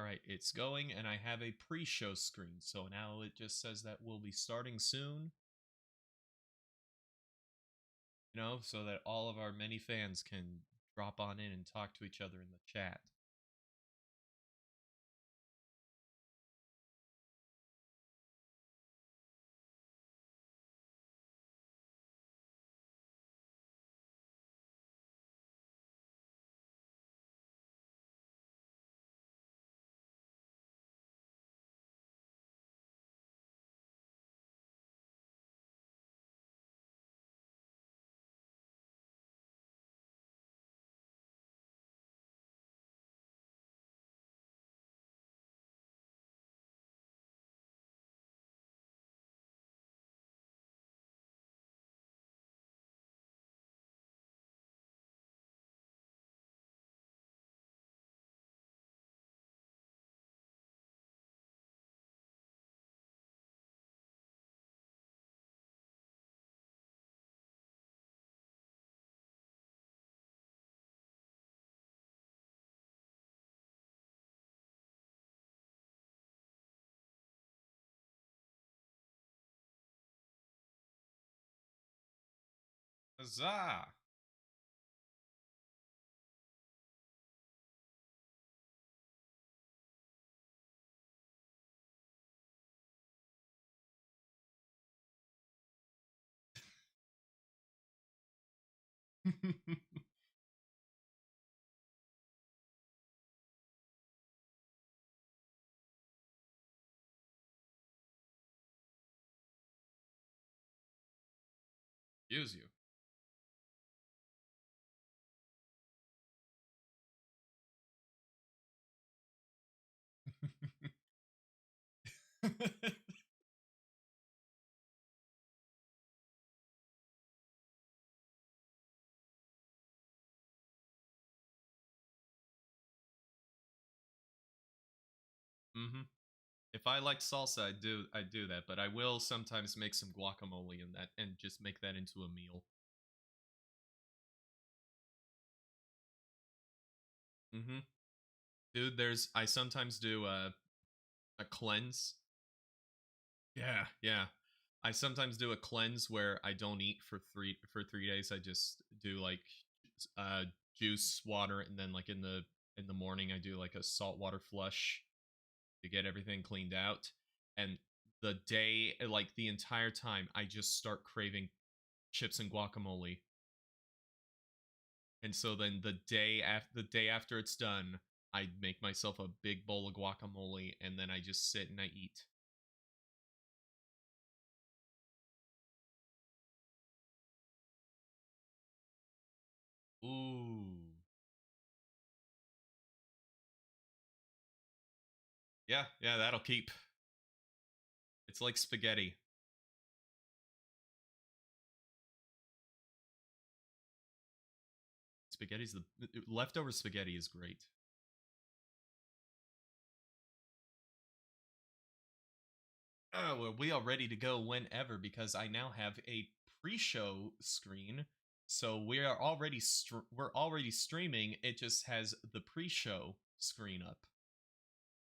Alright, it's going, and I have a pre-show screen, so now it just says that we'll be starting soon. You know, so that all of our many fans can drop on in and talk to each other in the chat. Huzzah! Use you. Mm-hmm. If I like salsa, I do that, but I will sometimes make some guacamole in that and just make that into a meal. Mm-hmm. Dude, I sometimes do a cleanse. Yeah, yeah. I sometimes do a cleanse where I don't eat for 3 days. I just do like uh juice, water, and then like in the morning I do like a saltwater flush to get everything cleaned out. And the day, like the entire time, I just start craving chips and guacamole. And so then the day after it's done, I make myself a big bowl of guacamole and then I just sit and I eat. Ooh. Yeah, yeah, that'll keep. It's like spaghetti. Spaghetti's the leftover spaghetti is great. Oh, well, we are ready to go whenever because I now have a pre-show screen. So we're already streaming. It just has the pre-show screen up.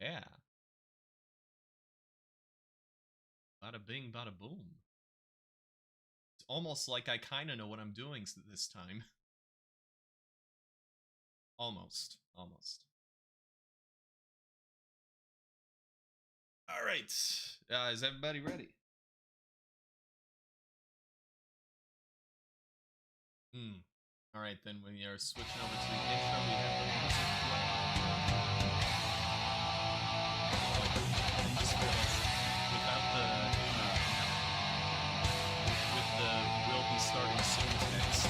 Yeah. Bada bing, bada boom. It's almost like I kind of know what I'm doing this time. Almost. Almost. All right. Is everybody ready? Hmm. All right, then we are switching over to the intro. We have the music playing. I just realized without with the will be starting soon text, so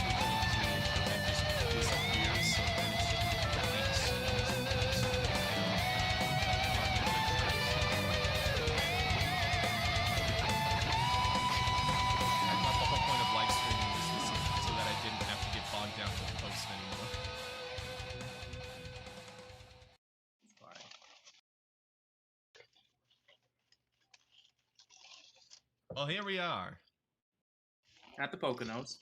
we can into the intro that just disappears. So then it's just I thought the whole point of live streaming was so that I didn't have to get bogged down with posts anymore. Well, here we are. At the Poconos.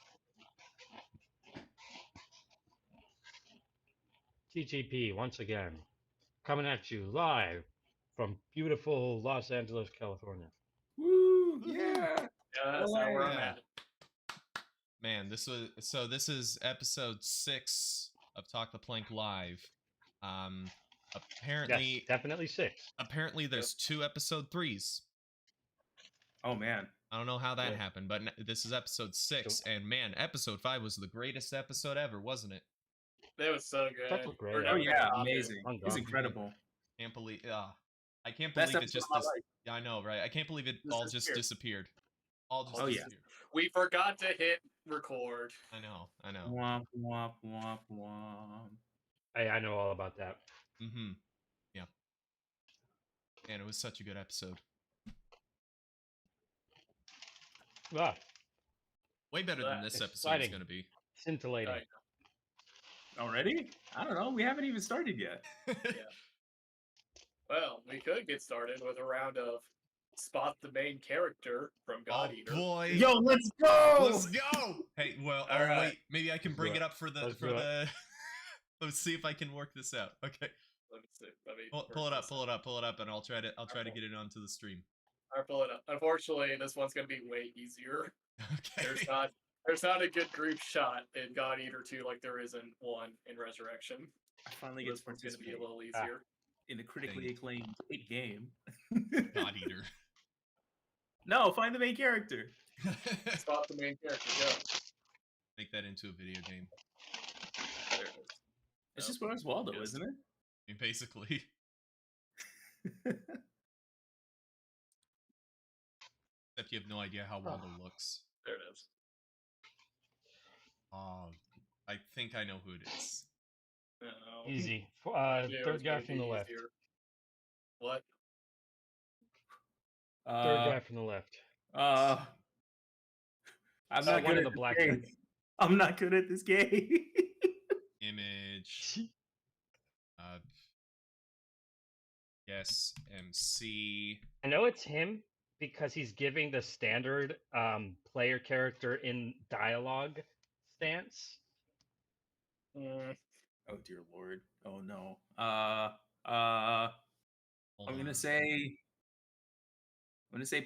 TTP once again, coming at you live from beautiful Los Angeles, California. Woo! Woohoo. Yeah. Yeah, that's not where I'm Yeah. at. Man, this is episode 6 of Talk the Plank Live. Apparently, Yes, definitely 6. apparently there's 2 episode 3s. Oh man. I don't know how that Yeah. happened, but this is episode 6, and man, episode 5 was the greatest episode ever, wasn't it? That was so good. That was great. Or Oh no, yeah, top it. amazing. I'm It was gone. incredible. Can't believe, I can't Best believe it episode just of my life. yeah, I know, right? I can't believe it Just all just disappeared. disappeared. All just Oh, yeah. disappeared. We forgot to hit record. I know. Womp womp womp womp. Hey, I know all about that. Mm-hmm. Yeah. Man, it was such a good episode. Ah, Way better than this episode is exciting. going to be. scintillating. Right. Already? I don't know. We haven't even started yet. Well, we could get started with a round of spot the main character from God Eater. boy. Yo, let's go! Let's go! Hey, well, All right. wait. Maybe I can bring do it up for the Let's do it. Let's see if I can work this out. Okay, Let me see. Let me pull it up, and I'll try to get it onto the stream. I'll pull it up. Unfortunately, this one's gonna be way easier. Okay. There's not a good group shot in God Eater 2 like there is in 1 in Resurrection. I finally get This to one's gonna be a participate little easier. in a critically Dang. acclaimed hit game. God Eater. No, find the main character. Spot the main character. Go. Make that into a video game. There it is. It's No. just Where's Waldo, Yes. isn't it? I mean, basically. Except you have no idea how Waldo looks. There it is. I think I know who it is. No. Easy. Yeah, it Third was guy gonna from the be left. easier. What? Third guy from the left. I'm That not one good in at the black this game. jacket. I'm not good at this game. Image. Yes, MC. I know it's him because he's giving the standard player character in dialogue stance. Mm, Oh dear lord. Oh no. Hold I'm on. gonna say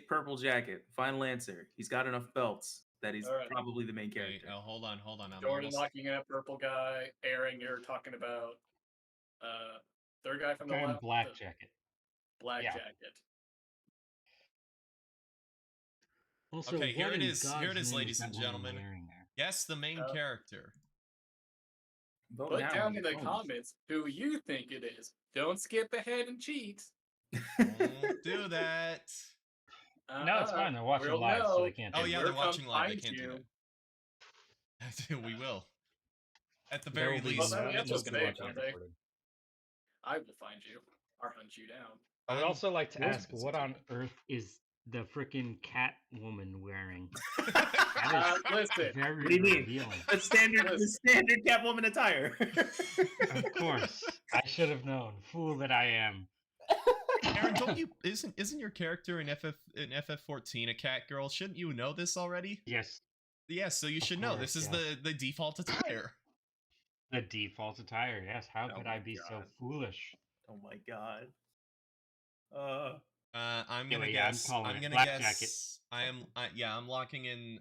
purple jacket. Final answer. He's got enough belts that he's Alright. probably the main Okay, character. hold on. I'm Jordan almost... locking in a purple guy. Aaron, you're talking about third guy from the Guy in left. black the jacket. black Yeah. jacket. Also, Okay, here what it in is. God's Here it is, name ladies that and woman gentlemen. wearing there? Guess the main character. Vote Put now down on in your the phones. comments who you think it is. Don't skip ahead and cheat. Don't do that. No, it's fine. They're watching we'll live, so know. they can't. Oh do yeah, it. We'll they're watching come live. They find can't do you. that. We will. At the There very will be least, Well, no- that's Mitchell's what gonna they watch want, live. they- recording. I will find you or hunt you down. I would I'm- also like to Yours ask, is what too. on earth is the freaking cat woman wearing? Listen, Very What do you mean? revealing. The standard Catwoman attire. Of course, I should have known. Fool that I am. Aaron, don't you isn't your character in FF14 a cat girl? Shouldn't you know this already? Yes, Yes, so you should know. course, This is yes. the default attire. the default attire. Yes, how Oh could my I be so God. foolish? Oh my god. I'm gonna Anyway, yeah, I'm guess. calling I'm it. gonna Black guess. jacket. I'm locking in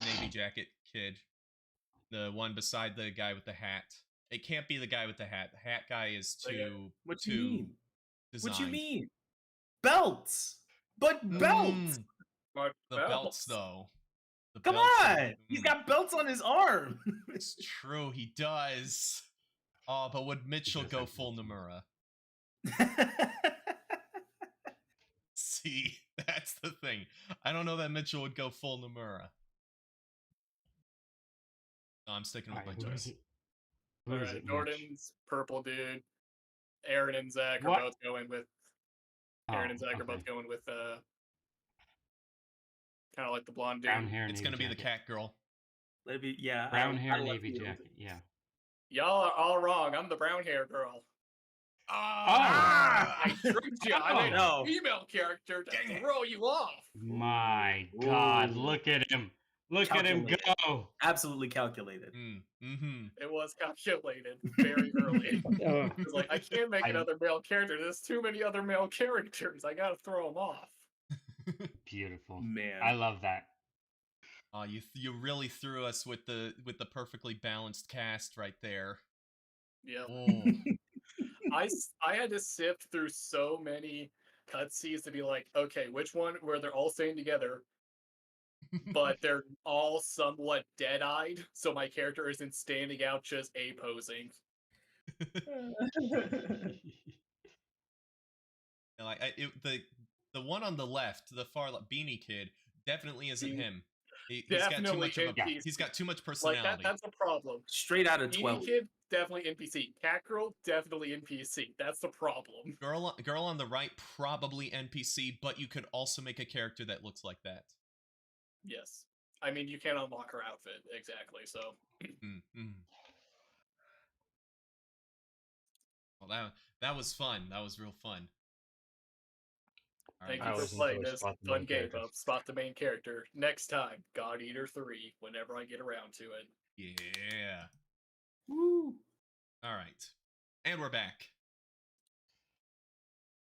navy jacket kid, the one beside the guy with the hat. It can't be the guy with the hat. The hat guy is too. What too you mean? What you designed. mean? Belts. But belts. Mark The Bells. belts though. The Come belts are- on. He's got belts on his arm. It's true, he does. Oh, but would Mitchell does go have full belts on. Nomura? See, that's the thing. I don't know that Mitchell would go full Nomura. No, I'm sticking with Alright, my who is choice. it? Who is Alright, it, Mitch? Jordan's purple dude. Aaron and Zach What? are both going with. Aaron and Zach are both going with kind of like the blonde dude. brown hair. It's navy gonna be the jacket. cat girl. Let it be, yeah. Brown I- hair, I left navy field. jacket. Yeah. Y'all are all wrong. I'm the brown hair girl. Ah! I tricked you. I made no. a female character to Dang it. throw you off. My God, Ooh. look at him. Look at him Calculated. go. Absolutely calculated. It was calculated very early. Oh, It was like, I can't make I- another male character. There's too many other male characters. I gotta throw them off. beautiful. Man. I love that. Oh, you really threw us with the perfectly balanced cast right there. Yeah. Oh. I had to sift through so many cutscenes to be like, okay, which one where they're all staying together, but they're all somewhat dead-eyed, so my character isn't standing out just A-posing. The one on the left, the far left, Beanie Kid, definitely isn't him. He's got too Definitely much of a NPC. he's got too much Like personality. that's a problem. Straight out of Beanie 12. Kid, definitely NPC. Cat Girl, definitely NPC. That's the problem. Girl on the right, probably NPC, but you could also make a character that looks like that. Yes. I mean, you can't unlock her outfit, exactly, so. Well, that was fun. That was real fun. Thank I you for always playing enjoy this spot the fun main game characters. of Spot the Main Character. Next time, God Eater 3, whenever I get around to it. Yeah. Woo. All right. And we're back.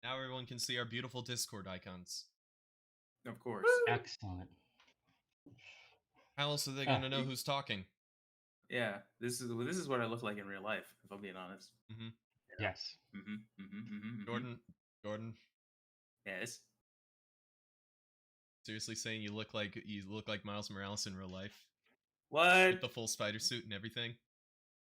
Now everyone can see our beautiful Discord icons. Of course. Excellent. How else are they going to know who's talking? Yeah, this is what I look like in real life, if I'm being honest. Yes. Jordan, Yes. seriously saying you look like Miles Morales in real life What? with the full spider suit and everything?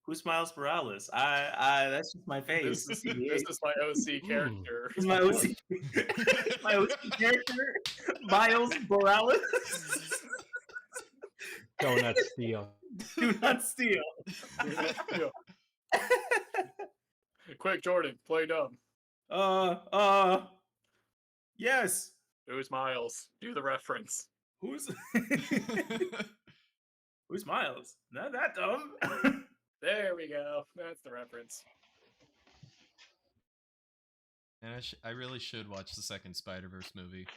Who's Miles Morales? I that's just my face. This is my OC character. This is my OC. My OC character, Miles Morales. Donut steal. Do not steal. Yeah. Quick, Jordan, play dumb. Yes. Who's Miles? Do the reference. Who's Who's Miles? Not that dumb. There we go. That's the reference. And I really should watch the second Spider-Verse movie.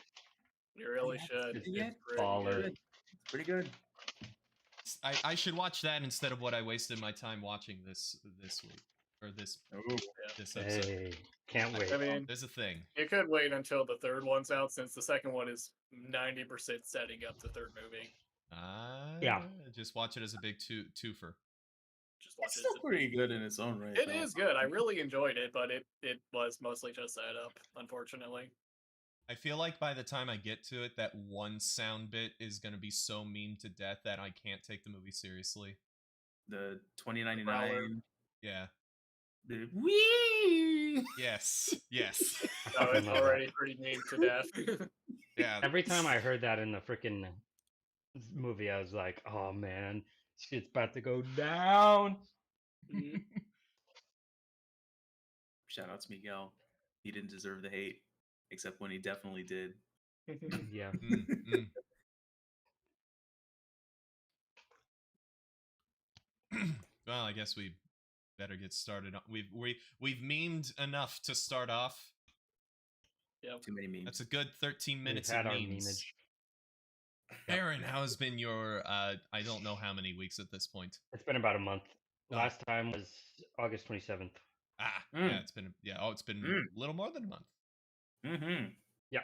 You really Yeah, should. it's Yeah. pretty baller. good. It's pretty good. I should watch that instead of what I wasted my time watching this week or this episode. Hey, can't wait. I mean, There's a thing. you could wait until the third one's out, since the second one is 90% setting up the third movie. Yeah. Just watch it as a big twofer. Just watch It's it. still pretty good in its own right. It though. is good. I really enjoyed it, but it was mostly just set up, unfortunately. I feel like by the time I get to it, that one sound bit is going to be so memed to death that I can't take the movie seriously. The 2099. Yeah. The wee. Yes. Yes. Oh, it's already pretty mean to death. Yeah. Every time I heard that in the freaking movie, I was like, "Oh man, shit's about to go down." Mhm. Shout out to Miguel. He didn't deserve the hate, except when he definitely did. Yeah. Well, I guess we better get started. We've memed enough to start off. Yep. Too many memes. That's a good 13 minutes We've had of our memes. memeage. Aaron, how has been your I don't know how many weeks at this point. It's been about a month. Oh. Last time was August 27th. Yeah, it's been it's been a little more than a month. Mm-hmm. Yeah.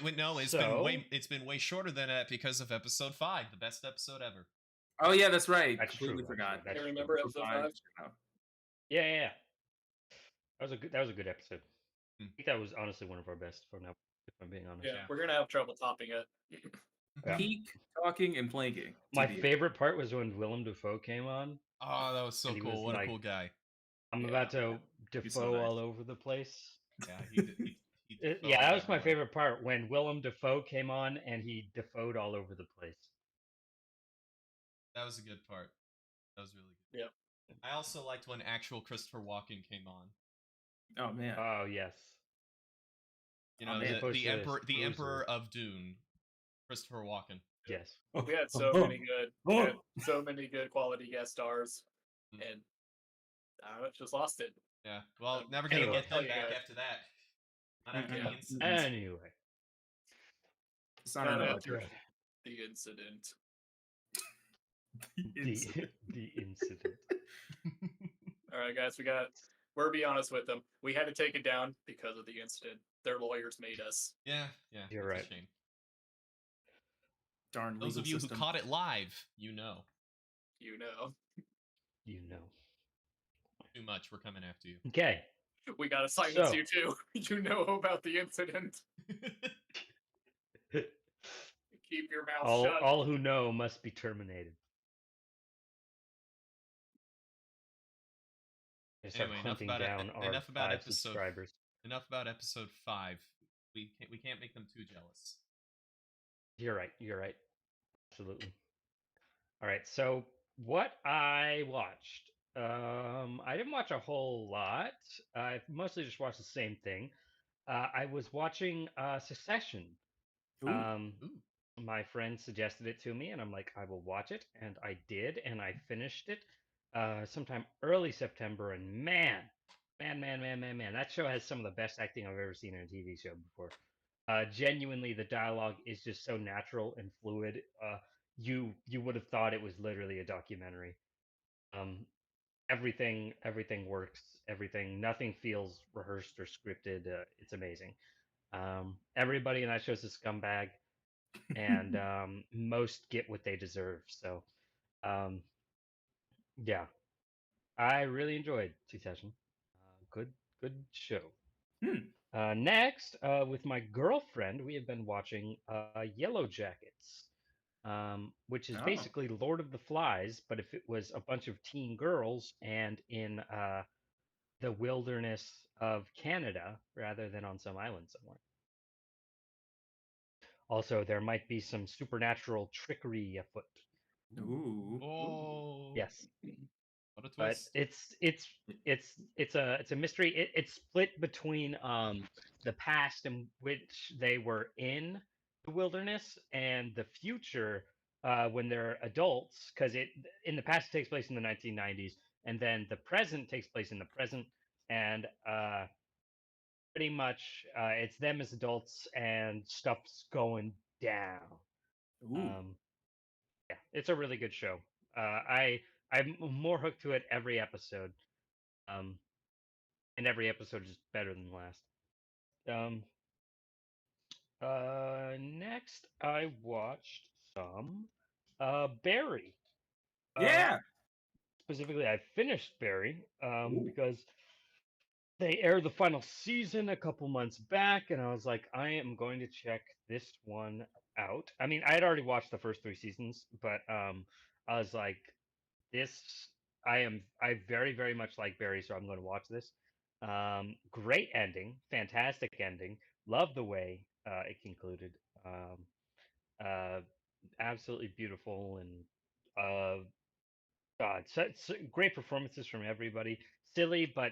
Wait, no, it's been way shorter than that because of episode 5, the best episode ever. Oh yeah, that's right. That's Completely true, forgot. actually. I remember episode 5. Yeah. That was a good episode. Hmm. I think that was honestly one of our best for now, if I'm being honest. Yeah, we're gonna have trouble topping it. Yeah. Peak talking and playing. My favorite part was when Willem Dafoe came on. Oh, that was so And he cool. was What a like- cool guy. I'm Yeah. about to He's so Dafoe nice. all over the place. Yeah, he Yeah, that was my favorite part when Willem Dafoe came on and he Dafoed all over the place. That was a good part. That was really good. Yep. I also liked when actual Christopher Walken came on. Oh man. Oh yes. You know, man. the emperor Bruiser. Emperor of Dune, Christopher Walken. Yes. We had so many good, so many good quality guest stars, Hmm. and I just lost it. Yeah. Well, never gonna Anyway. get them back Yeah. after that. Not after Mm-mm. the incident. Anyway. It's not No, enough. Good. The incident. The incident. All right, guys, we're be honest with them. We had to take it down because of the incident. Their lawyers made us. Yeah, You're that's right. a shame. Darn Those legal of you system. who caught it live, you know. You know. You know. Too much, we're coming after you. Okay. We gotta silence So- you too. You know about the incident. Keep your mouth shut. all who know must be terminated. They start Anyway, enough hunting about down our enough about 5 episode subscribers. enough about episode 5. We can't make them too jealous. You're right. You're right. Absolutely. All right. So what I watched, I didn't watch a whole lot. I mostly just watched the same thing. I was watching Succession. Ooh. Ooh. My friend suggested it to me, and I'm like, I will watch it, and I did, and I finished it sometime early September, and man, that show has some of the best acting I've ever seen in a TV show before. Genuinely, the dialogue is just so natural and fluid. You would have thought it was literally a documentary. Everything works. Nothing feels rehearsed or scripted. It's amazing. Everybody in that show is a scumbag, and most get what they deserve. So, yeah, I really enjoyed Succession. Good show. Next, with my girlfriend, we have been watching Yellow Jackets, which is Oh. basically Lord of the Flies, but if it was a bunch of teen girls and in the wilderness of Canada rather than on some island somewhere. Also, there might be some supernatural trickery afoot. Ooh. Oh. Yes, What a but twist. it's a mystery. It's split between the past in which they were in the wilderness and the future when they're adults, because it in the past it takes place in the 1990s, and then the present takes place in the present, and pretty much it's them as adults and stuff's going down. Ooh. Yeah, it's a really good show. I'm more hooked to it every episode, and every episode is better than the last. Next I watched some Barry. Yeah. Specifically, I finished Barry Ooh. because they aired the final season a couple months back, and I was like, I am going to check this one out. I mean, I had already watched the first 3 seasons, but I was like, this I very, very much like Barry, so I'm going to watch this. Great ending, fantastic ending. Love the way it concluded. Absolutely beautiful, and God, great performances from everybody. Silly, but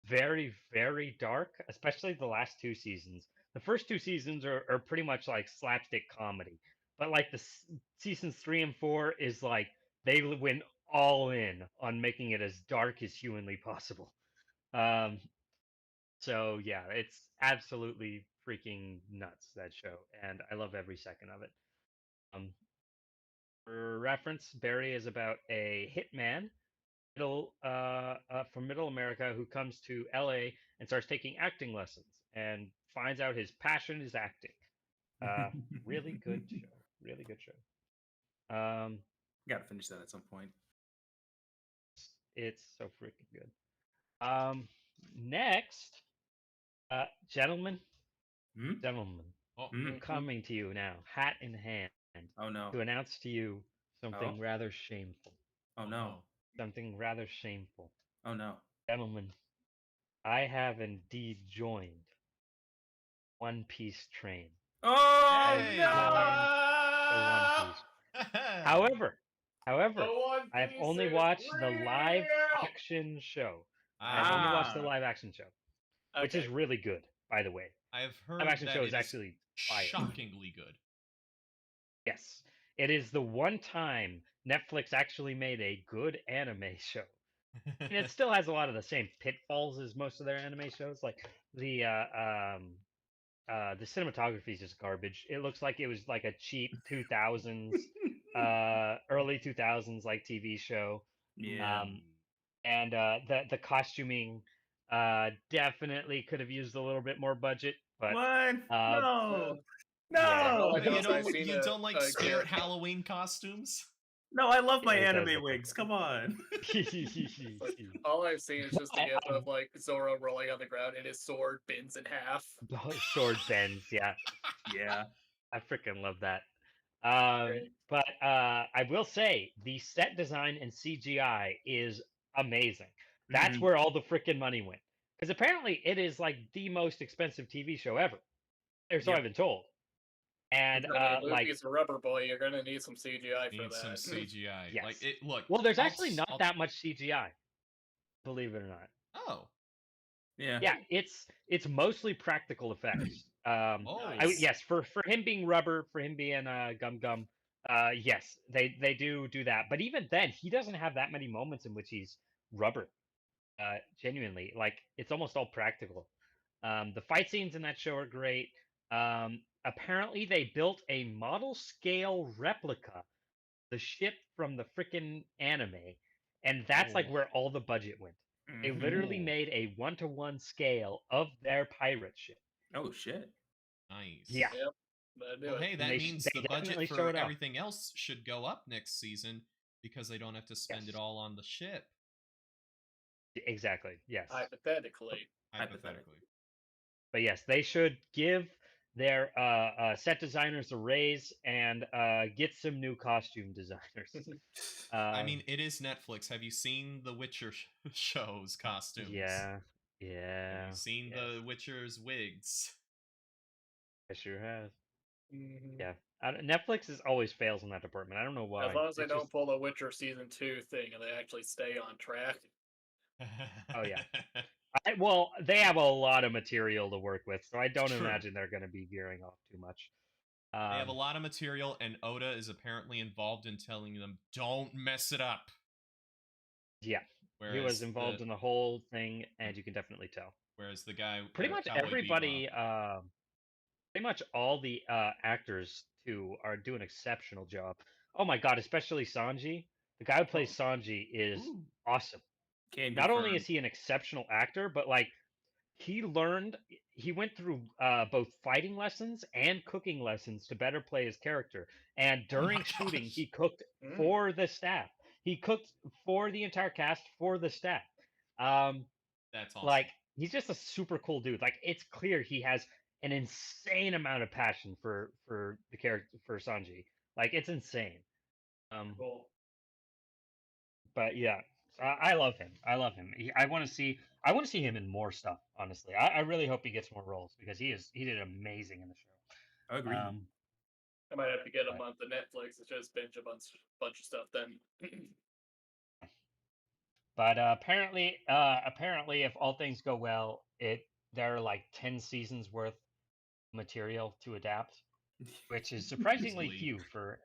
very, very dark, especially the last 2 seasons. The first 2 seasons are pretty much like slapstick comedy, but like seasons 3 and 4 is like they went all in on making it as dark as humanly possible. Um, so yeah, it's absolutely freaking nuts, that show, and I love every second of it. For reference, Barry is about a hitman from Middle America who comes to LA and starts taking acting lessons and finds out his passion is acting. Really good show. Really good show. Gotta finish that at some point. It's so freaking good. Next, gentlemen, Oh, I'm coming to you now, hat in hand, Oh no. to announce to you something Oh. rather shameful. Oh no. Something rather shameful. Oh no. Gentlemen, I have indeed joined One Piece train. Oh Hey! The One Piece. However, I've only watched the live action show. I've only watched the live action show, which is really good, by the way. I've heard Live action that show it is actually fire. shockingly good. Yes, it is the one time Netflix actually made a good anime show. And it still has a lot of the same pitfalls as most of their anime shows, like the the cinematography is just garbage. It looks like it was like a cheap 2000s, early 2000s like TV show. Yeah. And the costuming definitely could have used a little bit more budget, but What? No. yeah. No. All I know is I've You seen don't like a spirit Garrett- Halloween costumes? No, I love my It does anime look like wigs. that. Come on. All I've seen is just a I- gif of like Zoro rolling on the ground and his sword bends in half. Sword bends, yeah. Yeah. I freaking love that. Great. But I will say the set design and CGI is amazing. That's Mhm. where all the freaking money went. Because apparently it is like the most expensive TV show ever. Or so Yep. I've been told. And I mean, like, Luffy's a rubber boy. You're gonna need some CGI for Need some that. CGI. yes. Like it. Look. Well, there's I'll actually s- not I'll- that much CGI, believe it or not. Oh. Yeah. Yeah, it's mostly practical effects. Oh. Yes, for him being rubber, for him being Gum Gum, yes, they do that. But even then, he doesn't have that many moments in which he's rubber. Genuinely, like it's almost all practical. The fight scenes in that show are great. Apparently, they built a model scale replica, the ship from the freaking anime, and that's like Oh. where all the budget went. They Mhm. literally Ooh. made a 1-to-1 scale of their pirate ship. Oh shit. Nice. Yeah. Yep. That'd do Well, it. hey, And that they means they the definitely budget for showed off. everything else should go up next season because they don't have to spend Yes. it all on the ship. Exactly. Yes. Hypothetically. Hypothetically. But yes, they should give their set designers a raise and get some new costume designers. I Um, mean, it is Netflix. Have you seen the Witcher show's costumes? yeah, Have yeah. you seen yes, the Witcher's wigs? I sure have. Mhm. Yeah, Netflix is always fails in that department. I don't know why. As long as they It's don't just- pull a Witcher season 2 thing and they actually stay on track. Oh, yeah. Well, they have a lot of material to work with, so I don't True. imagine they're going to be veering off too much. They have a lot of material, and Oda is apparently involved in telling them, "Don't mess it up." Yeah, Whereas he was involved the, in the whole thing, and you can definitely tell. Whereas the guy, Pretty much Cowboy everybody, Bebop, pretty much all the actors too are doing an exceptional job. Oh my god, especially Sanji. The guy who plays Sanji is Ooh. awesome. Can Not only confirm. is he an exceptional actor, but like he went through both fighting lessons and cooking lessons to better play his character. And Oh my during shooting, gosh. he cooked Mm. for the staff. He cooked for the entire cast for the staff. That's awesome. Like he's just a super cool dude. Like it's clear he has an insane amount of passion for the character for Sanji. Like it's insane. Cool. But yeah, I love him. I love him. I want to see him in more stuff. Honestly, I really hope he gets more roles because he did amazing in the show. Agreed. I might have to get a Right. month of Netflix and just binge a bunch of stuff then. But apparently, if all things go well, there are like 10 seasons worth material to adapt, which is surprisingly Easily. few for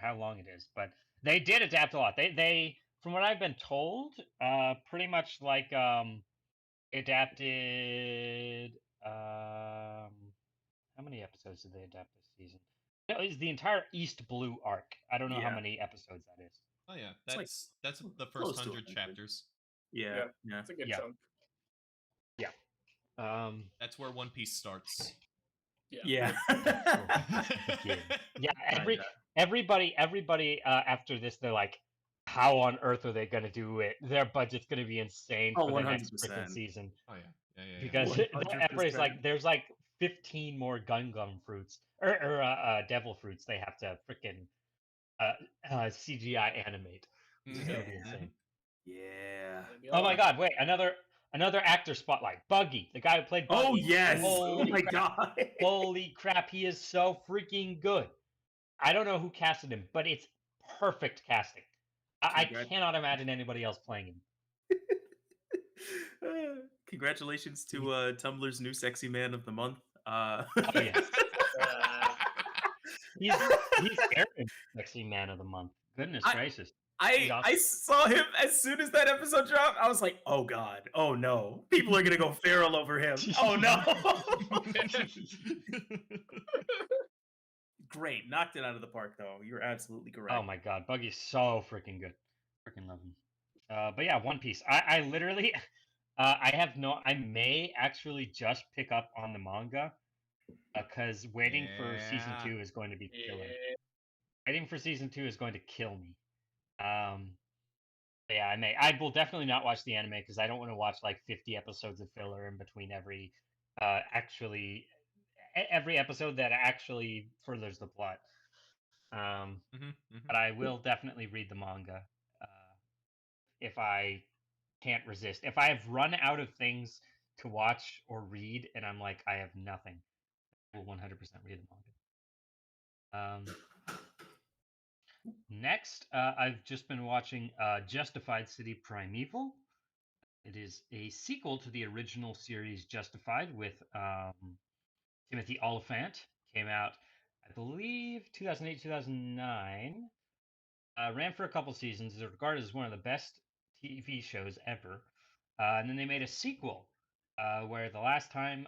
how long it is. But they did adapt a lot. They from what I've been told, pretty much like adapted how many episodes did they adapt this season? No, it's the entire East Blue arc. I don't know how Yeah. many episodes that is. Oh yeah, It's like that's the close first to 100 100. chapters. Yeah. Yeah. It's a good Yeah. chunk. That's where One Piece starts. Yeah. Again. Yeah, Kinda. everybody after this, they're like, how on earth are they gonna do it? Their budget's gonna be insane Oh, for the next freaking 100%. season. Oh yeah, yeah. Because 100%. like there's like 15 more Gum fruits or devil fruits they have to freaking CGI animate. It's gonna be insane. Yeah. Oh my god, wait, another actor spotlight. Buggy, the guy who played Buggy. Oh yes. Oh Holy my crap. god. Holy crap, he is so freaking good. I don't know who casted him, but it's perfect casting. I Congrats. cannot imagine anybody else playing him. Congratulations to Tumblr's new sexy man of the month. Oh yes. He's Aaron's sexy man of the month. Goodness I- gracious. He's I awesome. saw him as soon as that episode dropped. I was like, oh god, oh no, people are gonna go feral over him. Oh no. Great, knocked it out of the park though. You're absolutely correct. Oh my god, Buggy's so freaking good. Freaking love him. But yeah, One Piece. I literally, I have no. I may actually just pick up on the manga because waiting for season Yeah. 2 is going to be killer. Yeah. Waiting for season 2 is going to kill me. But yeah, I may. I will definitely not watch the anime because I don't want to watch like 50 episodes of filler in between every, every episode that actually furthers the plot. But I will definitely read the manga if I can't resist. If I have run out of things to watch or read and I'm like, I have nothing, I will 100% read the manga. Next, I've just been watching Justified City Primeval. It is a sequel to the original series Justified with Timothy Oliphant. Came out, I believe, 2008, 2009. Ran for a couple seasons. Is regarded as one of the best TV shows ever. And then they made a sequel where the last time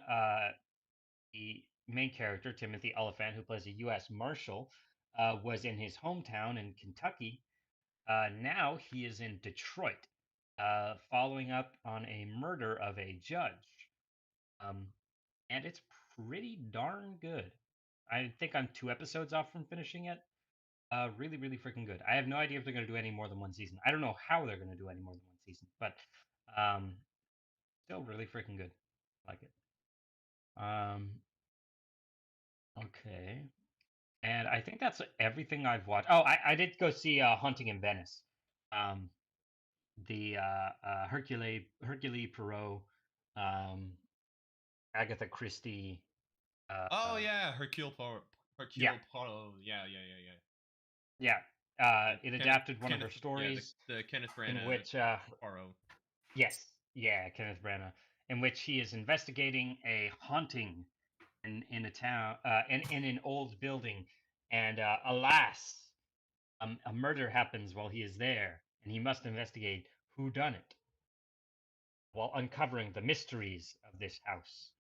the main character, Timothy Oliphant, who plays a U.S. Marshal, was in his hometown in Kentucky. Now he is in Detroit, following up on a murder of a judge. And it's pretty darn good. I think I'm 2 episodes off from finishing it. Really, really freaking good. I have no idea if they're going to do any more than one season. I don't know how they're going to do any more than one season, but still really freaking good. Like it. Okay. And I think that's everything I've watched. Oh, I did go see Hunting in Venice. The Hercule Poirot, Agatha Christie. Oh yeah, Hercule Poirot. Yeah. Hercule Poirot. Yeah. Yeah. The It Kenneth- adapted one of her Kenneth- stories the Kenneth in Branagh which Poirot. yes, yeah, Kenneth Branagh, in which he is investigating a haunting in a town in an old building, and alas, a murder happens while he is there, and he must investigate who done it while uncovering the mysteries of this house.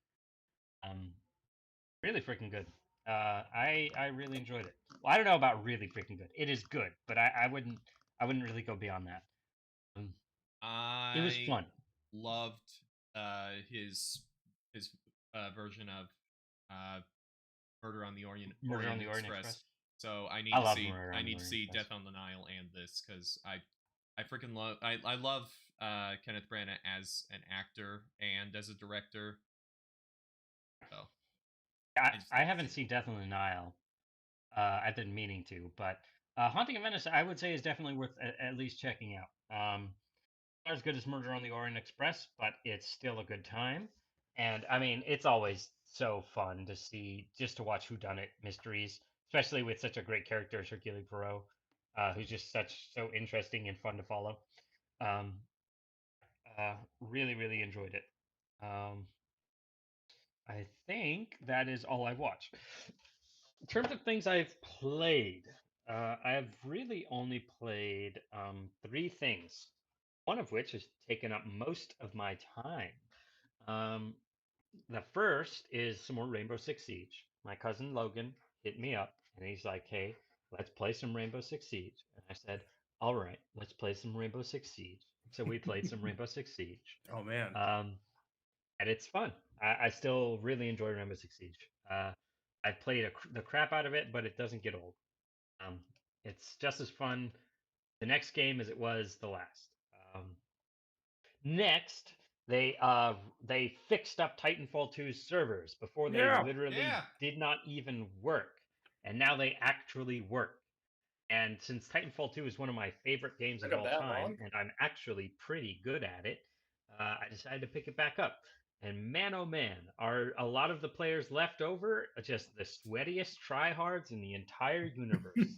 Really freaking good. I really enjoyed it. Well, I don't know about really freaking good. It is good, but I wouldn't really go beyond that. It was I fun. loved his version of Murder on the Orient Express. So I need I to love see Murder I on the need to Orient see Express. Death on the Nile and this because I freaking love I love Kenneth Branagh as an actor and as a director. So I haven't seen Death on the Nile. I've been meaning to, but Haunting of Venice, I would say, is definitely worth at least checking out. Not as good as Murder on the Orient Express, but it's still a good time. And I mean, it's always so fun to see, just to watch whodunit mysteries, especially with such a great character as Hercule Poirot, who's just so interesting and fun to follow. Um, really, really enjoyed it. I think that is all I've watched. In terms of things I've played, I have really only played 3 things. One of which has taken up most of my time. Um, the first is some more Rainbow Six Siege. My cousin Logan hit me up and he's like, "Hey, let's play some Rainbow Six Siege." And I said, "All right, let's play some Rainbow Six Siege." So we played some Rainbow Six Siege. Oh man. And it's fun. I still really enjoy Rainbow Six Siege. I've played the crap out of it, but it doesn't get old. It's just as fun the next game as it was the last. Next, they fixed up Titanfall 2's servers before they Yeah. literally did not even work, and now they actually work. And since Titanfall 2 is one of my favorite games of Took 'em all that time, long? and I'm actually pretty good at it, I decided to pick it back up. And man, oh man, are a lot of the players left over just the sweatiest tryhards in the entire universe.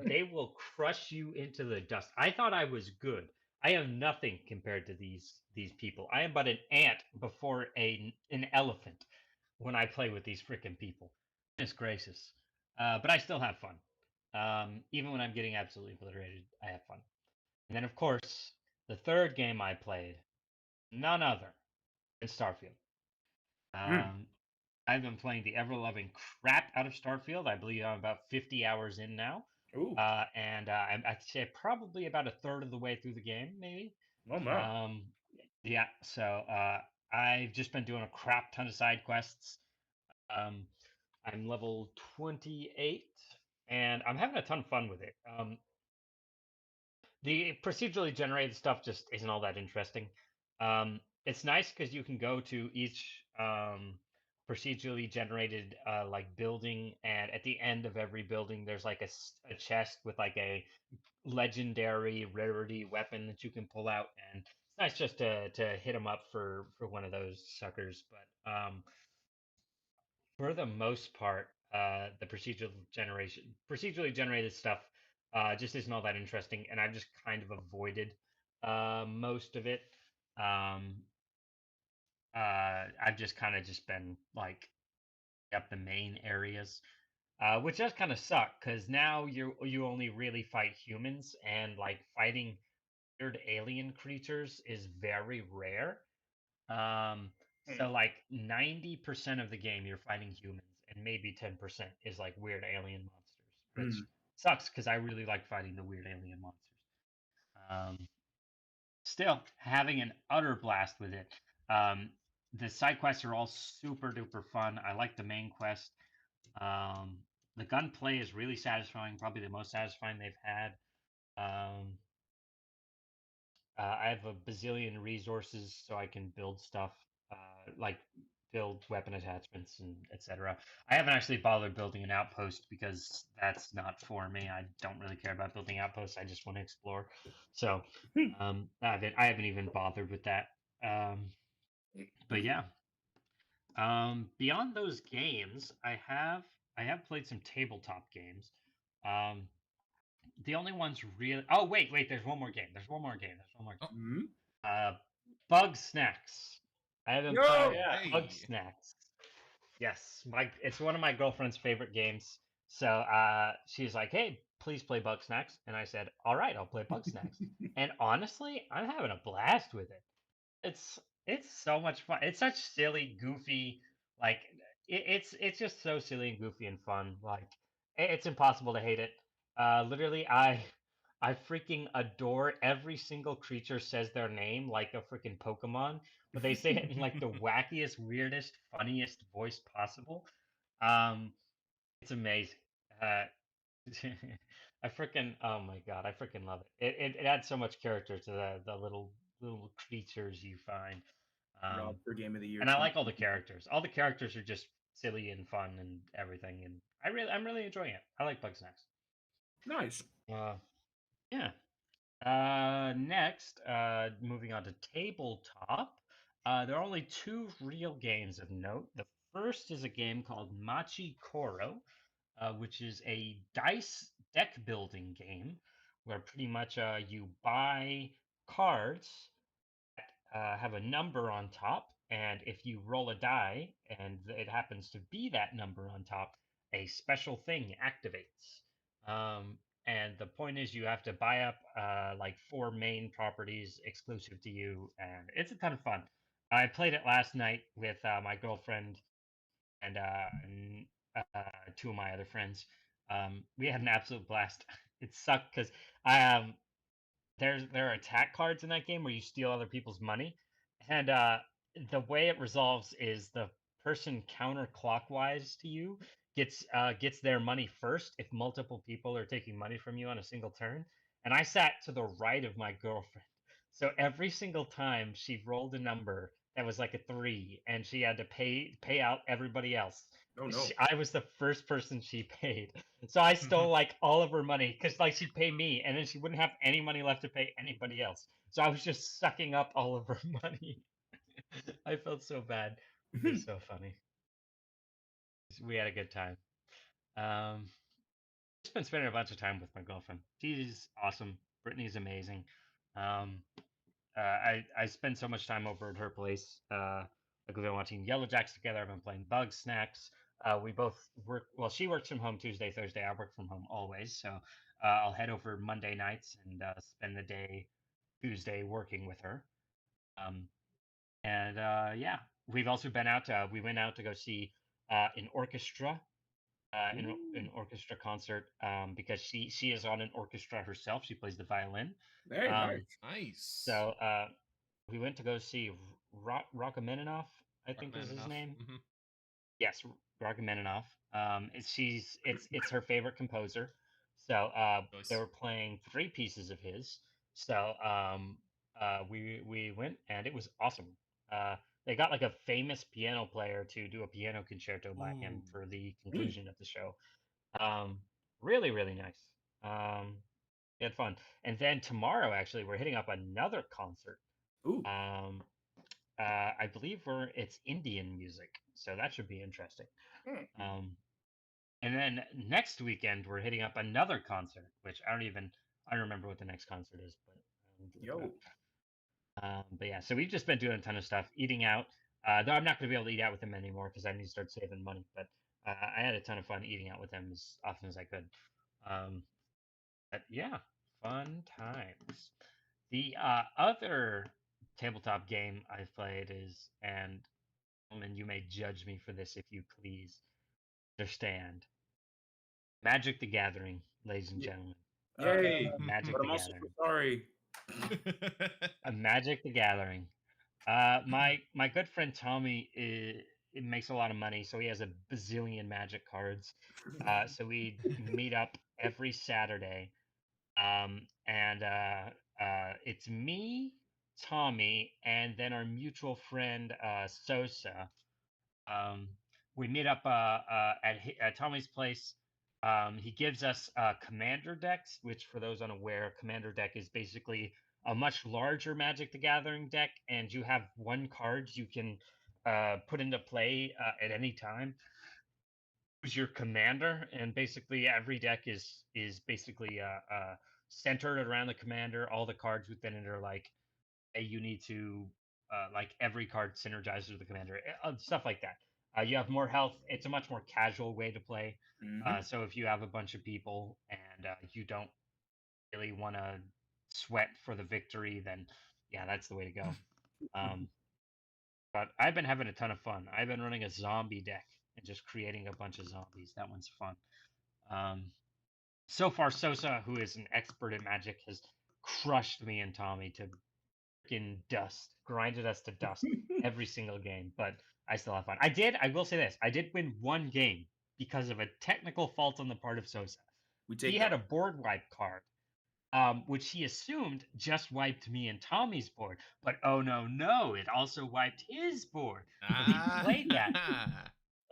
They will crush you into the dust. I thought I was good. I am nothing compared to these people. I am but an ant before an elephant when I play with these freaking people. Goodness gracious. But I still have fun. Even when I'm getting absolutely obliterated, I have fun. And then, of course, the third game I played, none other than Starfield. Um, I've been playing the ever loving crap out of Starfield. I believe I'm about 50 hours in now. Ooh. And I'd say probably about a third of the way through the game, maybe. Oh no. Yeah, so I've just been doing a crap ton of side quests. Um, I'm level 28, and I'm having a ton of fun with it. The procedurally generated stuff just isn't all that interesting. It's nice because you can go to each procedurally generated like building, and at the end of every building, there's like a chest with like a legendary rarity weapon that you can pull out, and it's nice just to hit them up for one of those suckers. But for the most part, the procedurally generated stuff just isn't all that interesting, and I've just kind of avoided most of it. Um, I've just kind of just been like up the main areas, which does kind of suck because now you only really fight humans, and like fighting weird alien creatures is very rare. Um, Hmm. so like 90% of the game you're fighting humans, and maybe 10% is like weird alien monsters, which sucks because I really like fighting the weird alien monsters. Um, Still having an utter blast with it. Um, the side quests are all super duper fun. I like the main quest. Um, the gunplay is really satisfying, probably the most satisfying they've had. Um, I have a bazillion resources, so I can build stuff, like build weapon attachments and etc. I haven't actually bothered building an outpost because that's not for me. I don't really care about building outposts. I just want to explore. So I haven't even bothered with that. Um, but yeah, beyond those games, I have played some tabletop games. Um, the only ones really. Oh wait, there's one more game. There's one more game. There's one more game. Mm-hmm. Uh, Bug Snacks. I have been Oh playing Yo. yeah. Bug Hey. Snacks. Yes, it's one of my girlfriend's favorite games. So she's like, "Hey, please play Bug Snacks," and I said, "All right, I'll play Bug Snacks." And honestly, I'm having a blast with it. It's it's so much fun. It's such silly, goofy, like it's just so silly and goofy and fun. Like it's impossible to hate it. Literally, I freaking adore every single creature says their name like a freaking Pokemon, but they say it in like the wackiest, weirdest, funniest voice possible. Um, it's amazing. Uh, I freaking oh my god, I freaking love it. It adds so much character to the little creatures you find. Rob for Game of the Year And I like all the 2025. characters. All the characters are just silly and fun and everything, and I'm really enjoying it. I like Bugsnax. Nice. Yeah. Next, moving on to tabletop. There are only two real games of note. The first is a game called Machi Koro, which is a dice deck building game where pretty much you buy cards that have a number on top, and if you roll a die and it happens to be that number on top, a special thing activates. And the point is, you have to buy up like four main properties exclusive to you, and it's a ton of fun. I played it last night with my girlfriend and two of my other friends. We had an absolute blast. It sucked because I there are attack cards in that game where you steal other people's money, and the way it resolves is the person counterclockwise to you gets their money first if multiple people are taking money from you on a single turn. And I sat to the right of my girlfriend, so every single time she rolled a number that was like a three, and she had to pay out everybody else. Oh no. I was the first person she paid. So I stole like all of her money because like she'd pay me and then she wouldn't have any money left to pay anybody else. So I was just sucking up all of her money. I felt so bad. It was so funny. We had a good time. Um, just been spending a bunch of time with my girlfriend. She's awesome. Brittany's amazing. Um, I spend so much time over at her place. Like we've been watching Yellow Jacks together. I've been playing Bug Snacks. we both work. Well, she works from home Tuesday, Thursday. I work from home always. So I'll head over Monday nights and spend the day Tuesday working with her. Um, and yeah, we've also been out. We went out to go see an orchestra, an Ooh, orchestra concert, because she is on an orchestra herself. She plays the violin. very nice. Um, Nice. so we went to go see Rachmaninoff, I think is his Rachmaninoff. name. Hmm. Yes, Rachmaninoff. It's her favorite composer. So they Choice. were playing three pieces of his. So we went and it was awesome. They got like a famous piano player to do a piano concerto by him Ooh. for the Mm. conclusion of the show. Um, really nice. Um, we had fun. And then tomorrow, actually, we're hitting up another concert. Ooh. Um, I believe it's Indian music, so that should be interesting. Hmm. Um, and then next weekend we're hitting up another concert, which I don't remember what the next concert is, but I'll look it Yo. up. But yeah, so we've just been doing a ton of stuff, eating out. Though I'm not going to be able to eat out with them anymore because I need to start saving money. But I had a ton of fun eating out with them as often as I could. Um, but yeah, fun times. The other tabletop game I've played is, and you may judge me for this if you please understand, Magic the Gathering, ladies and Y- gentlemen. Yay. Magic But the I'm also so Gathering. sorry. A Magic the Gathering. My good friend Tommy it makes a lot of money, so he has a bazillion Magic cards. So we meet up every Saturday, and it's me, Tommy, and then our mutual friend Sosa. Um, we meet up at Tommy's place. He gives us commander decks, which, for those unaware, commander deck is basically a much larger Magic the Gathering deck, and you have one card you can put into play at any time. Who's your commander, and basically every deck is basically centered around the commander. All the cards within it are like, hey, you need to like every card synergizes with the commander, stuff like that. You have more health. It's a much more casual way to play. Hmm. So if you have a bunch of people and you don't really want to sweat for the victory, then yeah, that's the way to go. Um, but I've been having a ton of fun. I've been running a zombie deck and just creating a bunch of zombies. That one's fun. Um, so far, Sosa, who is an expert at Magic, has crushed me and Tommy to freaking dust, grinded us to dust every single game. But I still have fun. I will say this: I did win one game because of a technical fault on the part of Sosa. We He take had that. a board wipe card, which he assumed just wiped me and Tommy's board. But oh no, no, it also wiped his board. So he played that. Ah.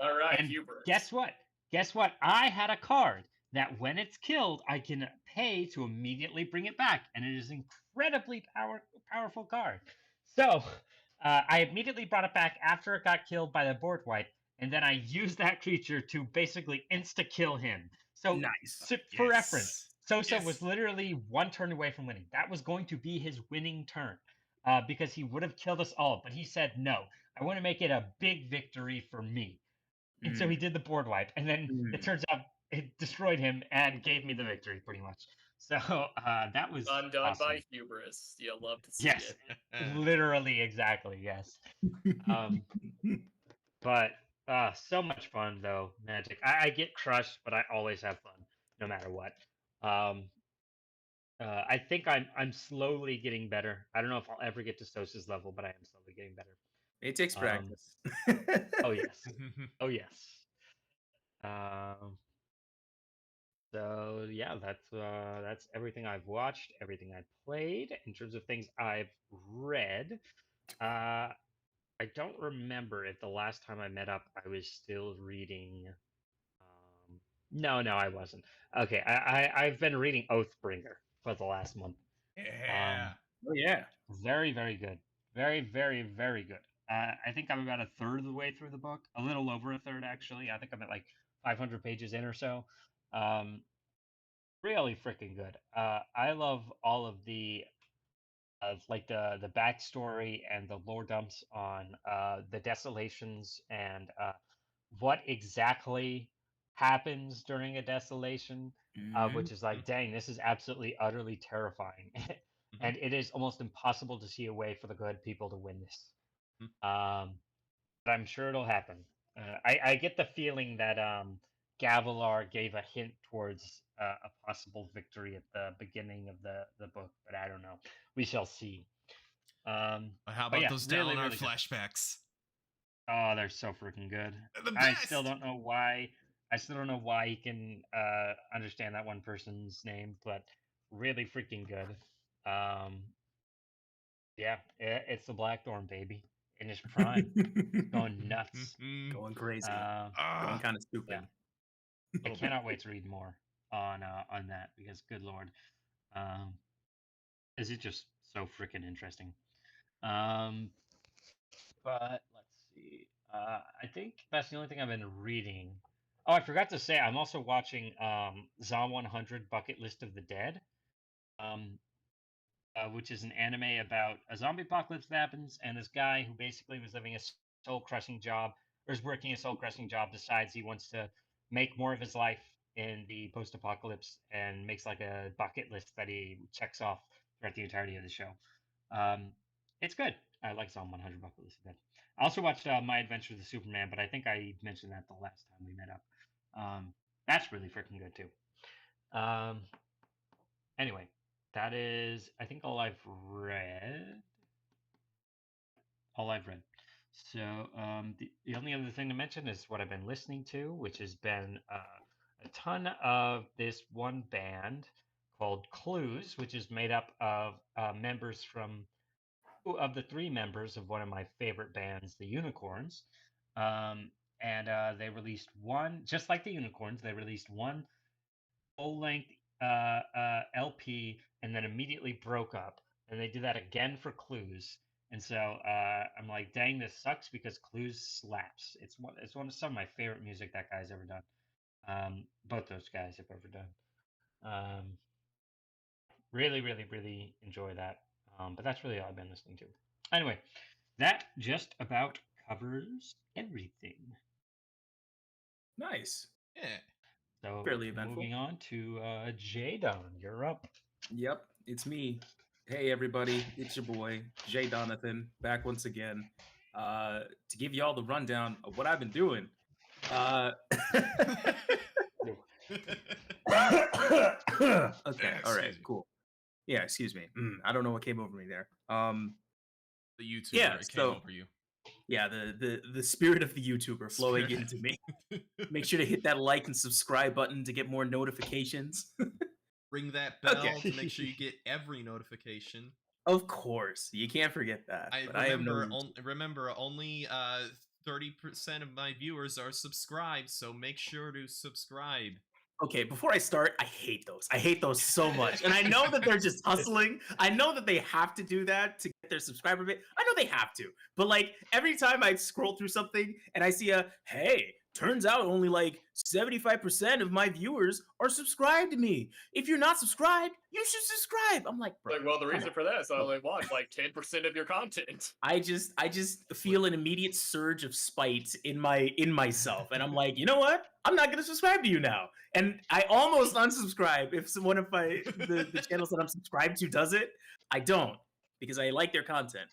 All right, And hubris. guess what? Guess what? I had a card that when it's killed, I can pay to immediately bring it back. And it is an incredibly powerful card. So I immediately brought it back after it got killed by the board wipe. And then I used that creature to basically insta kill him. So, Nice. for reference, Yes. Sosa was Yes. literally one turn away from winning. That was going to be his winning turn because he would have killed us all. But he said, no, I want to make it a big victory for me. And so Mm. he did the board wipe, and then it Mm. turns out it destroyed him and gave me the victory, pretty much. So that was Undone by awesome. hubris. You love to see Yes, it. literally, exactly, yes. Um, but so much fun though, Magic. I get crushed, but I always have fun, no matter what. Um, I think I'm slowly getting better. I don't know if I'll ever get to Sosa's level, but I am slowly getting better. It takes Um, practice. oh yes, oh yes. Um, So yeah, that's everything I've watched, everything I've played. In terms of things I've read, uh, I don't remember if the last time I met up I was still reading. No, I wasn't. Okay, I've been reading Oathbringer for the last month. Yeah. Um, Oh yeah. very good, very good. I think I'm about a third of the way through the book, a little over a third actually. I think I'm at like 500 pages in or so. Um, really freaking good. I love all of the like the backstory and the lore dumps on the desolations and what exactly happens during a desolation, which is Mhm. like, dang, this is absolutely utterly terrifying, Mhm. and it is almost impossible to see a way for the good people to win this. Mhm. But I'm sure it'll happen. I get the feeling that Gavilar gave a hint towards a possible victory at the beginning of the book, but I don't know. We shall see. How But about yeah, those really, Dalinar really good. flashbacks? Oh, they're so freaking good. They're the I still best. don't know why. I still don't know why he can understand that one person's name, but really freaking good. Um, yeah, it's the Blackthorn baby in his prime, going nuts. Going crazy. Um, Going Ah, kind of yeah, stupid. A I little bit. cannot wait to read more on that because, good lord, um, is it just so freaking interesting? Um, but let's see. I think that's the only thing I've been reading. Oh, I forgot to say, I'm also watching Zom 100 Bucket List of the Dead, um, which is an anime about a zombie apocalypse that happens, and this guy who basically was living a soul crushing job, or is working a soul crushing job, decides he wants to make more of his life in the post apocalypse and makes like a bucket list that he checks off throughout the entirety of the show. Um, it's good. I like Zom 100 Bucket List of Dead. I also watched My Adventures with Superman, but I think I mentioned that the last time we met up. That's really freaking good too. Um, anyway, that is, I think, all I've read. All I've read. So the only other thing to mention is what I've been listening to, which has been a ton of this one band called Clues, which is made up of members from two of the three members of one of my favorite bands, the Unicorns. Um, and they released one, just like the Unicorns, they released one full length LP and then immediately broke up. And they did that again for Clues. And so I'm like, dang, this sucks because Clues slaps. It's one of some of my favorite music that guy's ever done. Both those guys have ever done. Um, really, really, really enjoy that. But that's really all I've been listening to. Anyway, that just about covers everything. Nice. yeah. So Fairly eventful. moving on to Jadon, you're up. Yep, it's me. Hey everybody, it's your boy Jay Donathan back once again to give you all the rundown of what I've been doing. Uh, okay, all right, Excuse me. cool. Yeah, excuse me. I don't know what came over me there. The YouTuber, Yeah, it came so over you. yeah, the spirit of the YouTuber flowing Spirit. into me. Make sure to hit that like and subscribe button to get more notifications. Ring that bell Okay. to make sure you get every notification. Of course, you can't forget that. I But I am no remember only 30% of my viewers are subscribed, so make sure to subscribe. Okay, before I start, I hate those. I hate those so much. And I know that they're just hustling. I know that they have to do that to get their subscriber base. I know they have to. But like every time I scroll through something and I see hey, turns out only like 75% of my viewers are subscribed to me. If you're not subscribed, you should subscribe. I'm like, bro. Like, well, the come reason on. for that is I Come on. only watch like 10% of your content. I just feel an immediate surge of spite in myself, and I'm like, you know what? I'm not gonna subscribe to you now. And I almost unsubscribe if one of the channels that I'm subscribed to does it. I don't because I like their content,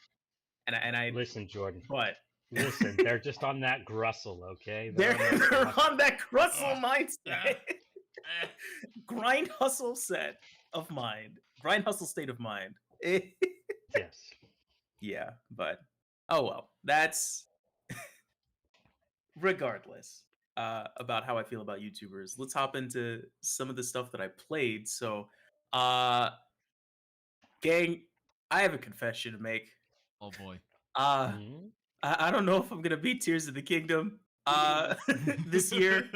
and I Listen, Jordan. but Listen, they're just on that Grussel, okay? they're on that Grussel Ugh. mindset, grind hustle set of mind, grind hustle state of mind. Yes. Yeah, but oh well. That's regardless about how I feel about YouTubers. Let's hop into some of the stuff that I played. So, gang, I have a confession to make. Oh boy. Mhm. I don't know if I'm gonna beat Tears of the Kingdom this year.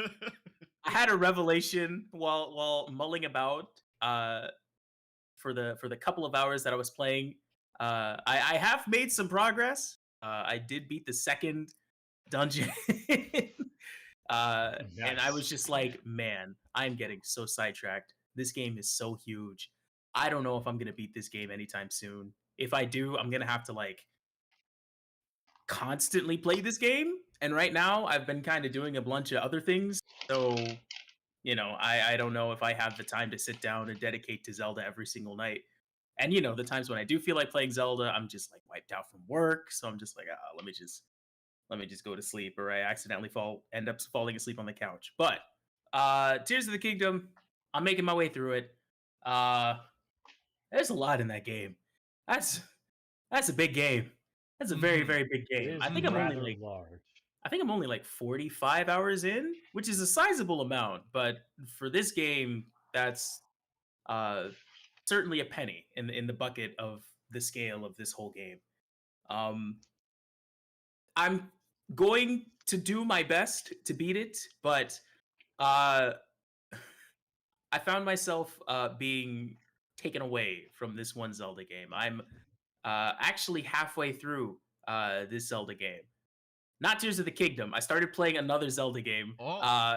I had a revelation while mulling about for the couple of hours that I was playing. I have made some progress. I did beat the second dungeon. And I was Nice. just like, man, I'm getting so sidetracked. This game is so huge. I don't know if I'm gonna beat this game anytime soon. If I do, I'm gonna have to like constantly play this game, And right now, I've been kind of doing a bunch of other things. So, I don't know if I have the time to sit down and dedicate to Zelda every single night. And the times when I do feel like playing Zelda, I'm just like wiped out from work, so I'm just like, let me just go to sleep, or I accidentally end up falling asleep on the couch. But Tears of the Kingdom, I'm making my way through it. Uh, there's a lot in that game. That's that's a big game. That's a very, Mhm. very big It game. is I think I'm only rather like large. I think I'm only like 45 hours in, which is a sizable amount, but for this game, that's uh certainly a penny in the bucket of the scale of this whole game. Um I'm going to do my best to beat it, but uh I found myself being taken away from this one Zelda game. I'm actually halfway through this Zelda game. Not Tears of the Kingdom. I started playing another Zelda game Oh,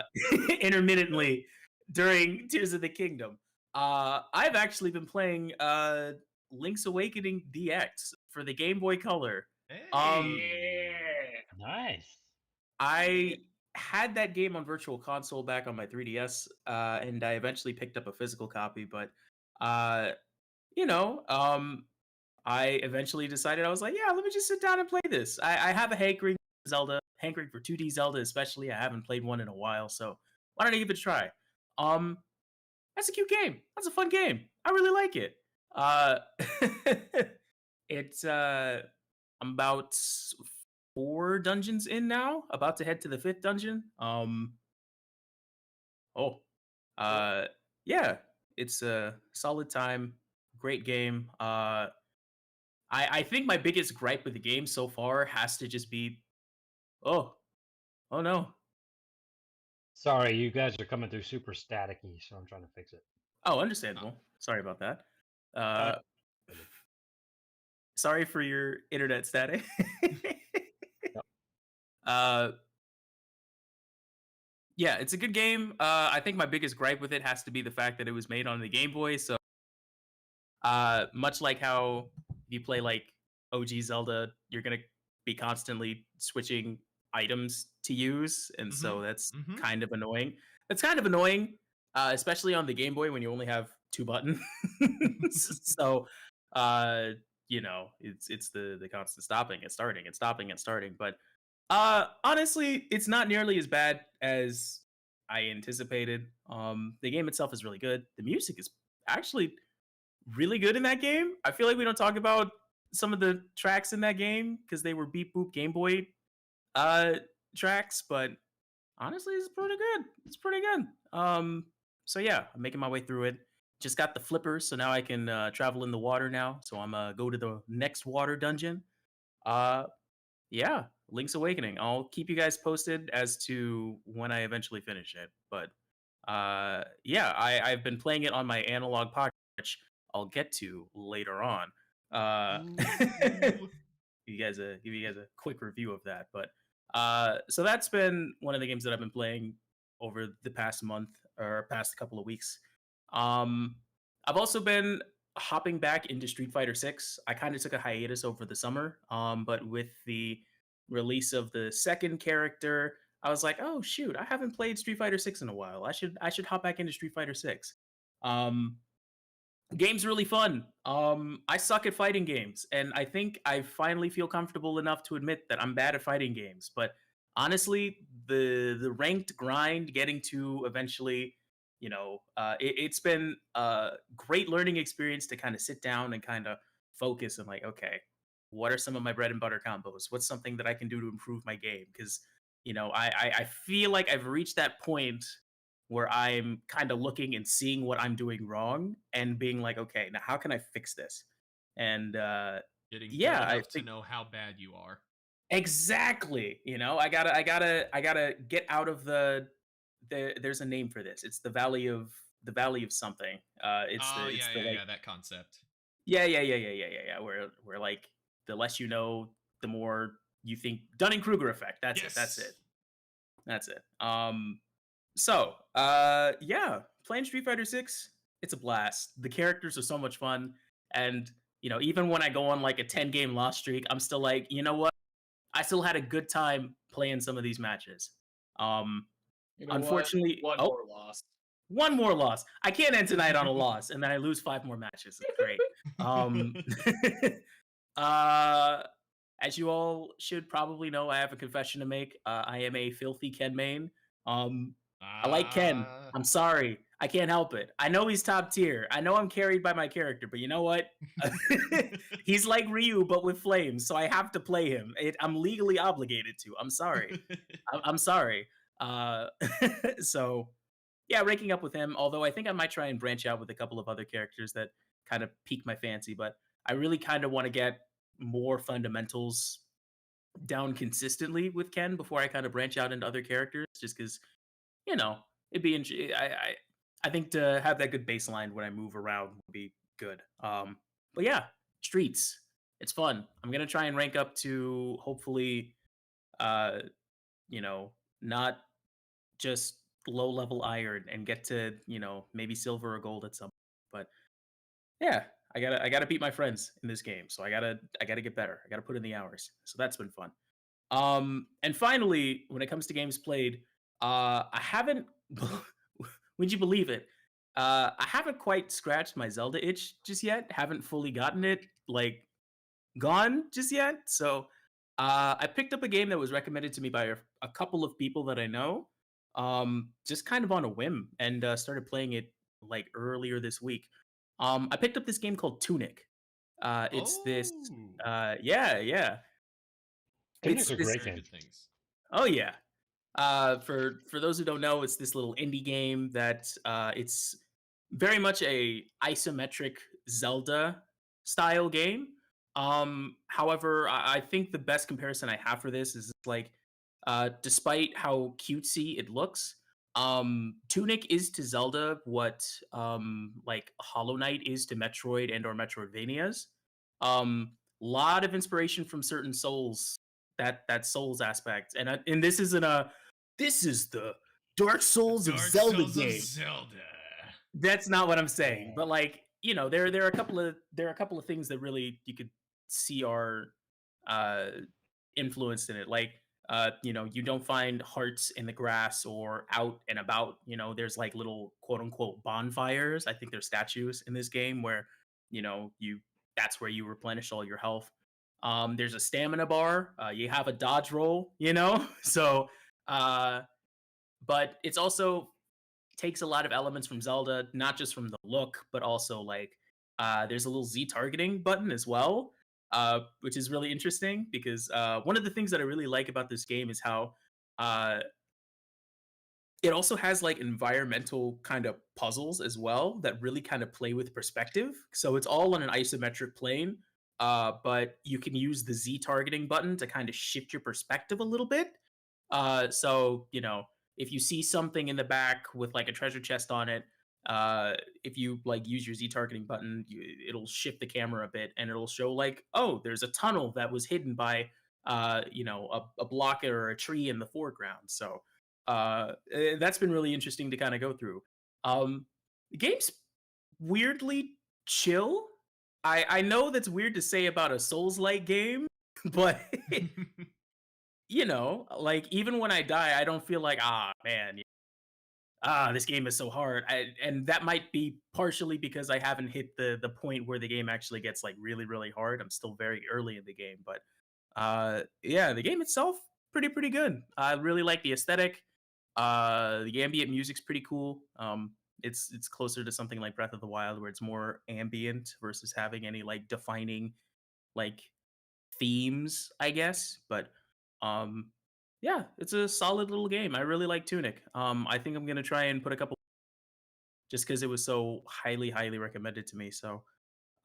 intermittently during Tears of the Kingdom. I've actually been playing Link's Awakening DX for the Game Boy Color. Um, hey. Nice. I had that game on Virtual Console back on my 3DS, and I eventually picked up a physical copy. But uh, you know, um, I eventually decided I was like, yeah, let me just sit down and play this. I have a hankering for 2D Zelda, especially. I haven't played one in a while, so why don't I give it a try? Um, that's a cute game. That's a fun game. I really like it. Uh, it's I'm about 4 dungeons in now, about to head to the 5th dungeon. Oh, Cool. uh, yeah, it's a solid time, great game. I think my biggest gripe with the game so far has to just be, oh, oh no. Sorry, you guys are coming through super staticky, so I'm trying to fix it. Oh, Uh, understandable. Sorry about that. Uh, Uh, sorry for your internet static. Yep. uh, yeah, it's a good game. I think my biggest gripe with it has to be the fact that it was made on the Game Boy. So, much like how you play like OG Zelda, you're gonna be constantly switching items to use, and mhm. so that's Mhm. kind of annoying. It's kind of annoying, especially on the Game Boy when you only have 2 buttons. So, uh, it's the constant stopping and starting and stopping and starting. But honestly, it's not nearly as bad as I anticipated. The game itself is really good. The music is actually really good in that game. I feel like we don't talk about some of the tracks in that game because they were beep boop Game Boy uh tracks, but honestly, it's pretty good. It's pretty good. So yeah, I'm making my way through it. Just got the flippers, so now I can travel in the water now. So I'm go to the next water dungeon. Uh, yeah, Link's Awakening. I'll keep you guys posted as to when I eventually finish it. But yeah, I've been playing it on my analog pocket, which I'll get to later on. Ooh. Give you guys a quick review of that. But so that's been one of the games that I've been playing over the past month or past couple of weeks. Um, I've also been hopping back into Street Fighter 6. I kind of took a hiatus over the summer, but with the release of the second character, I was like, oh shoot, I haven't played Street Fighter 6 in a while. I should hop back into Street Fighter 6. Um, Game's really fun. I suck at fighting games, and I think I finally feel comfortable enough to admit that I'm bad at fighting games. But honestly, the ranked grind, getting to eventually, it's been a great learning experience to kind of sit down and kind of focus and like, okay, what are some of my bread and butter combos? What's something that I can do to improve my game? Because I feel like I've reached that point where I'm kind of looking and seeing what I'm doing wrong and being like, okay, now how can I fix this? And Getting good yeah, I enough to think know how bad you are. exactly. I gotta get out of there's a name for this. It's the valley of something. Oh It's yeah, the yeah, like yeah. That concept. yeah. Where like the less you know, the more you think Dunning Kruger effect. That's it. That's Yes. it. That's it. So, yeah, playing Street Fighter 6, it's a blast. The characters are so much fun. And, even when I go on like a 10 game loss streak, I'm still like, you know what? I still had a good time play in some of these matches. Um, You know what? unfortunately, One oh, more loss. one more loss. I can't end tonight on a loss, and then I lose 5 more matches. Great. Um, uh, as you all should probably know, I have a confession to make. I am a filthy Ken main. I like Ken. I'm sorry. I can't help it. I know he's top tier. I know I'm carried by my character, but you know what? He's like Ryu, but with flames, so I have to play him. I'm legally obligated to. I'm sorry. I'm sorry. Uh, so yeah, ranking up with him. Although I think I might try and branch out with a couple of other characters that kind of pique my fancy. But I really kind of want to get more fundamentals down consistently with Ken before I kind of branch out into other characters. Just because it'd be. I think to have that good baseline when I move around would be good. But yeah, streets. It's fun. I'm gonna try and rank up to hopefully, uh, not just low level iron and get to maybe silver or gold at some point. But yeah, I gotta beat my friends in this game, so I gotta get better. I gotta put in the hours, so that's been fun. And finally, when it comes to games played, I haven't would you believe it, I haven't quite scratched my Zelda itch just yet. Haven't fully gotten it like gone just yet. So I picked up a game that was recommended to me by a couple of people that I know, just kind of on a whim, and started playing it like earlier this week. I picked up this game called Tunic. It's this, Oh, yeah, yeah. Tunic's It's a I've this. great heard game. good things. Oh yeah. For those who don't know, it's this little indie game that it's very much a isometric Zelda style game. However, I think the best comparison I have for this is like, despite how cutesy it looks, Tunic is to Zelda what like Hollow Knight is to Metroid and or Metroidvanias. Lot of inspiration from certain Souls, that Souls aspect, and this is the Dark Souls of Dark Zelda Souls of game. Zelda. That's not what I'm saying, but like there are a couple of things that really you could see are uh, influenced in it. Like you don't find hearts in the grass or out and about. There's like little quote unquote bonfires. I think there's statues in this game where you that's where you replenish all your health. There's a stamina bar. You have a dodge roll. So uh, but it's also takes a lot of elements from Zelda, not just from the look, but also like there's a little Z targeting button as well, which is really interesting because one of the things that I really like about this game is how uh, it also has like environmental kind of puzzles as well that really kind of play with perspective. So it's all on an isometric plane, but you can use the Z targeting button to kind of shift your perspective a little bit. So if you see something in the back with like a treasure chest on it, uh, if you like use your Z targeting button, it'll shift the camera a bit, and it'll show like, oh, there's a tunnel that was hidden by a block or a tree in the foreground. So that's been really interesting to kind of go through. The game's weirdly chill. I know that's weird to say about a Souls-like game, but like even when I die, I don't feel like, man, this game is so hard. And that might be partially because I haven't hit the point where the game actually gets like really really hard. I'm still very early in the game, but yeah, the game itself pretty good. I really like the aesthetic. The ambient music's pretty cool. It's closer to something like Breath of the Wild, where it's more ambient versus having any like defining like themes, I guess. But um, yeah, it's a solid little game. I really like Tunic. I think I'm gonna try and put a couple just because it was so highly recommended to me. So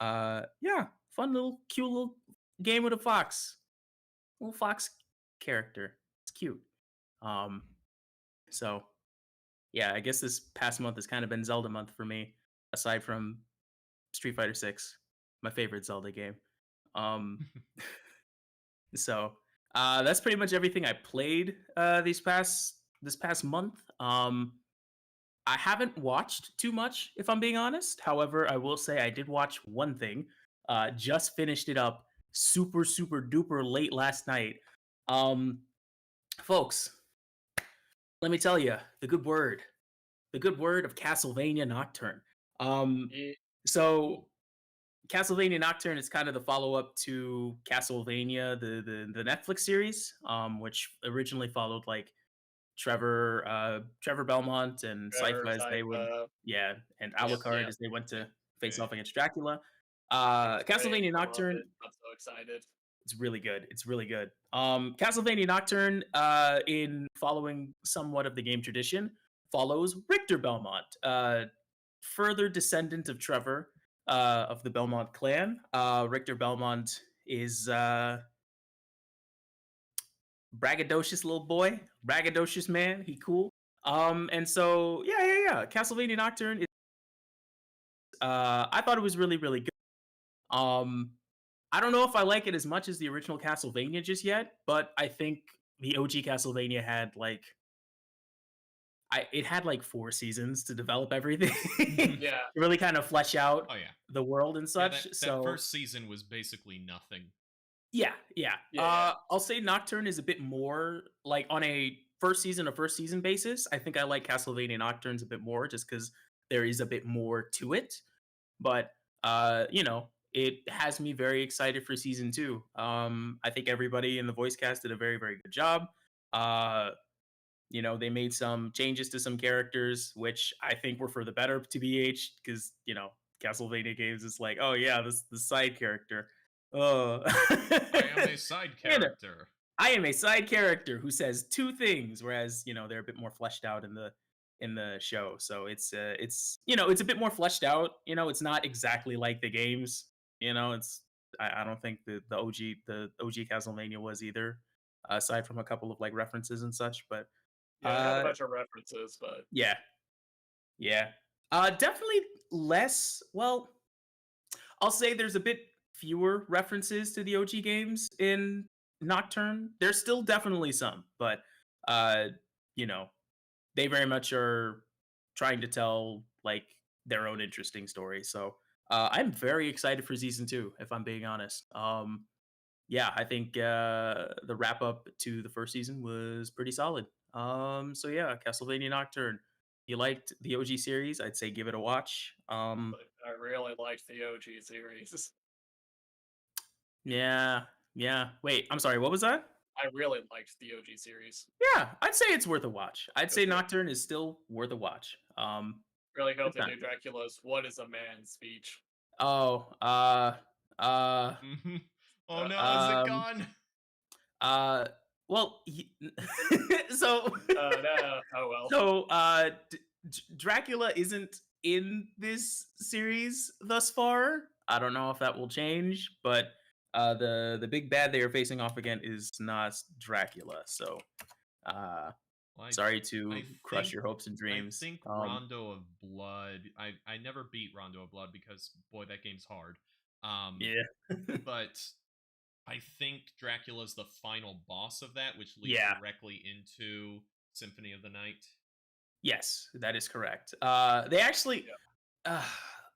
yeah, fun little cute little game with a fox, little fox character. It's cute. Um, so yeah, I guess this past month has kind of been Zelda month for me, aside from Street Fighter 6, my favorite Zelda game. Um, so that's pretty much everything I played this past month. I haven't watched too much, if I'm being honest. However, I will say I did watch one thing. Just finished it up super duper late last night. Um, folks, let me tell you the good word. The good word of Castlevania Nocturne. Yeah, So Castlevania Nocturne is kind of the follow up to Castlevania, the Netflix series, which originally followed like Trevor Belmont and Trevor, Sypha as they would, Sypha. yeah, and Yep, Alucard yep. as they went to face Okay. off against Dracula. It's great. Castlevania I love Nocturne, it. I'm so excited. it's really good. It's really good. Castlevania Nocturne, in following somewhat of the game tradition, follows Richter Belmont, further descendant of Trevor, of the Belmont clan. Richter Belmont is braggadocious little boy, braggadocious man. He cool. And so yeah. Castlevania Nocturne is. I thought it was really really good. I don't know if I like it as much as the original Castlevania just yet, but I think the OG Castlevania had like it had like 4 seasons to develop everything. Yeah. To really kind of flesh out Oh yeah. the world and Yeah, such. that So first season was basically nothing. yeah. Yeah. I'll say Nocturne is a bit more like on a first season basis. I think I like Castlevania Nocturnes a bit more just because there is a bit more to it. But it has me very excited for season 2. I think everybody in the voice cast did a very, very good job. They made some changes to some characters, which I think were for the better, to BH, because Castlevania games is like, oh yeah, this side character. Oh, I am a side character. I am a side character who says 2 things, whereas they're a bit more fleshed out in the show. So it's it's a bit more fleshed out. It's not exactly like the games. It's I don't think the OG Castlevania was either, aside from a couple of like references and such. But Yeah, they had a uh, bunch of references, but yeah, yeah, definitely less. Well, I'll say there's a bit fewer references to the OG games in Nocturne. There's still definitely some, but uh, you know, they very much are trying to tell like their own interesting story. So I'm very excited for season 2, if I'm being honest. Yeah, I think the wrap up to the first season was pretty solid. So yeah, Castlevania Nocturne. You liked the OG series? I'd say give it a watch. I really liked the OG series. Yeah, yeah. Wait, I'm sorry. What was that? I really liked the OG series. Yeah, I'd say it's worth a watch. I'd say Okay. Nocturne is still worth a watch. Really hope Good they time. do Dracula's "What is a Man" speech. Oh, Mhm. Oh no, is it um, gone? well, so Oh no! Oh well. so Dracula isn't in this series thus far. I don't know if that will change, but the big bad they are facing off again is not Dracula. So uh Well, sorry to I crush think- your hopes and I dreams. think Rondo of Blood. I never beat Rondo of Blood because boy, that game's hard. Yeah. But I think Dracula's the final boss of that, which leads Yeah. directly into Symphony of the Night. Yes, that is correct. They actually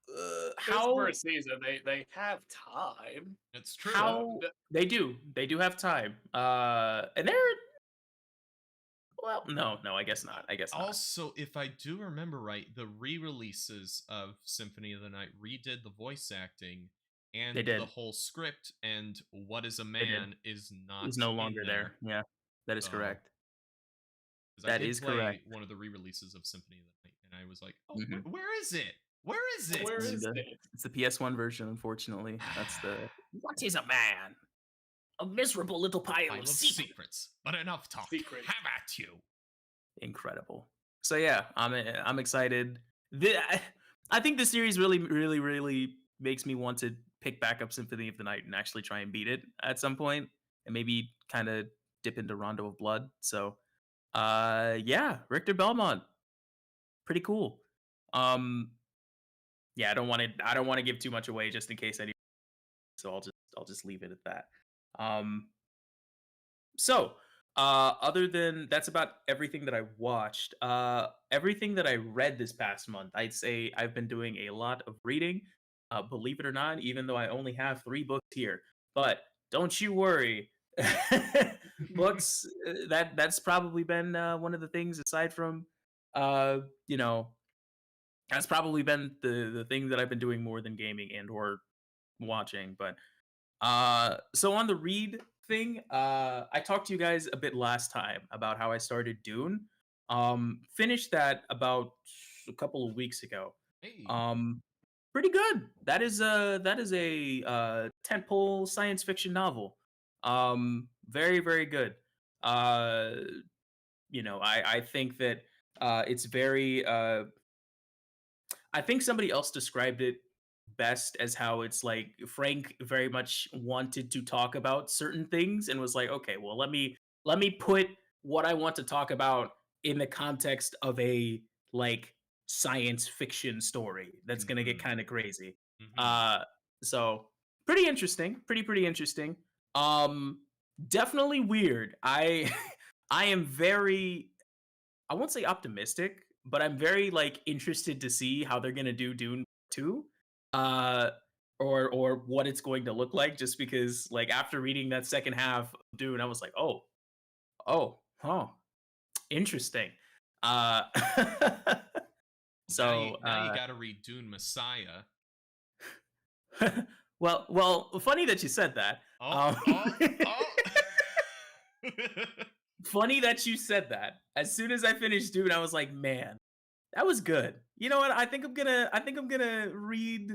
This how first season, they have time. It's true. how they do have time. And they're well, no, I guess not. I guess not. Also, if I do remember right, the re-releases of Symphony of the Night redid the voice acting and They did. the whole script, and What is a did. Man is not He's no in longer there. Yeah, that is So, correct. 'cause I That did is play correct. one of the re-releases of Symphony of the Night, and I was like, "Oh, Mhm. where is it? Where is it?" Where is And, it? it's the PS1 version, unfortunately. That's the what is a man? A miserable little pile Pile of of secrets. secrets, but enough talk. Secrets. Have at you. Incredible. So yeah, I'm excited. I think the series really makes me want to pick back up Symphony of the Night and actually try and beat it at some point, and maybe kind of dip into Rondo of Blood. So, yeah, Richter Belmont, pretty cool. Yeah, I don't want to give too much away just in case any. So I'll just leave it at that. So, other than that's about everything that I watched. Everything that I read this past month, I'd say I've been doing a lot of reading. Believe it or not, even though I only have 3 books here. But don't you worry, books, that's probably been one of the things aside from uh you know that's probably been the thing that I've been doing more than gaming and or watching. But so on the read thing, I talked to you guys a bit last time about how I started Dune. Finished that about a couple of weeks ago. Hey. um Pretty good. That is a tentpole science fiction novel. Very very good. uh I think that it's very I think somebody else described it best as how it's like Frank very much wanted to talk about certain things and was like, okay, well, let me put what I want to talk about in the context of a like science fiction story that's going to get Mhm. kind of crazy. Mhm. Uh so pretty interesting, pretty interesting. Um Definitely weird. I am very, I won't say optimistic, but I'm very like interested to see how they're gonna do Dune 2. Uh or what it's going to look like, just because like after reading that second half of Dune, I was like, huh, interesting. Uh Now you so now you got to read Dune Messiah. well, funny that you said that. Oh, Um oh, oh. Funny that you said that. As soon as I finished Dune, I was like, man, that was good. You know what? I think I'm gonna read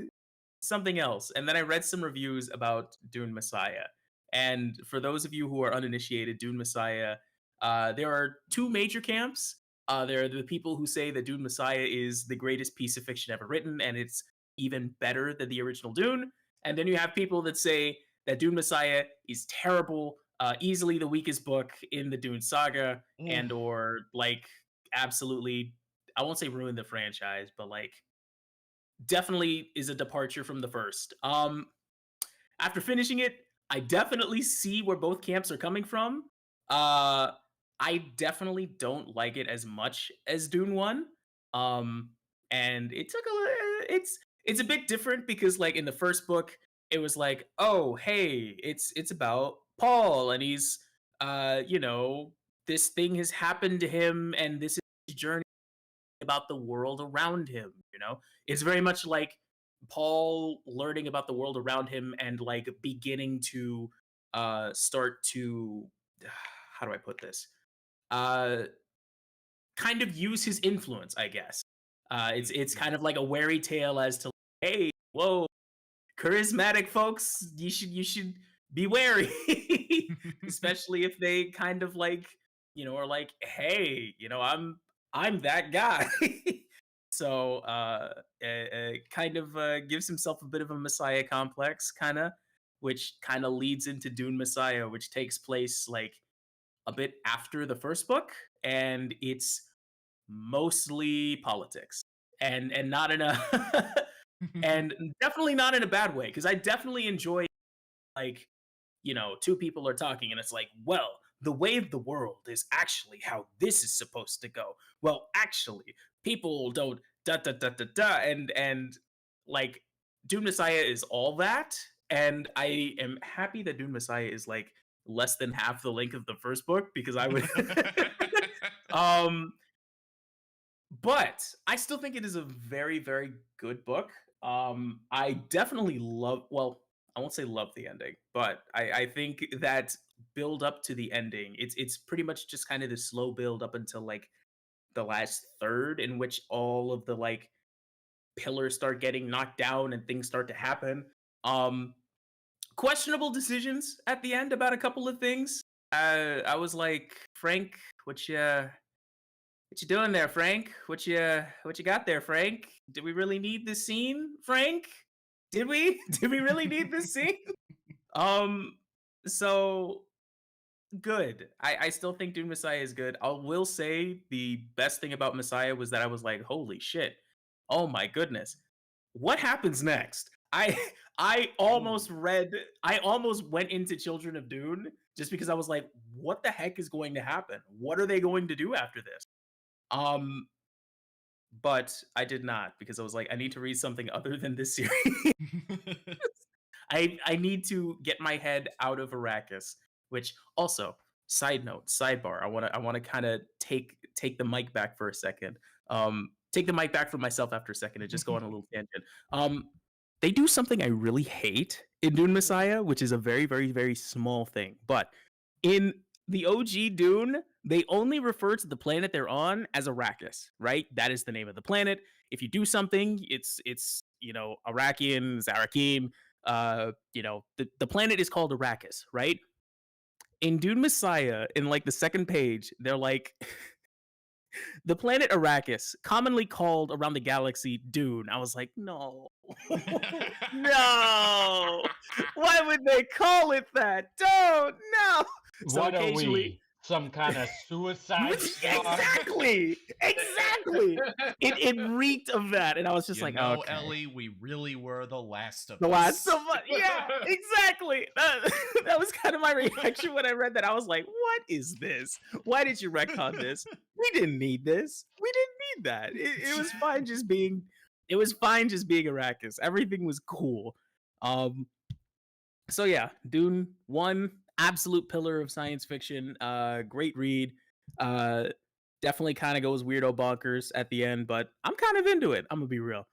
something else. And then I read some reviews about Dune Messiah. And for those of you who are uninitiated, Dune Messiah, there are two major camps. There are the people who say that Dune Messiah is the greatest piece of fiction ever written, and it's even better than the original Dune. And then you have people that say that Dune Messiah is terrible, easily the weakest book in the Dune saga, Oof. and or like absolutely, I won't say ruin the franchise, but like definitely is a departure from the first. After finishing it, I definitely see where both camps are coming from. Uh I definitely don't like it as much as Dune 1. Um and it took it's a bit different because like in the first book it was like, "Oh, hey, it's about Paul and he's this thing has happened to him and this is his journey about the world around him, you know? It's very much like Paul learning about the world around him and like beginning to start to how do I put this? Uh Kind of use his influence, I guess. It's Mhm. kind of like a wary tale as to, hey, whoa, charismatic folks, you should be wary. Especially if they kind of like, are like, hey, I'm that guy. So kind of gives himself a bit of a messiah complex, kind of, which kind of leads into Dune Messiah, which takes place like a bit after the first book, and it's mostly politics, and not in a and definitely not in a bad way, because I definitely enjoy like, two people are talking and it's like, well, the way of the world is actually how this is supposed to go. Well, actually, people don't da da da da da, and like Doom Messiah is all that, and I am happy that Doom Messiah is like less than half the length of the first book, because I would um but I still think it is a very, very good book. I definitely love, well, I won't say love the ending, but I think that build up to the ending, it's pretty much just kind of the slow build up until like the last third, in which all of the like pillars start getting knocked down and things start to happen. Um, Questionable decisions at the end about a couple of things. I was like, Frank, what you doing there, Frank? What you got there, Frank? Did we really need this scene, Frank? Did we? Did we really need this scene? Um so good. I still think Dune Messiah is good. I will say the best thing about Messiah was that I was like, holy shit. Oh my goodness. What happens next? I Ooh. I almost went into Children of Dune just because I was like, what the heck is going to happen? What are they going to do after this? Um but I did not, because I was like, I need to read something other than this series. I need to get my head out of Arrakis. Which also, side note, sidebar, I want to kind of take the mic back for a second. Take the mic back for myself after a second and just go on a little tangent. They do something I really hate in Dune Messiah, which is a very, very, very small thing. But in the OG Dune, they only refer to the planet they're on as Arrakis, right? That is the name of the planet. If you do something, it's Arakian, Zarakim. The planet is called Arrakis, right? In Dune Messiah, in like the second page, they're like the planet Arrakis, commonly called around the galaxy Dune. I was like, no, no. Why would they call it that? Don't, no. So What are occasionally, we? Some kind of suicide squad? exactly. It reeked of that, and I was just You like, know, okay. Ellie, we really were the last of The us. last of us. Yeah, exactly. That was kind of my reaction when I read that. I was like, what is this? Why did you retcon this? We didn't need this. We didn't need that. It was fine just being Arrakis. Everything was cool. So yeah, Dune 1, absolute pillar of science fiction. Great read. Definitely kind of goes weirdo bonkers at the end, but I'm kind of into it. I'm gonna be real.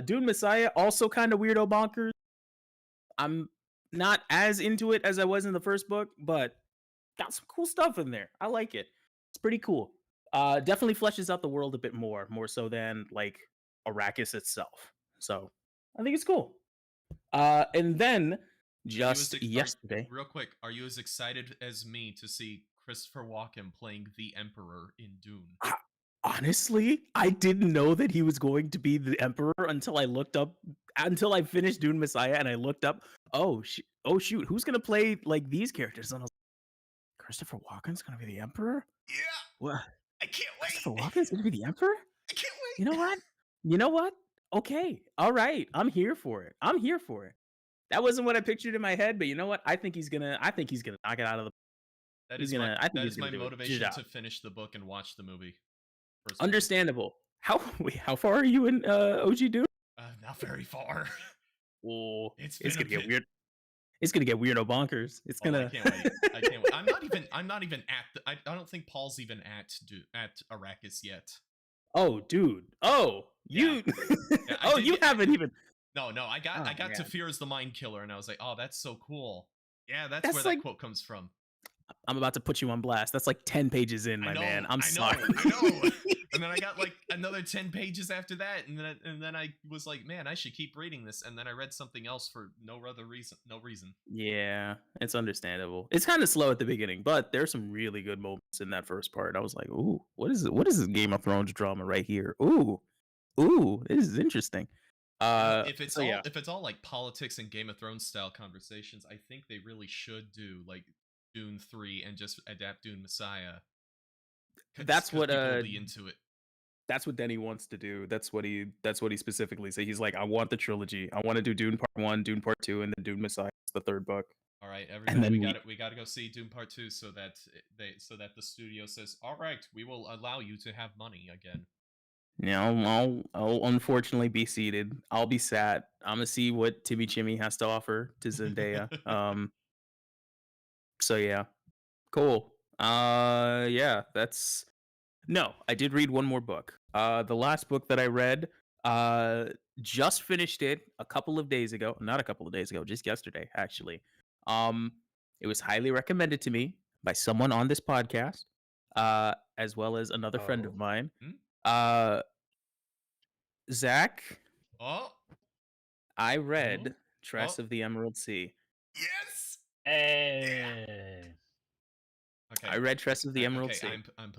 Dune Messiah, also kind of weirdo bonkers. I'm not as into it as I was in the first book, but got some cool stuff in there. I like it. It's pretty cool. Definitely fleshes out the world a bit more so than like Arrakis itself. So I think it's cool. And then just yesterday, real quick, are you as excited as me to see Christopher Walken playing the Emperor in Dune? honestly, I didn't know that he was going to be the Emperor until I finished Dune Messiah and I looked up, oh shoot, who's gonna play like these characters? And I was like, Christopher Walken's gonna be the Emperor? Yeah. What? I can't Christopher Walken's gonna be the Emperor? I can't wait. You know what? Okay. All right. I'm here for it. That wasn't what I pictured in my head, but you know what? I think he's gonna knock it out of the That he's is gonna my, I think that he's is gonna my do it. motivation Good to job. finish the book and watch the movie. Personally. Understandable. How far are you in OG Dune? Not very far. Oh, It's gonna been get weird. It's gonna get weirdo bonkers. It's gonna. I can't wait. I can't wait. I'm not even at the. I don't think Paul's even at Arrakis yet. Oh, dude. Oh, you. Yeah, oh, you haven't even. No. I got man. to Fear is the Mind Killer, and I was like, oh, that's so cool. Yeah, that's where like, that quote comes from. I'm about to put you on blast. That's like 10 pages in, my man. I'm sorry. I know. And then I got like another 10 pages after that, and then I was like, man, I should keep reading this. And then I read something else for no reason. Yeah, it's understandable. It's kind of slow at the beginning, but there's some really good moments in that first part. I was like, ooh, what is it? What is this Game of Thrones drama right here? Ooh, this is interesting. If it's all like politics and Game of Thrones style conversations, I think they really should do like Dune 3 and just adapt Dune Messiah. That's what people will be into it. That's what Denny wants to do. That's what he specifically said. He's like, I want the trilogy. I want to do Dune Part 1, Dune Part 2, and then Dune Messiah, the third book. All right, everybody, we got to go see Dune Part 2 so that the studio says, "All right, we will allow you to have money again." I'll unfortunately be seated. I'll be sat. I'm gonna see what Timmy Chimmy has to offer to Zendaya. So yeah, cool. Yeah, that's. No, I did read one more book. The last book that I read, just finished it a couple of days ago. Not a couple of days ago, just yesterday, actually. It was highly recommended to me by someone on this podcast, as well as another friend of mine. Zach. Oh. I read Tress of the Emerald Sea. Yes. Hey. Okay. I read Tress of the Emerald Sea. I'm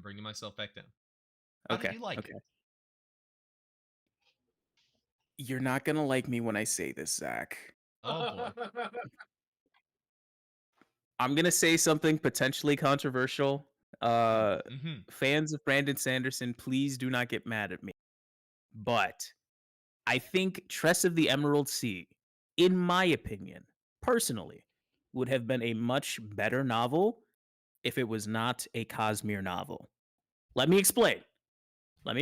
bringing myself back down. How did you like it? You're not gonna like me when I say this, Zach. Oh boy. I'm gonna say something potentially controversial. Fans of Brandon Sanderson, please do not get mad at me. But I think Tress of the Emerald Sea, in my opinion, personally, would have been a much better novel if it was not a Cosmere novel. Let me explain. All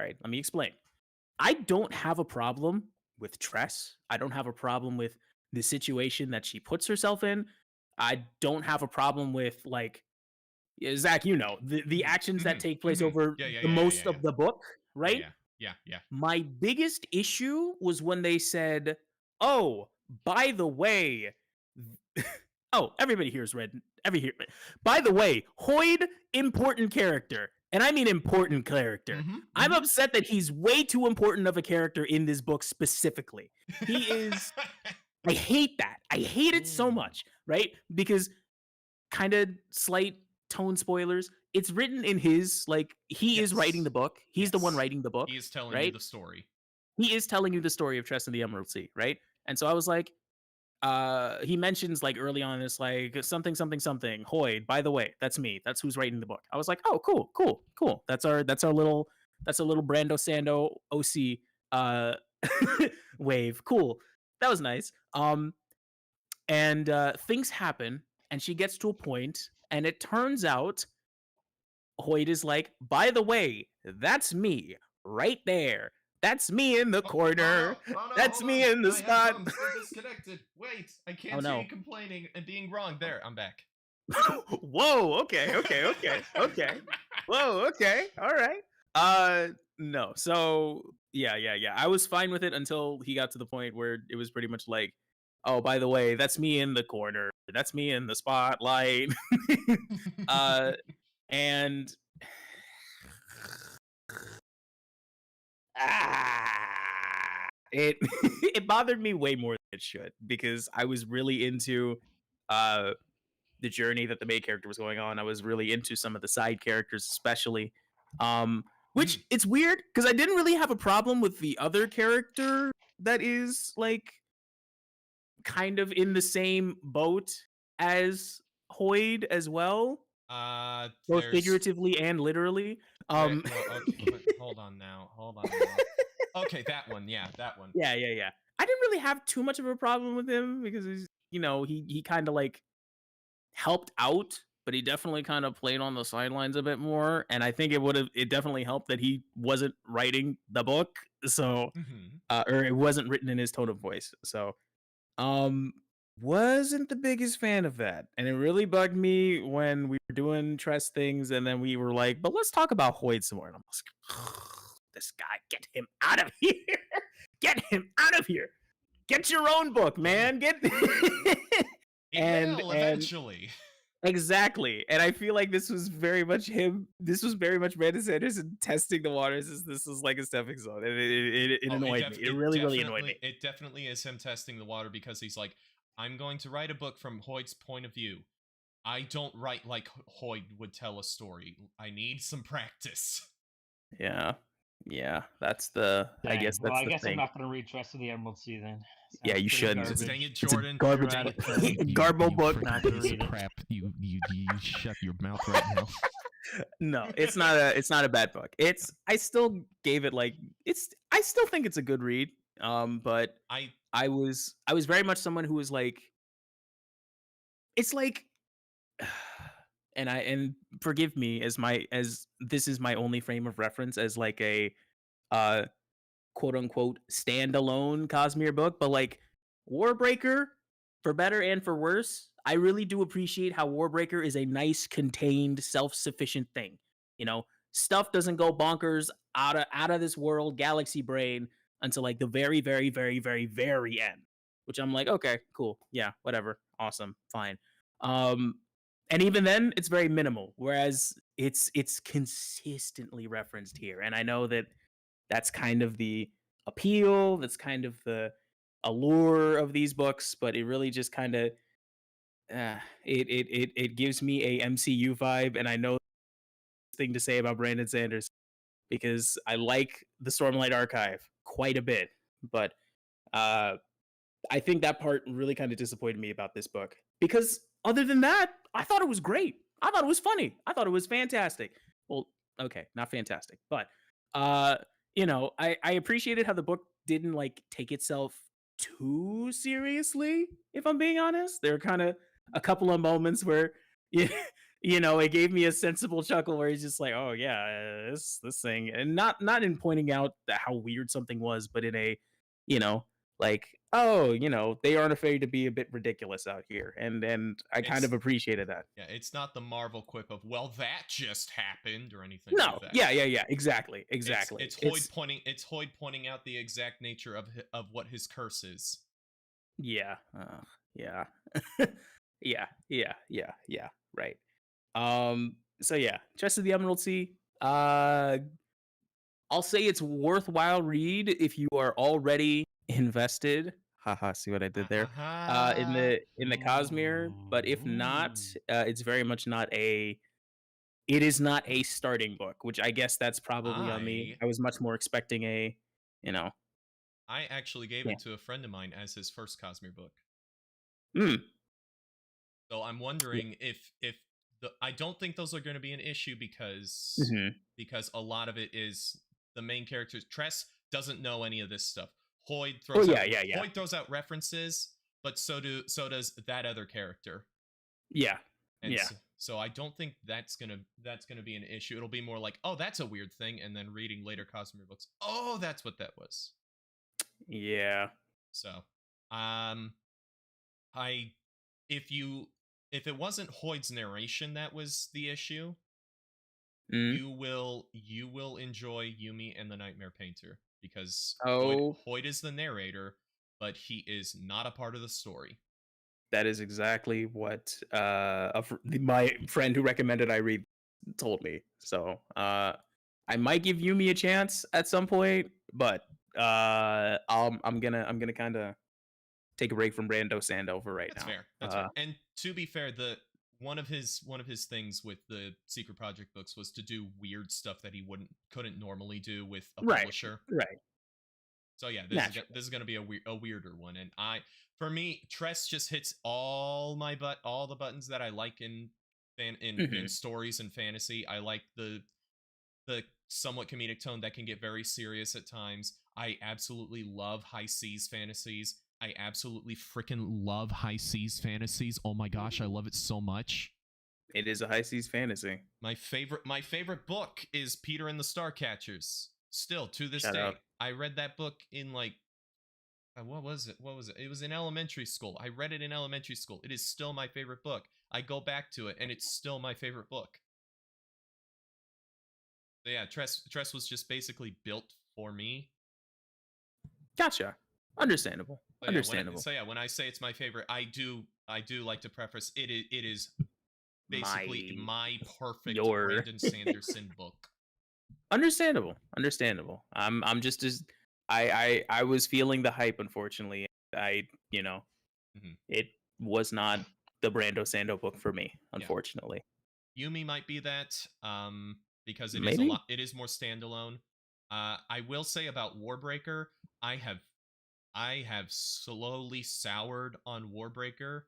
right, let me explain. I don't have a problem with Tress. I don't have a problem with the situation that she puts herself in. I don't have a problem with like Zach, you know, the actions that take place over Yeah, yeah, the yeah, yeah, most yeah, yeah. of the book, right? Yeah, yeah, yeah. My biggest issue was when they said, "Oh, by the way, oh, everybody here has read By the way, Hoyd, important character. And I mean important character. I'm upset that he's way too important of a character in this book specifically. He is I hate that. I hate it so much, right? Because kind of slight tone spoilers. It's written in his like he is writing Yes. the book. He's the one Yes. writing the book. He is telling you right? the story. He is telling you the story of Tress and the Emerald Sea, right? And so I was like, he mentions like early on this like something something something Hoyd. By the way, that's me. That's who's writing the book. I was like, oh, cool. That's our little Brando Sando OC wave. Cool. That was nice. And things happen, and she gets to a point, and it turns out Hoyd is like, by the way, that's me right there. That's me in the corner. That's me in the spot. They're disconnected. Wait, I can't Oh, hear no. you complaining and being wrong. There, I'm back. Whoa, okay. Whoa, okay. All right. No. So, yeah. I was fine with it until he got to the point where it was pretty much like, oh, by the way, that's me in the corner. That's me in the spotlight. And it it bothered me way more than it should because I was really into the journey that the main character was going on. I was really into some of the side characters, especially. Which it's weird because I didn't really have a problem with the other character that is like kind of in the same boat as Hoyd as well, both figuratively and literally. Okay, hold on now. Okay, that one. Yeah, that one. Yeah. I didn't really have too much of a problem with him because he's, he kind of like helped out, but he definitely kind of played on the sidelines a bit more. And I think it definitely helped that he wasn't writing the book, so or it wasn't written in his tone of voice. So, wasn't the biggest fan of that, and it really bugged me when we were doing Tress things, and then we were like, "But let's talk about Hoyd some more." And I'm like, "This guy, get him out of here! Get him out of here! Get your own book, man! Get." And eventually. Exactly. And I feel like this was very much him. This was very much Brandon Sanderson testing the waters. This is like a stepping stone. And it annoyed me. It really annoyed me. It definitely is him testing the water because he's like, I'm going to write a book from Hoyd's point of view. I don't write like Hoyd would tell a story. I need some practice. Yeah. That's the. Dang. I guess that's I the guess thing. I'm not going to read Tress of the Emerald Sea then. Yeah, you shouldn't. Dang it, Jordan. Garbage. Garbo book. Crap. You shut your mouth right now. No, it's not a bad book. I still gave it like I still think it's a good read. But I was very much someone who was like, it's like, and forgive me as this is my only frame of reference as like a quote unquote standalone Cosmere book, but like Warbreaker, for better and for worse, I really do appreciate how Warbreaker is a nice, contained, self-sufficient thing. Stuff doesn't go bonkers out of this world, galaxy brain until like the very, very, very, very, very end. Which I'm like, okay, cool, yeah, whatever, awesome, fine. And even then, it's very minimal. Whereas it's consistently referenced here, and I know that's kind of the appeal. That's kind of the allure of these books, but it really just kind of it gives me a MCU vibe, and I know this thing to say about Brandon Sanderson because I like the Stormlight Archive quite a bit, but I think that part really kind of disappointed me about this book because other than that, I thought it was great. I thought it was funny. I thought it was fantastic. Well, okay, not fantastic, but I appreciated how the book didn't like take itself too seriously, if I'm being honest. There were kind of a couple of moments where it gave me a sensible chuckle where he's just like, oh yeah, this thing, and not in pointing out how weird something was, but in a like, oh, they aren't afraid to be a bit ridiculous out here, and I kind of It's appreciated that. yeah, it's not the Marvel quip of well that just happened or anything like No, that. yeah, exactly, It's Hoyd pointing out the exact nature of what his curse is. yeah, yeah, yeah, right. So yeah, Chest of the Emerald Sea. I'll say it's worthwhile read if you are already invested. Haha, see what I did there? In Uh-huh. the Cosmere, but if not, Ooh. it's very much not a. It is not a starting book, which I guess that's probably on me. I I was much more expecting a, you know, I actually gave yeah. it to a friend of mine as his first Cosmere book. Mm, So I'm yeah. wondering if I don't think those are going to be an issue because Hmm. a lot of it is the main characters. Tress doesn't know any of this stuff. Oh yeah, Hoyd throws out references, but so does that other character. yeah, And yeah, so I don't think that's gonna be an issue. It'll be more like, oh, that's a weird thing, and then reading later Cosmere books, oh, that's what that was. yeah. So, I if it wasn't Hoyd's narration that was the issue, Mm. you will enjoy Yumi and the Nightmare Painter because Oh, Hoyd is the narrator, but he is not a part of the story. that is exactly what my friend who recommended I read told me. So I might give Yumi a chance at some point, but I'm gonna kind of take a break from Brando Sando for right That's now. fair. That's fair. And to be fair, the one of his things with the Secret Project books was to do weird stuff that he couldn't normally do with a Right, publisher. right. So yeah, Naturally. this is gonna be a weirder one, and for me, Tress just hits all the buttons that I like in Hmm. stories and fantasy. I like the somewhat comedic tone that can get very serious at times. I absolutely love high seas fantasies. I absolutely freaking love high seas fantasies. Oh my gosh, I love it so much. It is a high seas fantasy. My favorite book is Peter and the Starcatchers. Still to this Shout day. out. I read that book in like what was it? What was it? It was in elementary school. I read it in elementary school. It is still my favorite book. I go back to it and it's still my favorite book. So yeah, Tress was just basically built for me. Gotcha. Understandable. So yeah, Understandable. when I say it's my favorite, I do like to preface it is basically My my perfect your Brandon Sanderson book. Understandable. Understandable. I'm just as I was feeling the hype, unfortunately. Mhm. It was not the Brando Sando book for me, Yeah. unfortunately. Yumi might be that because it is a Maybe? lot. It is more standalone. I will say about Warbreaker, I have slowly soured on Warbreaker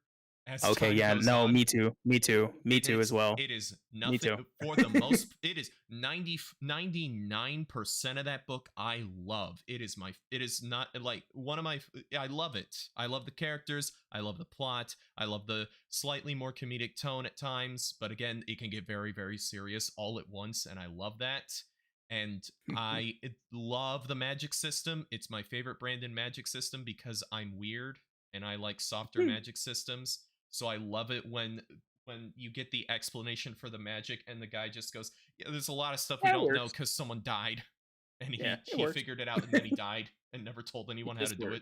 as Okay, time yeah, goes no, on. me too. Me too. Me too as well. It is Me nothing too. for the most. It is 99% of that book I love. It is not like one of my. I love it. I love the characters. I love the plot. I love the slightly more comedic tone at times. But again, it can get very, very serious all at once, and I love that. And I love the magic system. It's my favorite Brandon magic system because I'm weird and I like softer magic systems. So I love it when you get the explanation for the magic and the guy just goes, yeah, there's a lot of stuff we That don't know works. because someone died and Yeah, it he works. figured it out and then he died and never told It anyone how to just do works.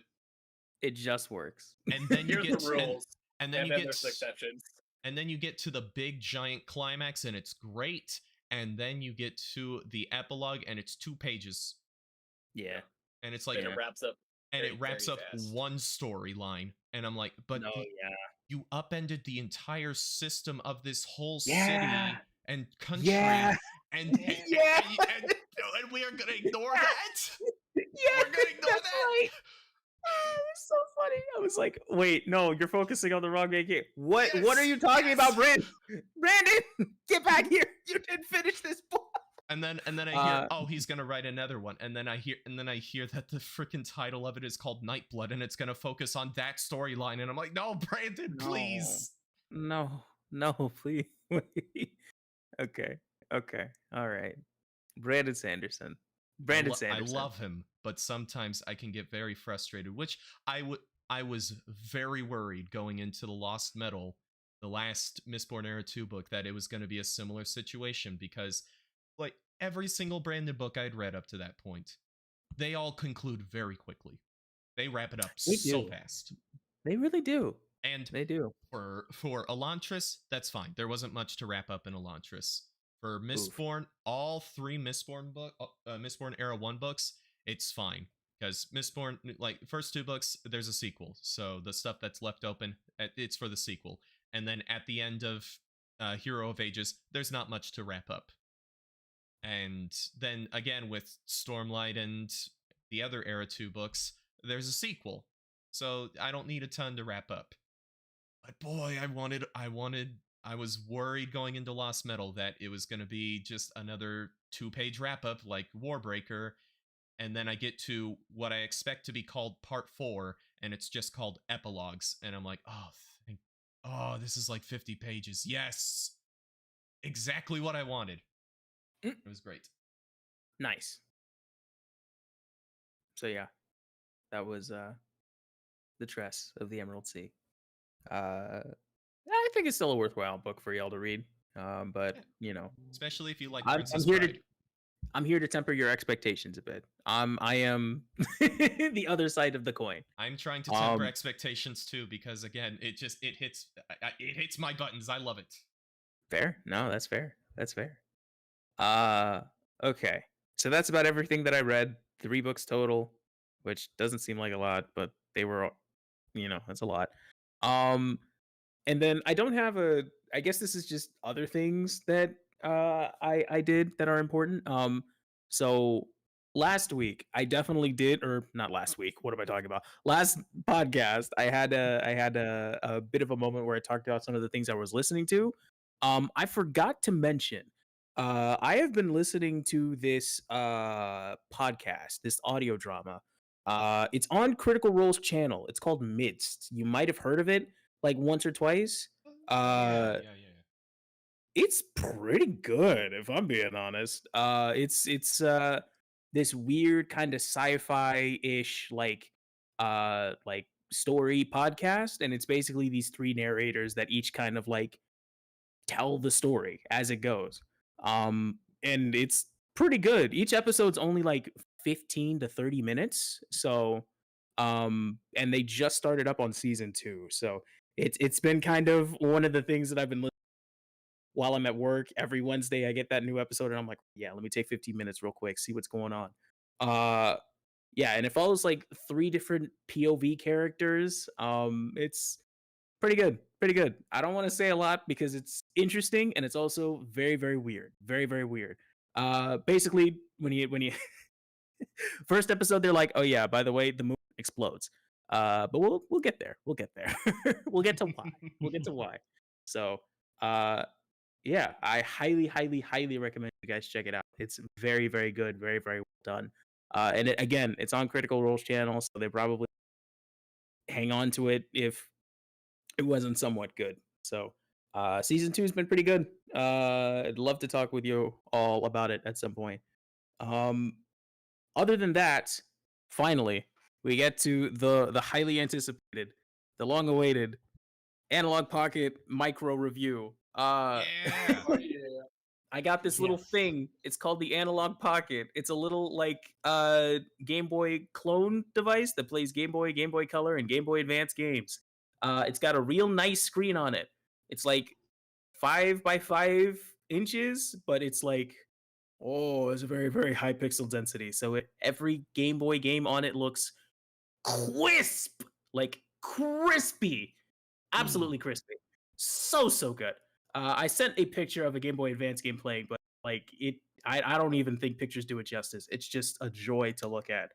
it. It just works. And then you Here's get the rules, and then and you then get there's exceptions. and then you get to the big giant climax and it's great. And then you get to the epilogue and it's 2 pages. Yeah. And it's Like like it wraps up. and very, it wraps very up fast. one storyline. And I'm like, but No, yeah. you upended the entire system of this whole Yeah. city and country. Yeah. And, Yeah. and we are gonna ignore that? Yeah, We're gonna ignore that's that? right. Oh, it was so funny. I was like, wait, no, you're focusing on the wrong game. What are Yes, you talking yes. about, Brandon? Brandon, get back here. You didn't finish this book. And then I hear, oh, he's gonna write another one. And then I hear that the freaking title of it is called Nightblood and it's gonna focus on that storyline. And I'm like, no, Brandon, please. No, please. Okay. All right. Brandon Sanderson. Brandon I Sanderson. love him, but sometimes I can get very frustrated, which I was very worried going into the Lost Metal, the last Mistborn Era 2 book, that it was going to be a similar situation because like every single Brandon book I'd read up to that point, they all conclude very quickly. They wrap it up They so do. fast. They really do. And They do. for Elantris, that's fine. There wasn't much to wrap up in Elantris. For Oof. Mistborn, all three Mistborn Era 1 books, it's fine. Because Mistborn, like, first two books, there's a sequel. So the stuff that's left open, it's for the sequel. And then at the end of Hero of Ages, there's not much to wrap up. And then again with Stormlight and the other Era 2 books, there's a sequel. So I don't need a ton to wrap up. But boy, I was worried going into Lost Metal that it was going to be just another 2-page wrap up like Warbreaker, and then I get to what I expect to be called Part 4, and it's just called Epilogues, and I'm like, oh, this is like 50 pages. Yes, exactly what I wanted. It was great. Nice. So yeah, that was the Tress of the Emerald Sea. I think it's still a worthwhile book for y'all to read. But you know, especially if you like I'm Princess here Bride. I'm here to temper your expectations a bit. I am the other side of the coin. I'm trying to temper expectations too, because again, it hits my buttons. I love it. Fair? No, that's fair. That's fair. Okay. So that's about everything that I read. 3 books total, which doesn't seem like a lot, but they were, that's a lot. And then I don't have I guess this is just other things that I did that are important. So last week I definitely did, or not last week. What am I talking about? Last podcast I had a bit of a moment where I talked about some of the things I was listening to. I forgot to mention. I have been listening to this podcast, this audio drama. It's on Critical Role's channel. It's called Midst. You might have heard of it like once or twice. Yeah. It's pretty good, if I'm being honest. It's this weird kind of sci-fi-ish like story podcast, and it's basically these 3 narrators that each kind of like tell the story as it goes. And it's pretty good. Each episode's only like 15 to 30 minutes. So and they just started up on season 2. So it's been kind of one of the things that I've been listening while I'm at work. Every Wednesday I get that new episode and I'm like, yeah, let me take 15 minutes real quick, see what's going on. Yeah, and it follows like 3 different POV characters. It's pretty good. Pretty good. I don't want to say a lot because it's interesting and it's also very, very weird. Very, very weird. Basically, when you first episode, they're like, "Oh yeah, by the way, the moon explodes." But we'll get there. We'll get there. We'll get to why. We'll get to why. So, yeah, I highly, highly, highly recommend you guys check it out. It's very, very good. Very, very well done. And again, it's on Critical Role's channel, so they probably hang on to it if it wasn't somewhat good. So season 2 has been pretty good. I'd love to talk with you all about it at some point. Other than that, finally, we get to the highly anticipated, the long awaited Analog Pocket micro review. Yeah. Oh, yeah. I got this little thing. It's called the Analog Pocket. It's a little like Game Boy clone device that plays Game Boy Color, and Game Boy Advance games. It's got a real nice screen on it. It's like 5 by 5 inches, but it's like, it's a very, very high pixel density. So every Game Boy game on it looks crisp, like crispy, absolutely crispy. So good. I sent a picture of a Game Boy Advance game playing, but like I don't even think pictures do it justice. It's just a joy to look at.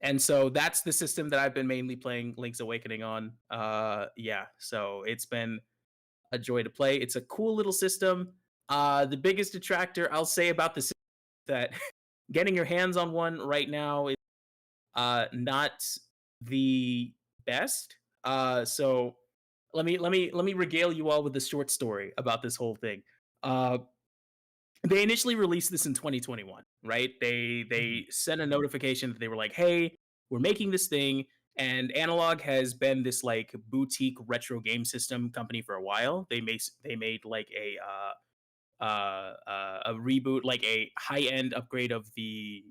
And so that's the system that I've been mainly playing Link's Awakening on. Yeah, so it's been a joy to play. It's a cool little system. The biggest detractor I'll say about the system is that getting your hands on one right now is not the best. So let me regale you all with the short story about this whole thing. they initially released this in 2021, right? They sent a notification that they were like, "Hey, we're making this thing." And Analog has been this like boutique retro game system company for a while. They made like a reboot, like a high end upgrade of the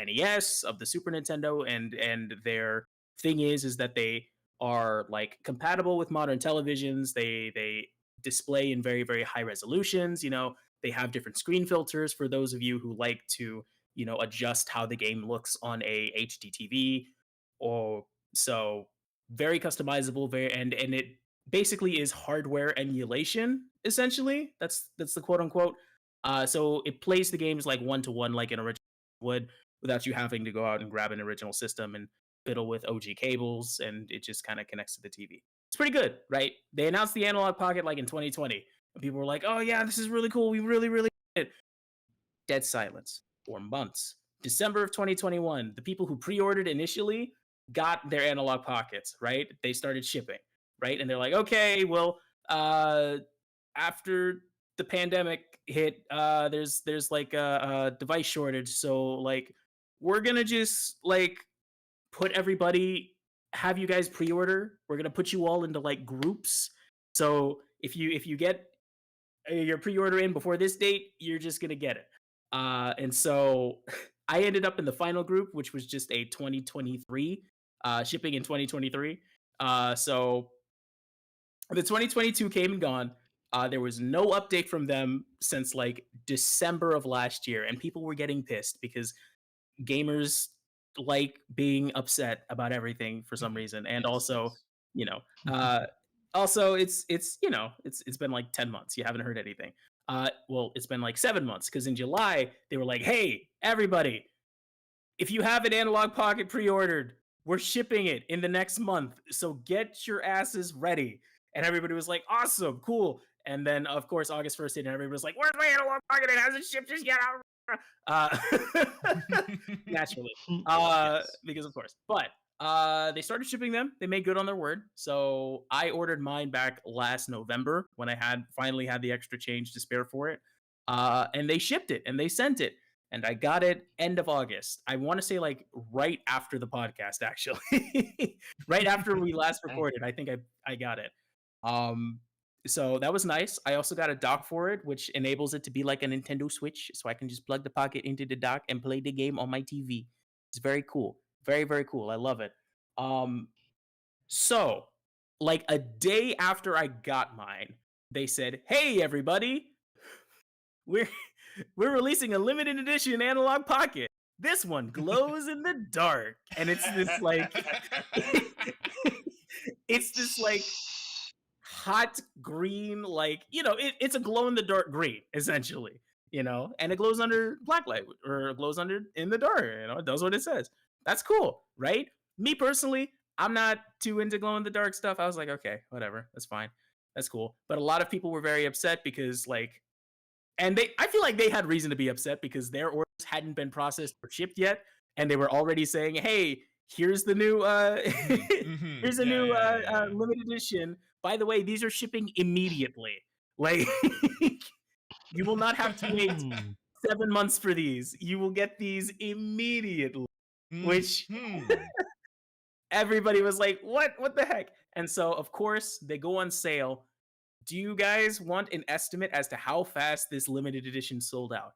NES, of the Super Nintendo, and their thing is that they are like compatible with modern televisions. They display in very high resolutions. They have different screen filters for those of you who like to adjust how the game looks on a HD TV, or so very customizable. And it basically is hardware emulation essentially. That's the quote unquote. So it plays the games like one to one like an original would, without you having to go out and grab an original system and fiddle with OG cables, and it just kind of connects to the TV. It's pretty good, right? They announced the Analog Pocket like in 2020, and people were like, "Oh yeah, this is really cool. We really it." Dead silence for months. December of 2021, the people who pre-ordered initially got their Analog Pockets, right? They started shipping, right? And they're like, "Okay, well, after the pandemic hit, there's like a device shortage, so like we're gonna just like put everybody, have you guys pre-order. We're gonna put you all into like groups. So if you get your pre-order in before this date, you're just gonna get it." And so I ended up in the final group, which was just a 2023 shipping in 2023. So the 2022 came and gone. There was no update from them since like December of last year, and people were getting pissed because gamers like being upset about everything for some reason. And Yes, also, yes. you know, uh, also it's been like 10 months. You haven't heard anything. Well, it's been like 7 months because in July they were like, "Hey, everybody, if you have an Analog Pocket pre-ordered, we're shipping it in the next month. So get your asses ready." And everybody was like, "Awesome, cool." And then of course August 1st hit and everybody was like, "Where's my Analog Pocket? It hasn't shipped just yet." Uh, naturally. Yes. Because of course. But they started shipping them. They made good on their word. So I ordered mine back last November when I had finally had the extra change to spare for it. And they shipped it and they sent it. And I got it end of August. I want to say like right after the podcast, actually. Right after we last Okay. recorded, I think I got it. Um, so that was nice. I also got a dock for it, which enables it to be like a Nintendo Switch, so I can just plug the Pocket into the dock and play the game on my TV. It's very cool, very cool. I love it. Um, so like a day after I got mine, they said, "Hey, everybody, we're we're releasing a limited edition Analog Pocket. This one glows in the dark," and it's this like, it's this like hot green, like it's a glow in the dark green essentially, and it glows under blacklight or it glows under in the dark. It does what it says. That's cool, right? Me personally, I'm not too into glow in the dark stuff. I was like, okay, whatever, that's fine, that's cool. But a lot of people were very upset because like, and I feel like they had reason to be upset because their orders hadn't been processed or shipped yet, and they were already saying, "Hey, here's the new here's a new Yeah. limited edition. By the way, these are shipping immediately. Like you will not have to wait 7 months for these. You will get these immediately." Which Mhm. everybody was like, What the heck?" And so of course they go on sale. Do you guys want an estimate as to how fast this limited edition sold out?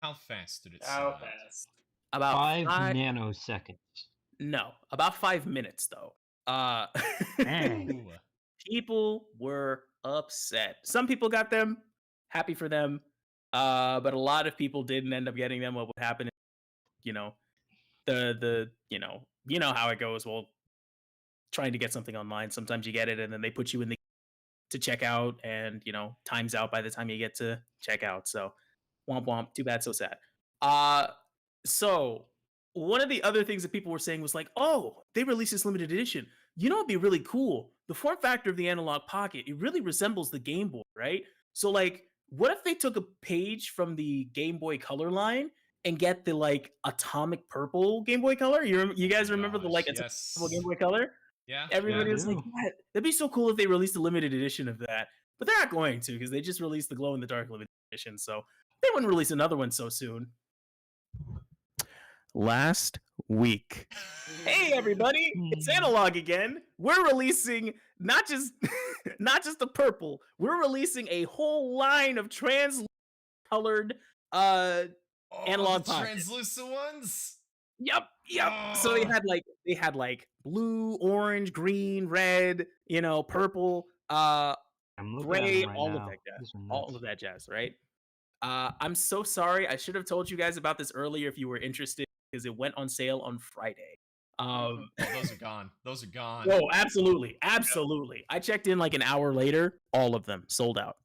How fast did it How sell out? fast? About 5 nanoseconds. no, about 5 minutes though. Uh, Dang. Ooh. people were upset. Some people got them, happy for them. But a lot of people didn't end up getting them. What would happen? You know, the how it goes. Well, trying to get something online, sometimes you get it, and then they put you in the to check out, and time's out by the time you get to check out. So womp womp, too bad, so sad. uh so one of the other things that people were saying was like, "Oh, they released this limited edition. It'd be really cool. The form factor of the Analog Pocket, it really resembles the Game Boy, right? So like, what if they took a page from the Game Boy Color line and get the like atomic purple Game Boy Color? You guys remember the Gosh, like atomic purple Game yes. Boy Color? Yeah, Yeah, Everybody I was like, do. "Yeah, that'd be so cool if they released a limited edition of that." But they're not going to, because they just released the glow in the dark limited edition. So they wouldn't release another one so soon. Last week. Hey everybody, it's Analog again. We're releasing not just the purple. We're releasing a whole line of colored analog the pockets. translucent ones. Yep. So they had like blue, orange, green, red, purple, I'm looking at gray, them right all now. of that jazz. These are All nuts. of that jazz, right? I'm so sorry. I should have told you guys about this earlier if you were interested, because it went on sale on Friday. Oh, those are gone. Those are gone. Oh, absolutely. I checked in like an hour later. All of them sold out.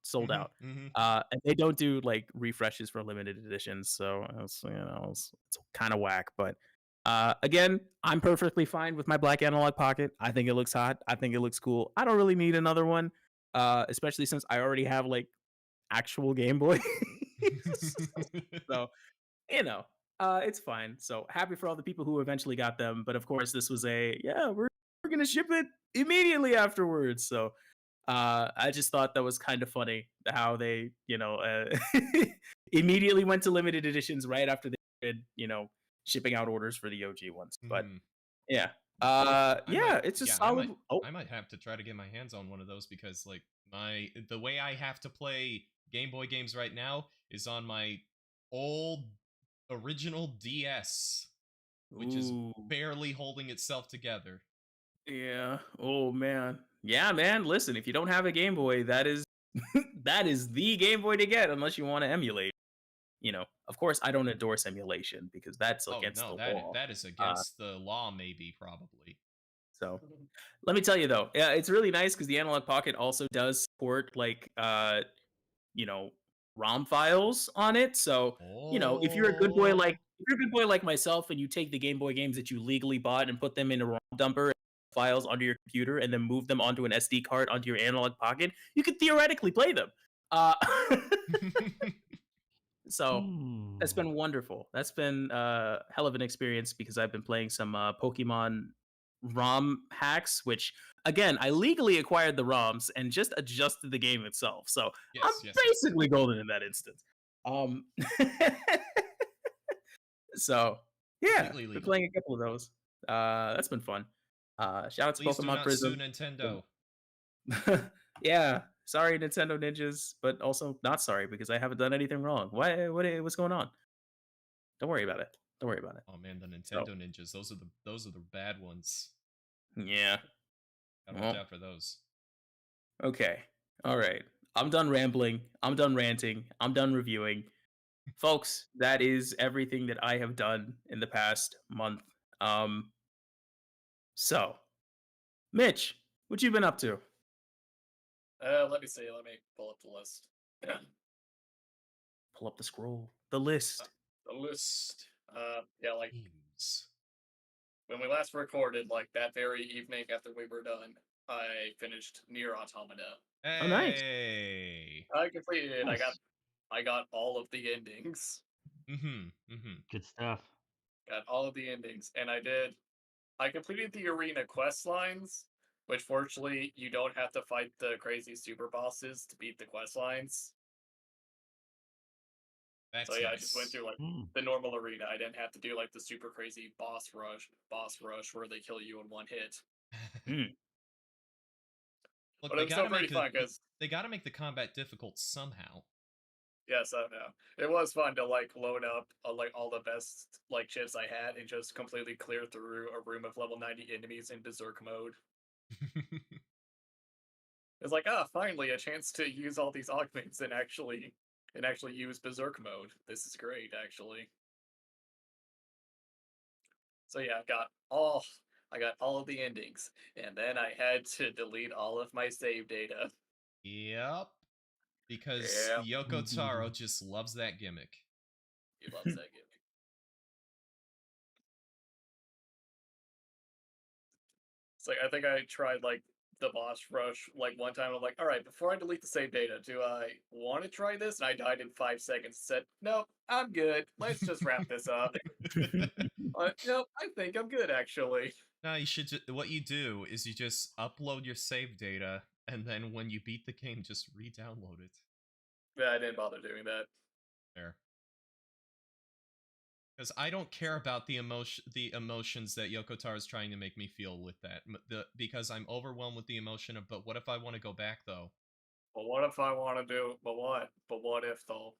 And they don't do like refreshes for limited editions, so it's kind of whack. But again, I'm perfectly fine with my black analog pocket. I think it looks hot. I think it looks cool. I don't really need another one, especially since I already have like actual Game Boy. So it's fine. So happy for all the people who eventually got them. But of course, this was we're gonna ship it immediately afterwards. So I just thought that was kind of funny how they immediately went to limited editions right after they did shipping out orders for the OG ones. But yeah. It's a solid. I might have to try to get my hands on one of those, because like the way I have to play Game Boy games right now is on my old original DS, which is barely holding itself together. Yeah. Oh man. Yeah, man. Listen, if you don't have a Game Boy, that is that is the Game Boy to get, unless you want to emulate. Of course, I don't endorse emulation because that's against the law. That is against the law, maybe, probably. So, let me tell you though, it's really nice because the Analog Pocket also does support like ROM files on it. So, if you're a good boy like myself, and you take the Game Boy games that you legally bought and put them in a ROM dumper files onto your computer and then move them onto an SD card onto your Analog Pocket, you could theoretically play them. So that's been wonderful. That's been a hell of an experience because I've been playing some Pokemon ROM hacks, which again, I legally acquired the ROMs and just adjusted the game itself. So I'm basically golden in that instance. So yeah, been playing a couple of those. That's been fun. Shout out to Pokemon Prism. Nintendo. Yeah, sorry Nintendo ninjas, but also not sorry because I haven't done anything wrong. What's going on? Don't worry about it. Oh man, the Nintendo ninjas. Those are the bad ones. Yeah. Gotta watch out for those. Okay. All right. I'm done rambling. I'm done ranting. I'm done reviewing. Folks, that is everything that I have done in the past month. So, Mitch, what you been up to? Let me see. Let me pull up the list. Pull up the scroll. The list. The list. Like games. When we last recorded, like that very evening after we were done, I finished Nier Automata. Hey. Oh, nice. I completed it. Nice. I got all of the endings. Good stuff. Got all of the endings, and I completed the arena quest lines, which fortunately you don't have to fight the crazy super bosses to beat the quest lines. That's so yeah, nice. I just went through like the normal arena. I didn't have to do like the super crazy boss rush where they kill you in one hit. Look, but it was still pretty fun because they got to make the combat difficult somehow. Yes, I know. It was fun to like load up like all the best like chips I had and just completely clear through a room of level 90 enemies in berserk mode. It's like, finally a chance to use all these augments and actually use berserk mode. This is great, actually. So yeah, I got all of the endings, and then I had to delete all of my save data. Yep. Because Yoko Taro just loves that gimmick. He loves that gimmick. It's like, I think I tried like the boss rush like one time. I'm like, all right, before I delete the save data, do I want to try this? And I died in 5 seconds. Said, nope, I'm good. Let's just wrap this up. Nope, I think I'm good actually. No, you should. What you do is you just upload your save data, and then when you beat the game, just re-download it. Yeah, I didn't bother doing that. Fair. Because I don't care about the emotions that Yoko Taro is trying to make me feel with that. Because I'm overwhelmed with the emotion of, but what if I want to go back though? But what if I want to do? But what? But what if though?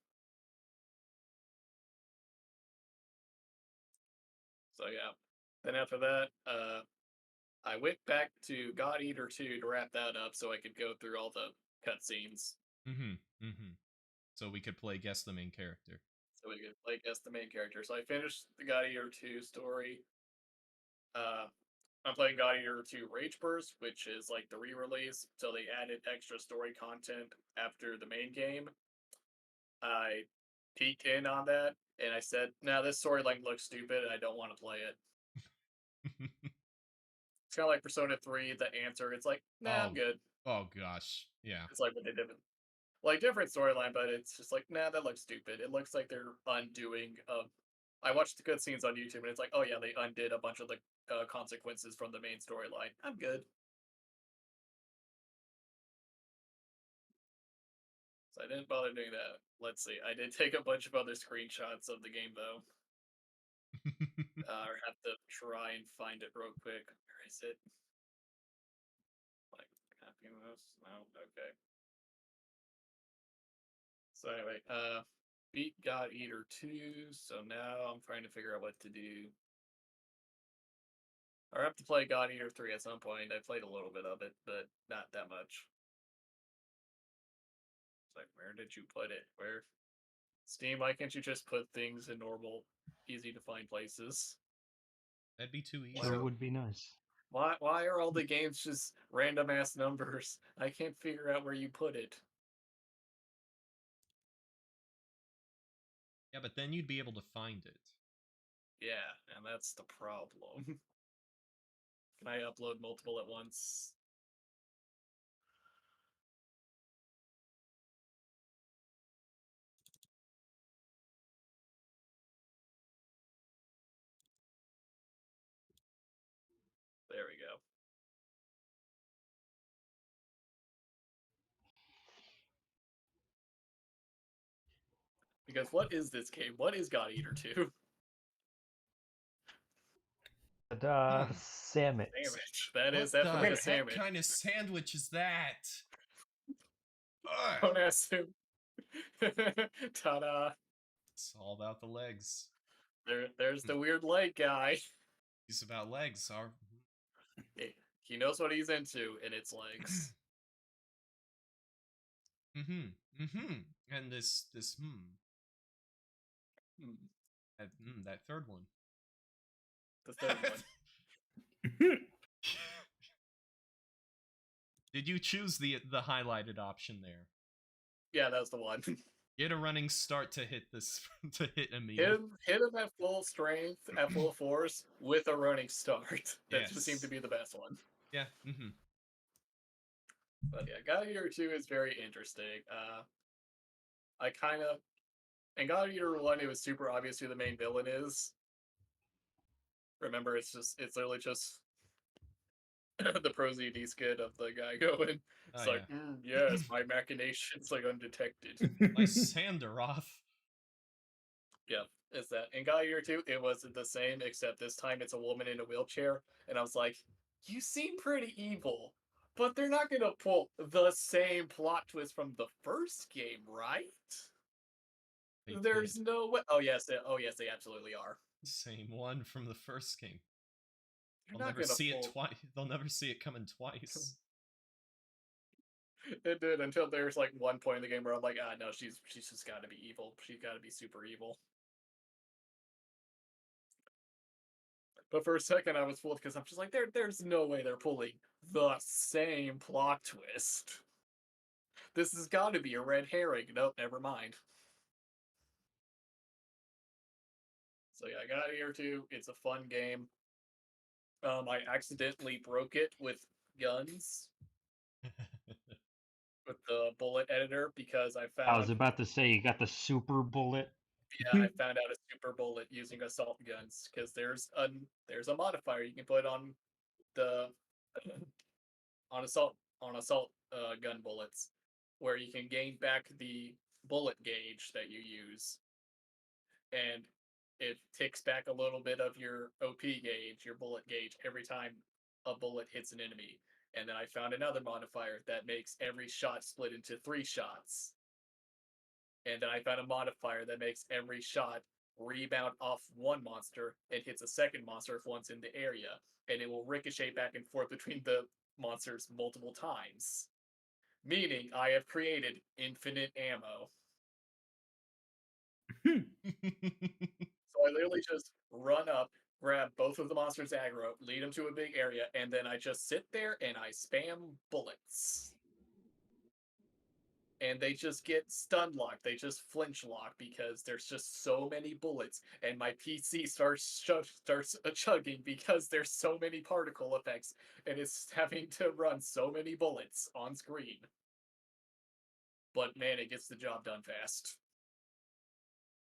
So yeah. Then after that, I went back to God Eater 2 to wrap that up, so I could go through all the cutscenes. So we could play guess the main character. So we could like guess the main character. So I finished the God Eater 2 story. I'm playing God Eater 2 Rage Burst, which is like the re-release. So they added extra story content after the main game. I peeked in on that and I said, "Nah, this storyline looks stupid. I don't want to play it." It's kind of like Persona 3, the answer. It's like, nah, I'm good. Oh gosh, yeah. It's like what they did with, like, different storyline, but it's just like, nah, that looks stupid. It looks like they're undoing of. I watched the cutscenes on YouTube, and it's like, oh yeah, they undid a bunch of the consequences from the main storyline. I'm good. So I didn't bother doing that. Let's see. I did take a bunch of other screenshots of the game though. Or have to try and find it real quick. Where is it? Like copying this? No, okay. So anyway, beat God Eater 2. So now I'm trying to figure out what to do. I have to play God Eater 3 at some point. I played a little bit of it, but not that much. It's like, where did you put it? Where? Steam, why can't you just put things in normal, easy to find places? That'd be too easy. Sure would be nice. Why are all the games just random ass numbers? I can't figure out where you put it. Yeah, but then you'd be able to find it. Yeah, and that's the problem. Can I upload multiple at once? There we go. Because what is this game? What is God Eater 2? Sandwich. Sandwich. That What is definitely the a sandwich. What kind of sandwich is that? Don't ask him. Ta-da. It's all about the legs. There's the weird leg guy. He's about legs. He knows what he's into, and it's legs. And this that third one. The third one. Did you choose the highlighted option there? Yeah, that's the one. Get a running start to hit this to hit a meal. Hit him at full strength, at full force, with a running start. That Yes. seemed to be the best one. Yeah. But yeah, God Eater 2 is very interesting. I kind of, in God Eater 1, it was super obvious who the main villain is. Remember, it's literally just the Pro ZD skit of the guy going, it's like, yeah. yes, my machinations like undetected. My Sandaroth. Yeah, it's that. In God Eater 2, it was the same, except this time it's a woman in a wheelchair, and I was like, you seem pretty evil, but they're not gonna pull the same plot twist from the first game, right? There's no way. Oh yes, they absolutely are. Same one from the first game. They'll never see it twice. They'll never see it coming twice. It did until there's like one point in the game where I'm like, no, she's just got to be evil. She's got to be super evil. But for a second, I was fooled because I'm just like, there's no way they're pulling the same plot twist. This has got to be a red herring. Nope, never mind. So yeah, I got here too. It's a fun game. I accidentally broke it with guns. With the bullet editor because I found. I was about to say you got the super bullet. Yeah, I found out a super bullet using assault guns because there's a modifier you can put on the on assault gun bullets where you can gain back the bullet gauge that you use, and it ticks back a little bit of your OP gauge, your bullet gauge, every time a bullet hits an enemy. And then I found another modifier that makes every shot split into 3 shots. And then I found a modifier that makes every shot rebound off one monster and hits a second monster if one's in the area. And it will ricochet back and forth between the monsters multiple times. Meaning I have created infinite ammo. So I literally just run up, grab both of the monsters aggro, lead them to a big area, and then I just sit there and I spam bullets. And they just get stun locked. They just flinch lock because there's just so many bullets, and my PC starts chugging because there's so many particle effects, and it's having to run so many bullets on screen. But man, it gets the job done fast.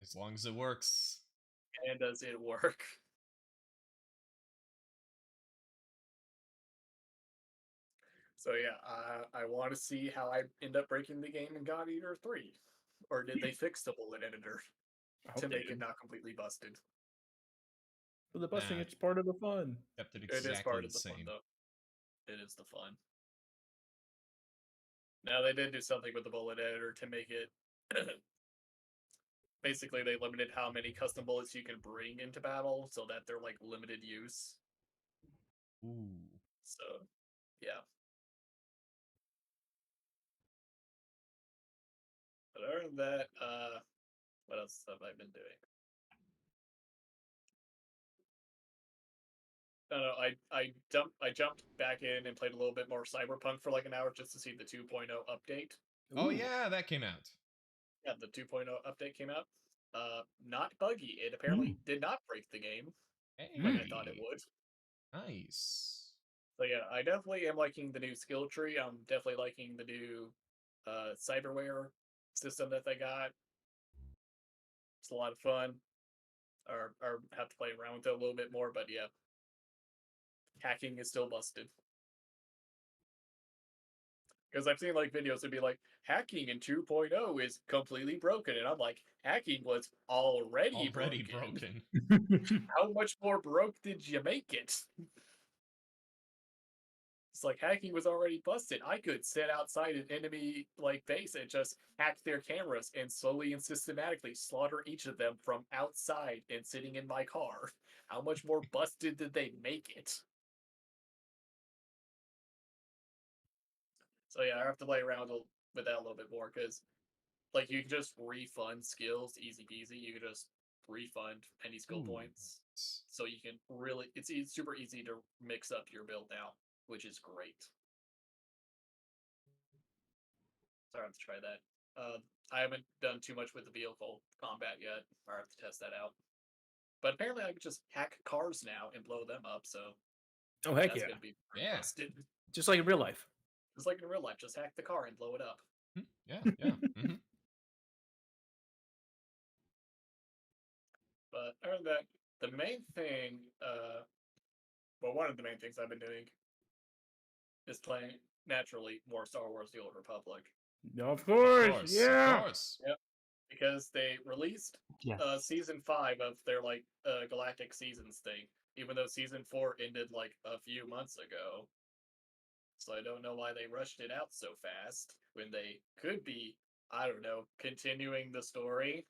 As long as it works. And does it work? So yeah, I want to see how I end up breaking the game in God Eater 3. Or did they fix the bullet editor to make it not completely busted? For the busting, Nah. it's part of the fun. Kept it It is exactly part the of the fun, same. though. It is the fun. Now, they did do something with the bullet editor to make it... Basically, they limited how many custom bullets you can bring into battle so that they're, like, limited use. Ooh. So, yeah. But other than that, what else have I been doing? No, no, I jumped back in and played a little bit more Cyberpunk for like an hour just to see the 2.0 update. Oh Ooh. yeah, that came out. Yeah, the 2.0 update came out. Not buggy. It apparently did not break the game like I thought it Hey. would. Nice. So yeah, I definitely am liking the new skill tree. I'm definitely liking the new cyberware system that they got. It's a lot of fun. Or have to play around with it a little bit more, but yeah. Hacking is still busted. Because I've seen like videos that be like, hacking in 2.0 is completely broken. And I'm like, hacking was already broken. How much more broke did you make it? It's like hacking was already busted. I could sit outside an enemy like base and just hack their cameras and slowly and systematically slaughter each of them from outside and sitting in my car. How much more busted did they make it? So yeah, I have to play around with that a little bit more because like you can just refund skills easy peasy. You can just refund any skill Ooh, points. nice. So you can really it's super easy to mix up your build now, which is great. So I have to try that. I haven't done too much with the vehicle combat yet. I have to test that out. But apparently I can just hack cars now and blow them up, so Oh, heck that's yeah. gonna be pretty Yeah. busted. Just like in real life. Just like in real life, just hack the car and blow it up. Yeah, yeah. Mm-hmm. But other than that, the main thing, well, one of the main things I've been doing is playing naturally more Star Wars: The Old Republic. Of course, Of course, yeah. of course. Yep, because they released Yes. season 5 of their like Galactic Seasons thing, even though season 4 ended like a few months ago. So I don't know why they rushed it out so fast when they could be, I don't know, continuing the story.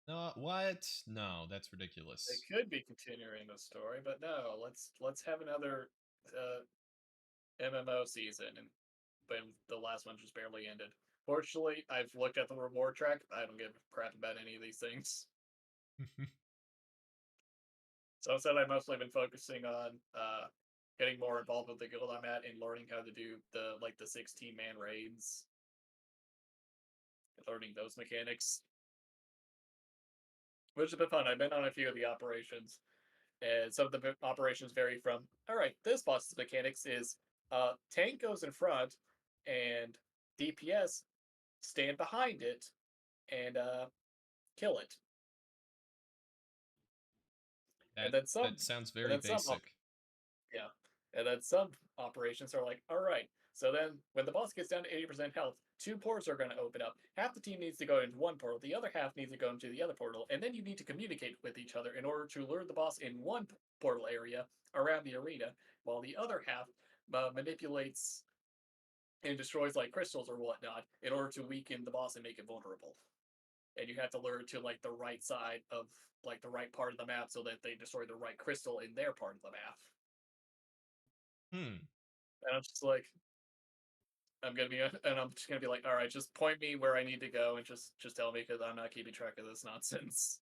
No, what? No, that's They ridiculous. could be continuing the story, but no, let's have another MMO season, and when the last one just barely ended. Fortunately, I've looked at the reward track. I don't give a crap about any of these things. So instead, I've mostly been focusing on getting more involved with the guild I'm at and learning how to do the 16-man raids, learning those mechanics, which has been fun. I've been on a few of the operations, and some of the operations vary from, all right, this boss's mechanics is tank goes in front and DPS stand behind it and kill it. And then some that sounds and very then some basic. yeah. And then some operations are like, all right, So then, when the boss gets down to 80% health, 2 portals are going to open up. Half the team needs to go into one portal, the other half needs to go into the other portal, and then you need to communicate with each other in order to lure the boss in one portal area around the arena, while the other half manipulates and destroys like crystals or whatnot in order to weaken the boss and make it vulnerable. And you have to lure it to like the right side of like the right part of the map so that they destroy the right crystal in their part of the map. Hmm. And I'm just like, I'm just gonna be like, all right, just point me where I need to go and just tell me because I'm not keeping track of this nonsense.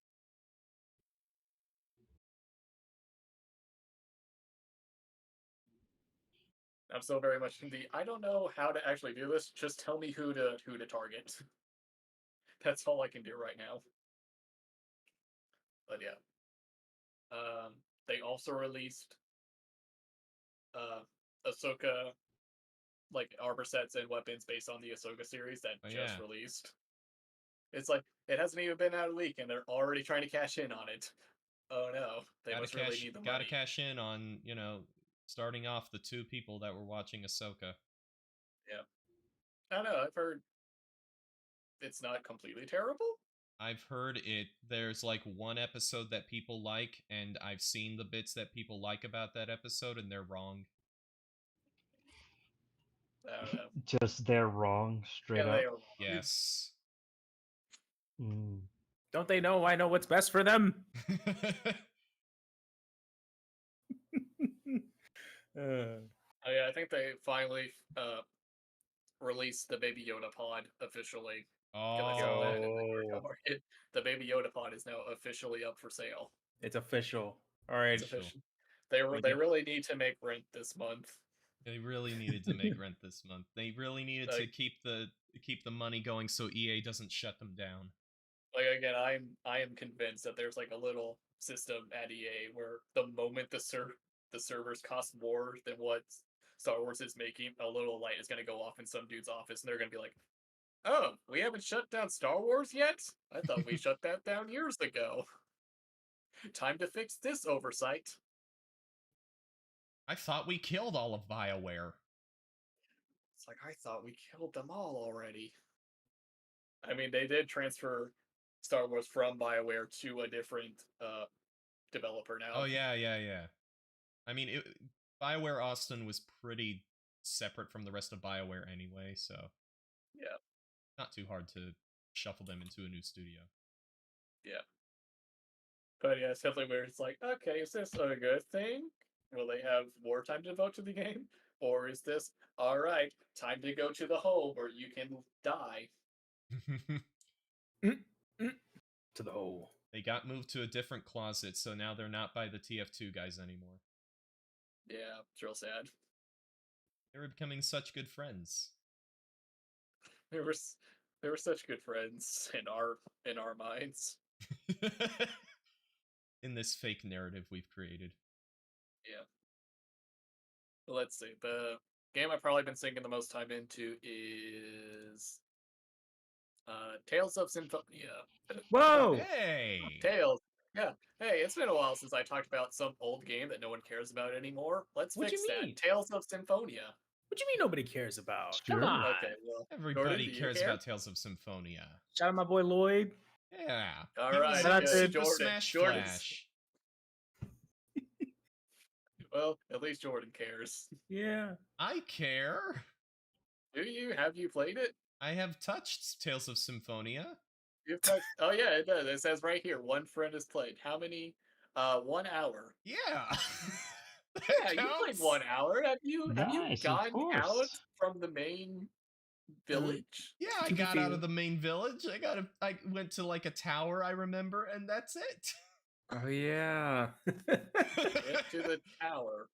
I'm still very much in the I don't know how to actually do this. Just tell me who to target. That's all I can do right now. But yeah, they also released Ahsoka like armor sets and weapons based on the Ahsoka series that just released. It's like it hasn't even been out a week and they're already trying to cash in on it. Oh no, they must really need the money. Gotta cash in on, starting off the 2 people that were watching Ahsoka. Yeah. I don't know, I've heard it's not completely terrible. I've heard there's like one episode that people like, and I've seen the bits that people like about that episode, and they're wrong. I don't know. Just they're wrong, straight Yeah, up. they are wrong. Yes. Don't they know I know what's best for them? Oh yeah, I think they finally released the Baby Yoda pod officially. I saw that in the American market. The Baby Yoda pod is now officially up for sale. It's official. All right. It's official. They really need to make rent this month. They really needed to make rent this month. They really needed to keep the money going so EA doesn't shut them down. Like again, I am convinced that there's like a little system at EA where the moment the servers cost more than what Star Wars is making, a little light is going to go off in some dude's office, and they're going to be like, "Oh, we haven't shut down Star Wars yet? I thought we shut that down years ago. Time to fix this oversight." I thought we killed all of BioWare. It's like, I thought we killed them all already. I mean, they did transfer Star Wars from BioWare to a different developer now. Oh, yeah. I mean, BioWare Austin was pretty separate from the rest of BioWare anyway, so... Yeah. Not too hard to shuffle them into a new studio. Yeah. But yeah, it's definitely where it's like, okay, is this a good thing? Will they have more time to devote to the game? Or is this, alright, time to go to the hole where you can die? To the hole. They got moved to a different closet, so now they're not by the TF2 guys anymore. Yeah, it's real sad. They were becoming such good friends. They were such good friends in our minds. In this fake narrative we've created. Yeah. Let's see. The game I've probably been sinking the most time into is Tales of Symphonia. Whoa! Hey! Tales. Yeah. Hey, it's been a while since I talked about some old game that no one cares about anymore. Let's fix that. Tales of Symphonia. What do you mean nobody cares about? Sure. Come on. Okay, well, Everybody cares about Tales of Symphonia. Shout out my boy Lloyd. Yeah. All He right. was good. Super Smash Jordan. Flash. Well, at least Jordan cares. Yeah. I care. Do you? Have you played it? I have touched Tales of Symphonia. You've touched... Oh yeah, it does. It says right here, one friend has played. How many? 1 hour. Yeah. Yeah, you played 1 hour. Have you Nice, of gotten course. out from the main village? Yeah, I got out of the main village. I went to like a tower, I remember, and that's it. Oh yeah. Went to the tower.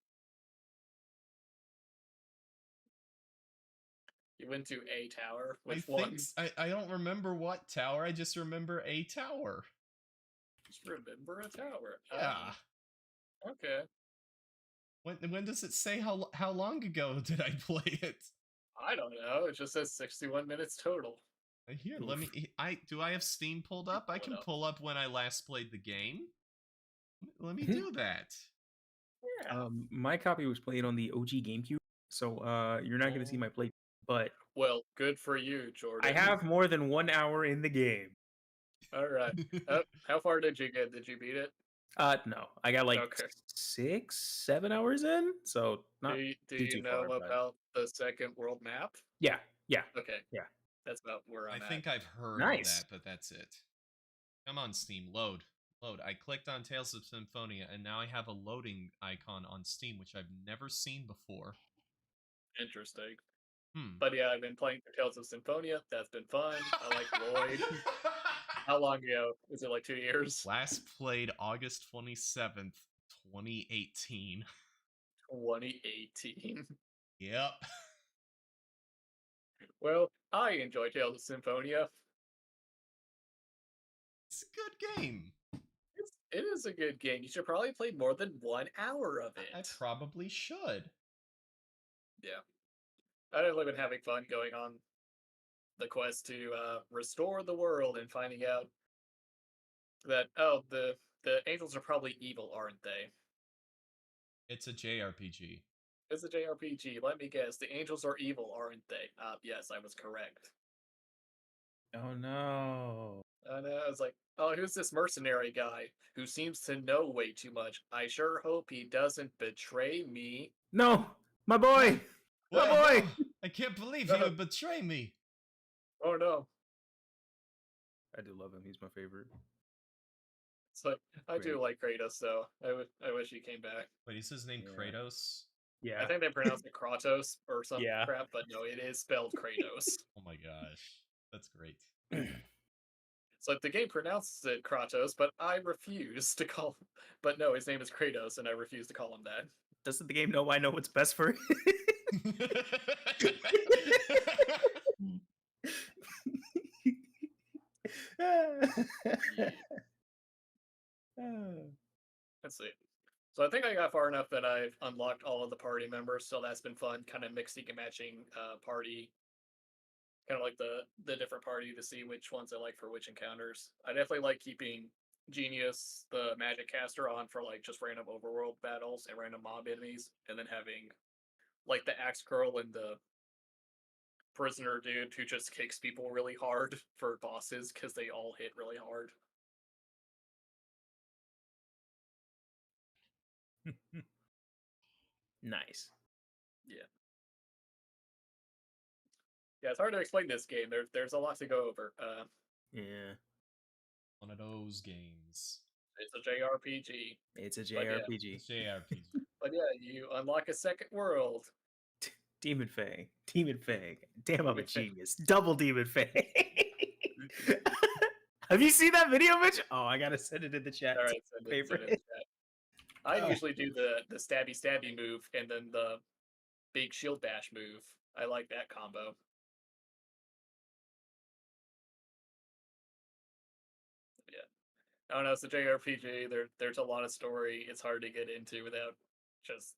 You went to a tower? Which one? I don't remember what tower, I just remember a tower. Just remember a tower. Yeah. Okay. When does it say how long ago did I play it? I don't know. It just says 61 minutes total. Here, let me. Do I have Steam pulled up? I can pull up when I last played the game. Let me do that. Yeah. My copy was played on the OG GameCube, So you're not gonna see my plate, but Well, good for you, Jordan. I have more than 1 hour in the game. All right. How far did you get? Did you beat it? No, I got like Okay. 6, 7 hours in, so not Do too you far. know But about the second world map? yeah, yeah, Okay. yeah. That's about where I I'm think at. I've heard Nice. of that, but that's it. Come on, Steam, load. Load. I clicked on Tales of Symphonia, and now I have a loading icon on Steam, which I've never seen before. Interesting. Hmm. But yeah, I've been playing Tales of Symphonia. That's been fun. I like Lloyd. How long ago? Was it like 2 years? Last played August 27th, 2018. 2018. Yep. Well, I enjoy Tales of Symphonia. It's a good game. It is a good game. You should probably play more than 1 hour of it. I probably should. Yeah. I've really been having fun going on the quest to restore the world and finding out that, oh, the angels are probably evil, aren't they? It's a JRPG. It's a JRPG. Let me guess. The angels are evil, aren't they? Yes, I was correct. Oh no. And I was like, oh, who's this mercenary guy who seems to know way too much? I sure hope he doesn't betray me. No, my boy. What? My boy. No, I can't believe he would betray me. Oh no. I do love him. He's my favorite. It's like, I do Great. like Kratos, though. I wish he came back. Wait, is his name Yeah. Kratos? Yeah. I think they pronounce it Kratos or some Yeah. crap, but no, it is spelled Kratos. Oh my gosh. That's great. It's like the game pronounces it Kratos, but I refuse to call. But no, his name is Kratos, and I refuse to call him that. Doesn't the game know I know what's best for it? Let's see. So I think I got far enough that I've unlocked all of the party members, so that's been fun. Kind of mixing and matching party, kind of like the different party to see which ones I like for which encounters. I definitely like keeping Genius, the magic caster, on for like just random overworld battles and random mob enemies, and then having like the axe girl and the prisoner dude who just kicks people really hard for bosses because they all hit really hard. Nice. Yeah. Yeah, it's hard to explain this game. There's a lot to go over. Yeah. One of those games. It's a JRPG. It's a But yeah. JRPG. It's JRPG. But yeah, you unlock a second world. Demon Fang. Demon Fang. Damn, I'm a Demon Fang. genius. Double Demon Fang. Have you seen that video, Mitch? Oh, I gotta send it in the chat. All right, send it in Favorite. the chat. I Oh. usually do the stabby move and then the big shield bash move. I like that combo. Yeah. I don't know, it's a JRPG. There's a lot of story. It's hard to get into without just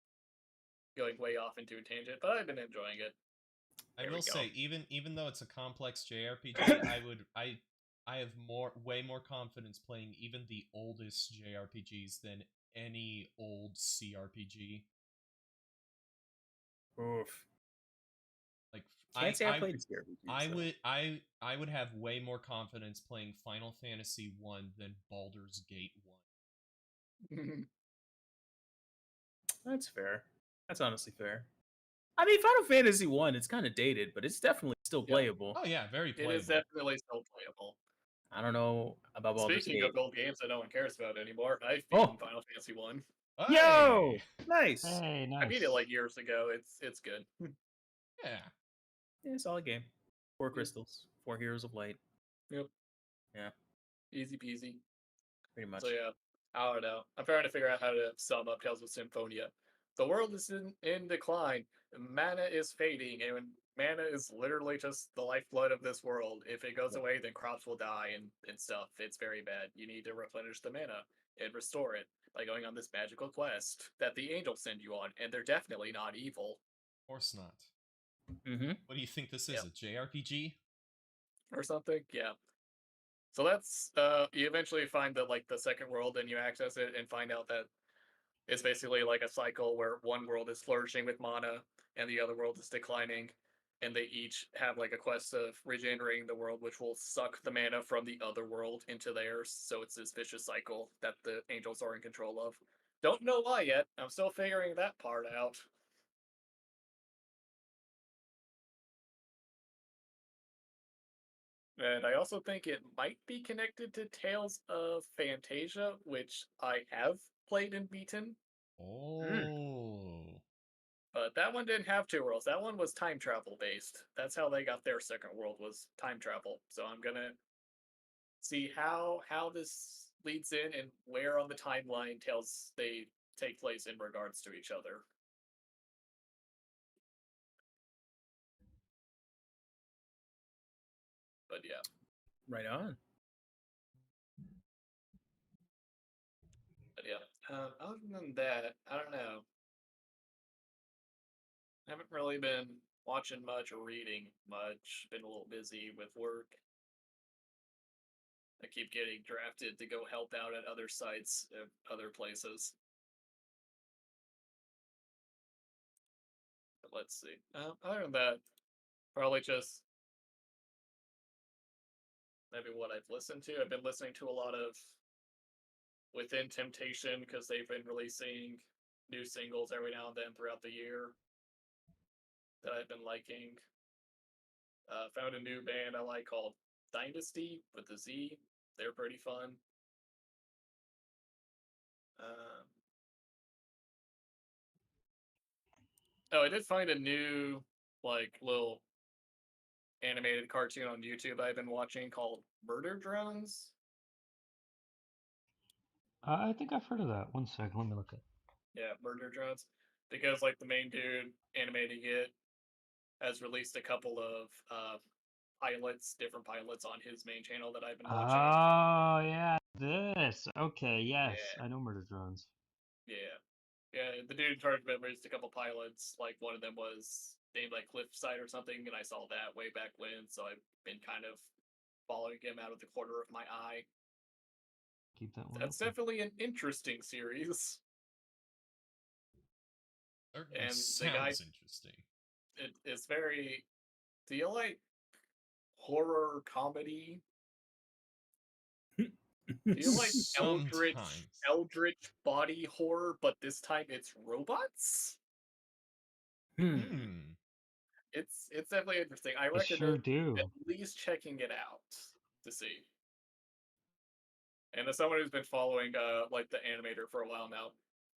going way off into a tangent, but I've been enjoying it. I There we will go. say, even though it's a complex JRPG, I have way more confidence playing even the oldest JRPGs than any old CRPG. Oof. Like Can't say I played CRPG. I would have way more confidence playing Final Fantasy 1 than Baldur's Gate 1. That's fair. That's honestly fair. I mean, Final Fantasy 1, it's kind of dated, but it's definitely still Yeah. playable. Oh yeah, very It playable. is definitely still playable. I don't know about Baldur's Speaking Gate. of old games that no one cares about anymore, I've Oh. beaten Final Fantasy 1. Yo! Hey! Nice. Hey, nice. I beat it like years ago. It's good. Yeah. Yeah, solid game. 4 Yeah. crystals. 4 heroes of light. Yep. Yeah. Easy peasy. Pretty much. So yeah, I don't know. I'm trying to figure out how to sum up Tales of Symphonia. The world is in decline. Mana is fading, and mana is literally just the lifeblood of this world. If it goes Yeah. away, then crops will die and stuff. It's very bad. You need to replenish the mana and restore it by going on this magical quest that the angels send you on, and they're definitely not evil. Of course not. Mm-hmm. What do you think this is? Yep. A JRPG? Or something. Yeah. So that's you eventually find the second world and you access it and find out that it's basically like a cycle where one world is flourishing with mana, and the other world is declining, and they each have like a quest of regenerating the world, which will suck the mana from the other world into theirs. So it's this vicious cycle that the angels are in control of. Don't know why yet. I'm still figuring that part out. And I also think it might be connected to Tales of Fantasia, which I have played and beaten. Oh. But that one didn't have two worlds. That one was time travel based. That's how they got their second world, was time travel. So I'm gonna see how this leads in and where on the timeline Tales they take place in regards to each other. But yeah. Right on. But yeah. Other than that, I don't know. I haven't really been watching much or reading much. Been a little busy with work. I keep getting drafted to go help out at other sites, other places. But let's see. Other than that, probably just maybe what I've listened to. I've been listening to a lot of Within Temptation because they've been releasing new singles every now and then throughout the year that I've been liking. Found a new band I like called Dynasty with a Z. They're pretty fun. Oh, I did find a new like little animated cartoon on YouTube I've been watching called Murder Drones. I think I've heard of that. One second, let me look at. Yeah, Murder Drones. Because like the main dude animating it has released a couple of pilots, different pilots on his main channel that I've been watching. Oh yeah, this. Okay, yes, Yeah. I know Murder Drones. Yeah. Yeah, the dude in charge of it released a couple pilots. Like one of them was named like Cliffside or something, and I saw that way back when, so I've been kind of following him out of the corner of my eye. Keep that one. That's open. definitely an interesting series. Certainly And the guy, sounds interesting. it's very. Do you like horror comedy? Do you like Sometimes. eldritch body horror, but this time it's robots? Hmm. It's definitely interesting. I I sure recommend do. at least checking it out to see. And as someone who's been following like the animator for a while now,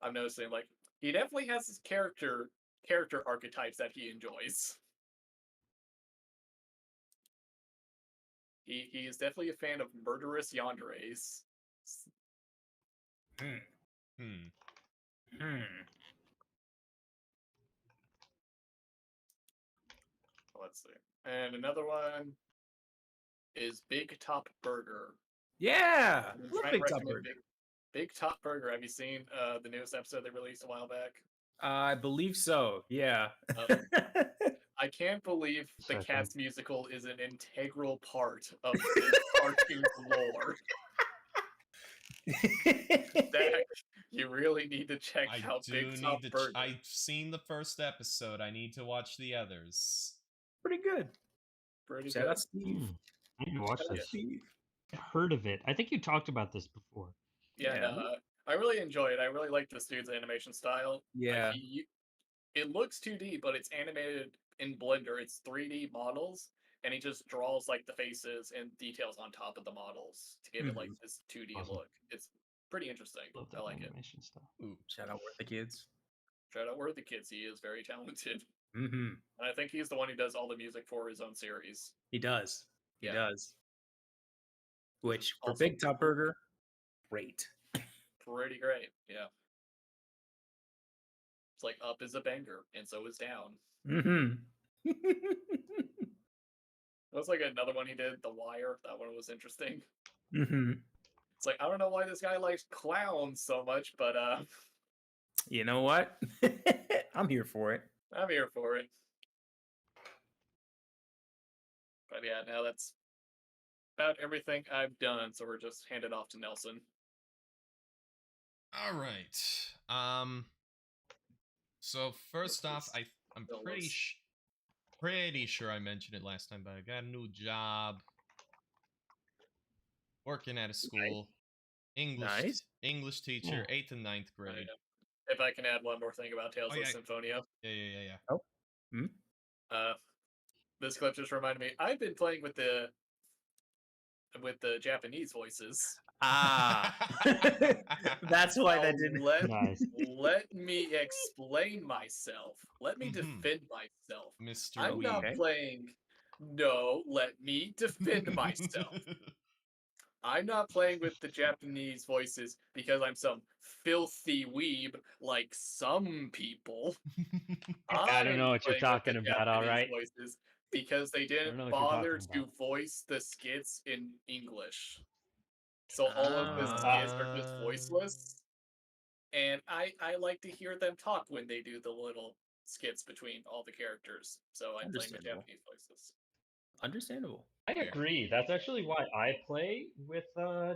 I'm noticing like he definitely has his character archetypes that he enjoys. He is definitely a fan of murderous yanderes. Hmm. Let's see. And another one is Big Top Burger. Yeah, I've been love trying to Big Top recommend Burger. Big Top Burger. Have you seen the newest episode they released a while back? I believe so. Yeah. I can't believe the Second. Cats musical is an integral part of this cartoon's lore. Zach, you really need to check I out do Big Top need to. Burger. I've seen the first episode. I need to watch the others. Pretty good. Pretty Shout good. out Steve. I need to watch Shout out this. Steve. I've heard of it. I think you talked about this before. Yeah, Yeah. no, I really enjoy it. I really like this dude's animation style. Yeah. It looks 2D, but it's animated in Blender. It's 3D models, and he just draws like the faces and details on top of the models to give it like this 2D Awesome. look. It's pretty interesting. Love I that like it. animation stuff. Ooh. Shout out Worth the Kids. Shout out Worthy Kids. He is very talented. Mm-hmm. And I think he's the one who does all the music for his own series. He does. He Yeah. does. Which for Also- Big Top Burger, great. Pretty great. Yeah. It's like Up is a banger, and so is Down. Mm-hmm. That was like another one he did, The Wire. That one was interesting. Mm-hmm. It's like, I don't know why this guy likes clowns so much, but You know what? I'm here for it. I'm here for it. But yeah, now that's about everything I've done, so we're just handed off to Nelson. All right. So first off, I I'm That pretty looks- pretty sure I mentioned it last time, but I got a new job working at a school. Nice. English teacher, 8th and 9th I grade. know. If I can add one more thing about Tales Oh, of yeah. Symphonia, Yeah. this clip just reminded me. I've been playing with the Japanese voices. Ah, that's why that Now didn't. Nice. let me explain myself. Let me Mhm. defend myself. Mr. I'm not Weeb. playing. No, let me defend myself. I'm not playing with the Japanese voices because I'm some filthy weeb like some people. I don't know what you're playing with the talking about, all Japanese right? voices because they know didn't what you're bother talking to about. voice the skits in English. So all of the skits are just voiceless. And I like to hear them talk when they do the little skits between all the characters. So I'm playing with Understandable. Japanese voices. Understandable. I agree. That's actually why I play with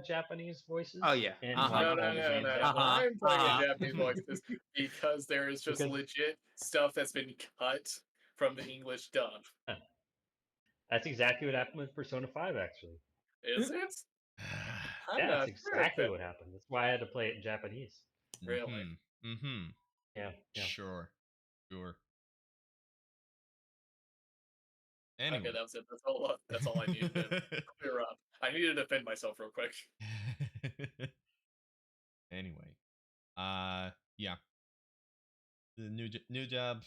Japanese voices. Oh, yeah. And Uh-huh. like No, all no, the no, games no, I no. play. I'm playing with Uh-huh. Japanese voices because there is just Because- legit stuff that's been cut from the English dub. That's exactly what happened with Persona 5, actually. Is it? I'm Yeah, not that's sure exactly if what happened. That's why I had to play it in Japanese. Really? Mm-hmm. Yeah. Sure. Okay, Anyway. that was it. That's all I needed to clear up. I needed to defend myself real quick. Anyway. Yeah. The new job,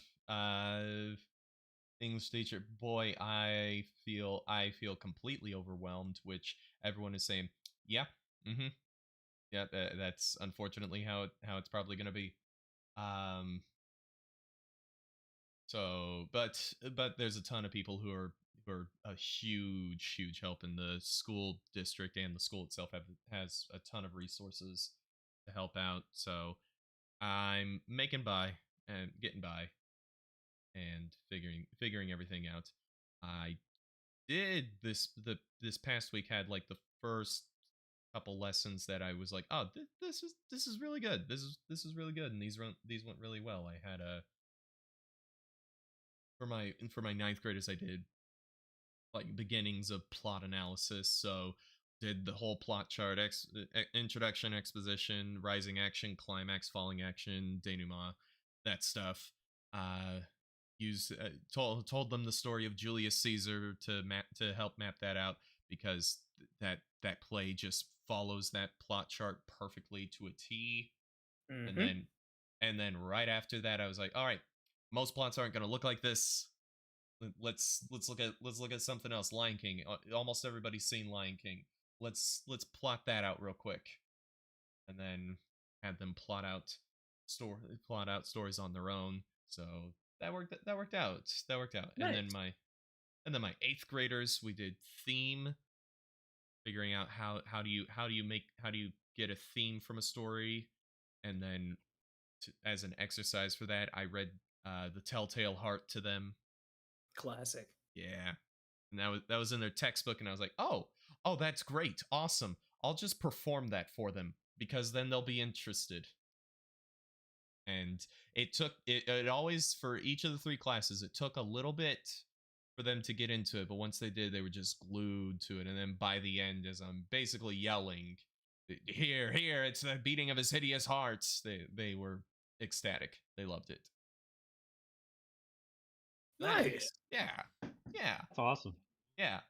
English teacher. Boy, I feel completely overwhelmed, which everyone is saying, yeah. Mm-hmm. Yeah, that's unfortunately how it's probably going to be. So, but there's a ton of people who are a huge help in the school district, and the school itself has a ton of resources to help out. So I'm making by and getting by and figuring everything out. I did this past week had like the first couple lessons that I was like, oh, this is really good. This is really good, and these went really well. I had a for my ninth graders, I did like beginnings of plot analysis. So did the whole plot chart, introduction, exposition, rising action, climax, falling action, denouement, that stuff. Told them the story of Julius Caesar to help map that out, because that play just follows that plot chart perfectly to a T. Mhm. And then right after that, I was like, all right, most plots aren't going to look like this. Let's look at something else. Lion King. Almost everybody's seen Lion King. Let's plot that out real quick, and then had them plot out stories on their own. So that worked out. Nice. And then my eighth graders, we did theme, figuring out how do you get a theme from a story, and then as an exercise for that, I read The Telltale Heart to them. Classic. Yeah. And that was in their textbook, and I was like, oh, that's great. Awesome. I'll just perform that for them, because then they'll be interested. And it took it always, for each of the three classes, it took a little bit for them to get into it, but once they did, they were just glued to it. And then by the end, as I'm basically yelling, here, it's the beating of his hideous hearts, they were ecstatic. They loved it. Nice. Yeah. That's awesome. Yeah.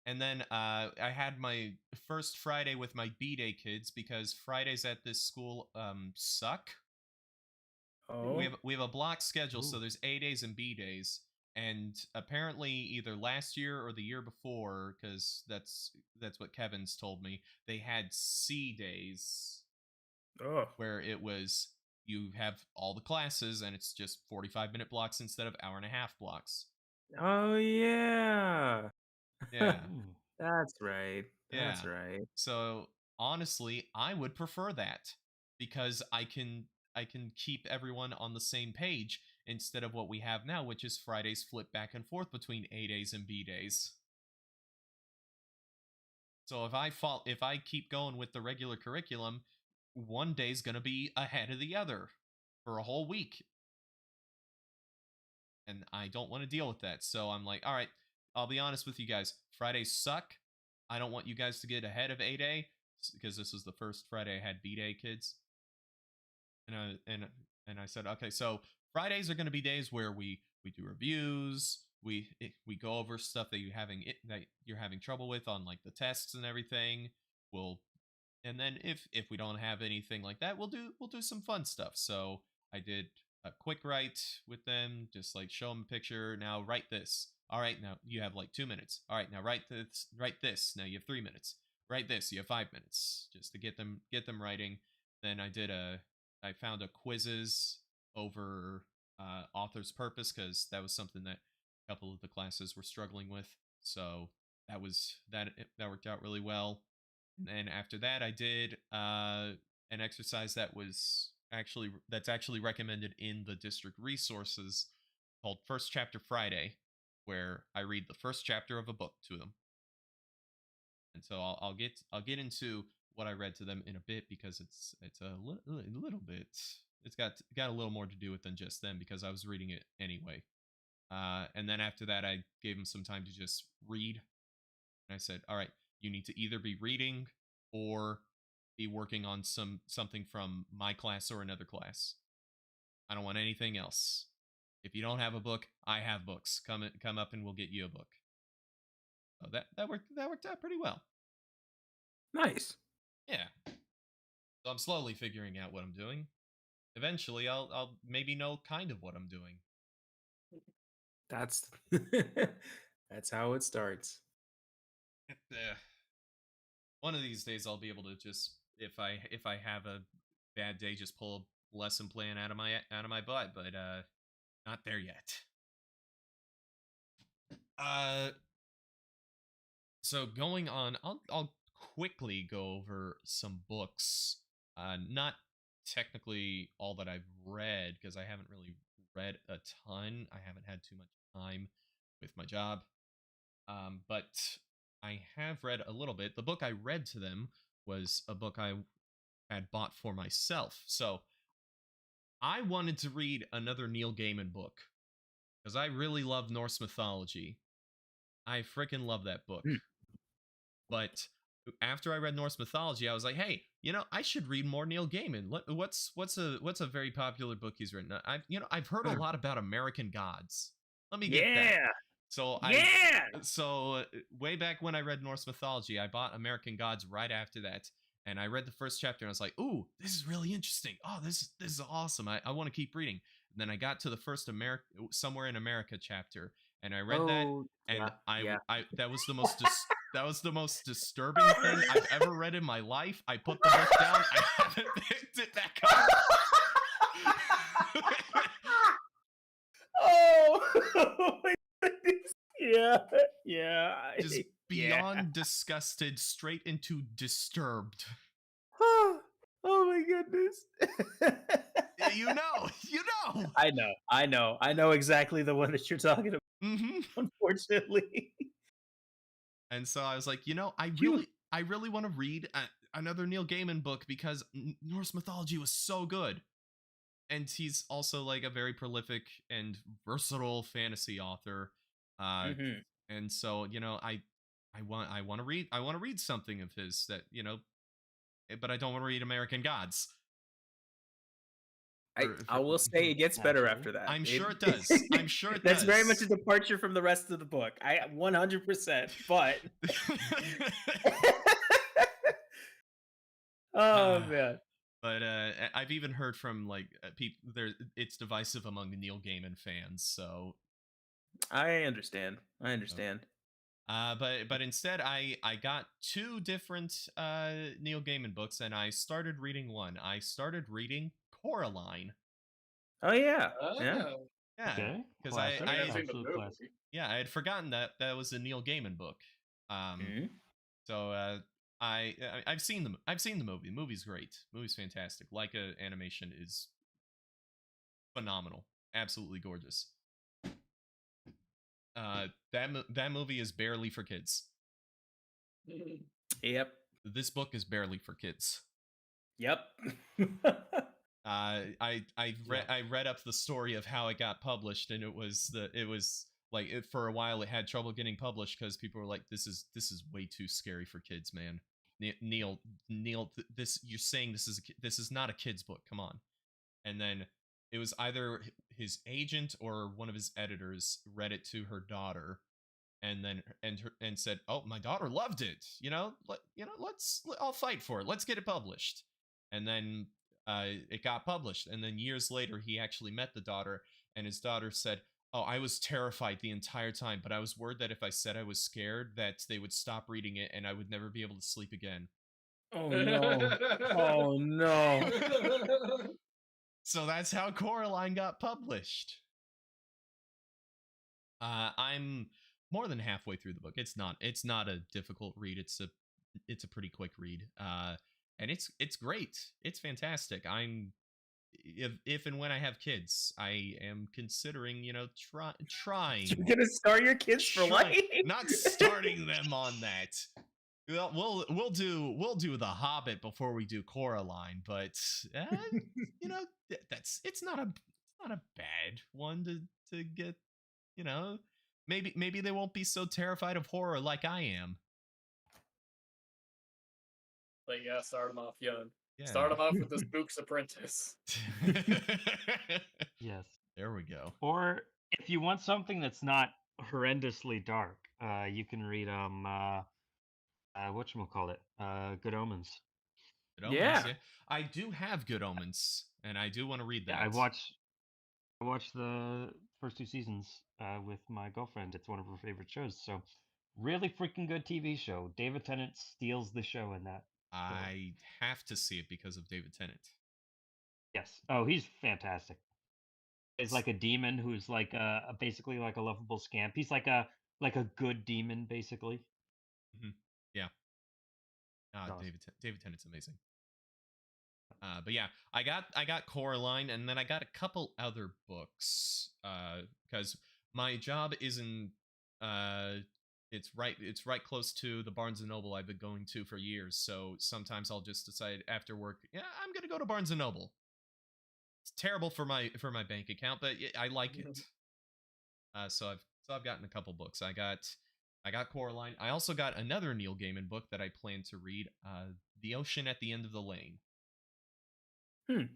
And then I had my first Friday with my B-Day kids, because Fridays at this school suck. Oh. We have a block schedule, so Ooh. there's A days and B days. And apparently either last year or the year before, because that's what Kevin's told me, they had C days, Oh. where it was you have all the classes and it's just 45-minute blocks instead of hour-and-a-half blocks. Oh yeah. Yeah. That's right. That's Yeah. right. So honestly, I would prefer that, because I can keep everyone on the same page, instead of what we have now, which is Fridays flip back and forth between A days and B days. So if I keep going with the regular curriculum, one day's going to be ahead of the other for a whole week. and I don't want to deal with that. So I'm like, all right, I'll be honest with you guys. Fridays suck. I don't want you guys to get ahead of A-Day because this was the first Friday I had B-Day, kids. And I said, okay, so Fridays are going to be days where we do reviews, we go over stuff that you're having trouble with on like the tests and everything. And then if we don't have anything like that, we'll do some fun stuff. So I did a quick write with them, just like show them a picture. Now write this. All right, now you have like 2 minutes. All right, now write this. Now you have 3 minutes. Write this. You have 5 minutes, just to get them writing. Then I found a quizzes over author's purpose, because that was something that a couple of the classes were struggling with. So that worked out really well. And then after that, I did an exercise that's actually recommended in the district resources, called First Chapter Friday, where I read the first chapter of a book to them. And so I'll get into what I read to them in a bit, because it's a little bit, it's got a little more to do with than just them, because I was reading it anyway. And then after that, I gave them some time to just read. And I said, all right, you need to either be reading or be working on something from my class or another class. I don't want anything else. If you don't have a book, I have books. Come up and we'll get you a book. So that worked out pretty well. Nice. Yeah. So I'm slowly figuring out what I'm doing. Eventually, I'll maybe know kind of what I'm doing. That's that's how it starts. One of these days, I'll be able to just, if I have a bad day, just pull a lesson plan out of my butt. But not there yet. So going on, I'll quickly go over some books. Not technically all that I've read, because I haven't really read a ton. I haven't had too much time with my job. But I have read a little bit. The book I read to them was a book I had bought for myself. So I wanted to read another Neil Gaiman book, because I really love Norse mythology. I freaking love that book. But after I read Norse mythology, I was like, hey, I should read more Neil Gaiman. What's a very popular book he's written? I've heard a lot about American Gods. Let me get that. So way back when I read Norse mythology, I bought American Gods right after that, and I read the first chapter, and I was like, ooh, this is really interesting. Oh, this is awesome. I want to keep reading. And then I got to the first Somewhere in America chapter, and I read that, and that was the most that was the most disturbing thing I've ever read in my life. I put the book down. I haven't picked it back up. Oh my goodness. Yeah. Just beyond disgusted, straight into disturbed. Oh my goodness. You know. I know exactly the one that you're talking about. Mm-hmm. Unfortunately. And so I was like, I really want to read another Neil Gaiman book, because Norse mythology was so good. And he's also like a very prolific and versatile fantasy author. And so, I want to read something of his that, but I don't want to read American Gods. I will say it gets better after that. I'm sure it does. I'm sure it That's does. very much a departure from the rest of the book. 100%. But oh man. But I've even heard from like people it's divisive among the Neil Gaiman fans. So I understand. But instead, I got 2 different Neil Gaiman books, and I started reading one. I started reading Coraline. Oh yeah, Yeah, Okay. because Classic. Absolute classic. yeah, I had forgotten that was a Neil Gaiman book. So I've seen them. I've seen the movie. The movie's great. The movie's fantastic. Leica animation is phenomenal. Absolutely gorgeous. That movie is barely for kids. Yep. This book is barely for kids. Yep. I read up the story of how it got published, and it was like for a while it had trouble getting published because people were like, this is way too scary for kids, man. Neil, this you're saying this is not a kid's book. Come on. And then it was either his agent or one of his editors read it to her daughter, and then and said, "Oh, my daughter loved it. I'll fight for it. Let's get it published." And then it got published. And then years later, he actually met the daughter, and his daughter said, "Oh, I was terrified the entire time, but I was worried that if I said I was scared, that they would stop reading it, and I would never be able to sleep again." Oh no. Oh no. So that's how Coraline got published. I'm more than halfway through the book. It's not a difficult read. It's a pretty quick read. And it's great. It's fantastic. If and when I have kids, I am considering, trying. You're gonna start your kids for life? Not starting them on that. Well, we'll do The Hobbit before we do Coraline, but it's not a bad one to get. Maybe they won't be so terrified of horror like I am. But yeah, start them off young. Yeah. Start them off with the Spook's Apprentice. Yes. There we go. Or if you want something that's not horrendously dark, you can read whatchamacallit, Good Omens. Good Omens, Yeah. I do have Good Omens, and I do want to read that. Yeah, I watched the first 2 seasons with my girlfriend. It's one of her favorite shows. So really freaking good TV show. David Tennant steals the show in that. I have to see it because of David Tennant. Yes. Oh, he's fantastic. He's like a demon who's like basically like a lovable scamp. He's like a good demon, basically. Mm-hmm. Yeah. Awesome. David Tennant's amazing. But yeah, I got Coraline, and then I got a couple other books because my job is in it's right close to the Barnes and Noble I've been going to for years. So sometimes I'll just decide after work, yeah, I'm gonna go to Barnes and Noble. It's terrible for my bank account, but I like it. So I've gotten a couple books. I got Coraline. I also got another Neil Gaiman book that I plan to read, The Ocean at the End of the Lane. Seen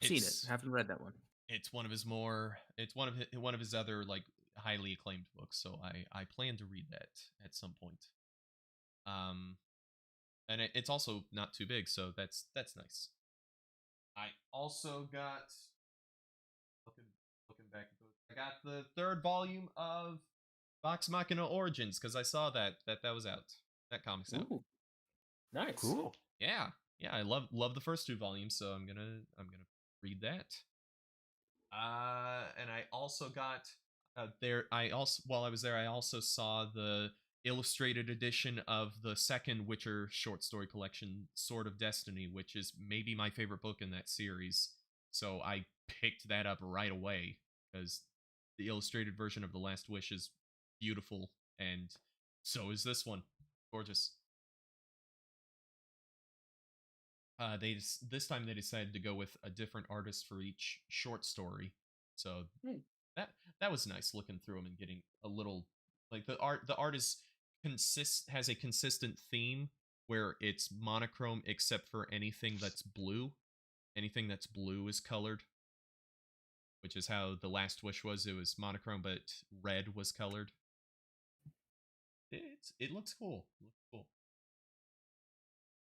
it. Haven't read that one. It's one of his one of his other like highly acclaimed books, so I plan to read that at some point. And it's also not too big, so that's nice. I also got looking back at those. I got the 3rd volume of Vox Machina Origins because I saw that was out. That comic's out. Ooh, nice. Cool. Yeah, I love the first 2 volumes, so I'm gonna read that. And I also got while I was there, I also saw the illustrated edition of the 2nd Witcher short story collection, Sword of Destiny, which is maybe my favorite book in that series. So I picked that up right away because the illustrated version of The Last Wish is beautiful, and so is this one. Gorgeous. This time they decided to go with a different artist for each short story, so that was nice looking through them and getting a little like the art has a consistent theme where it's monochrome except for anything that's blue. Anything that's blue is colored, which is how The Last Wish was. It was monochrome, but red was colored. It looks cool.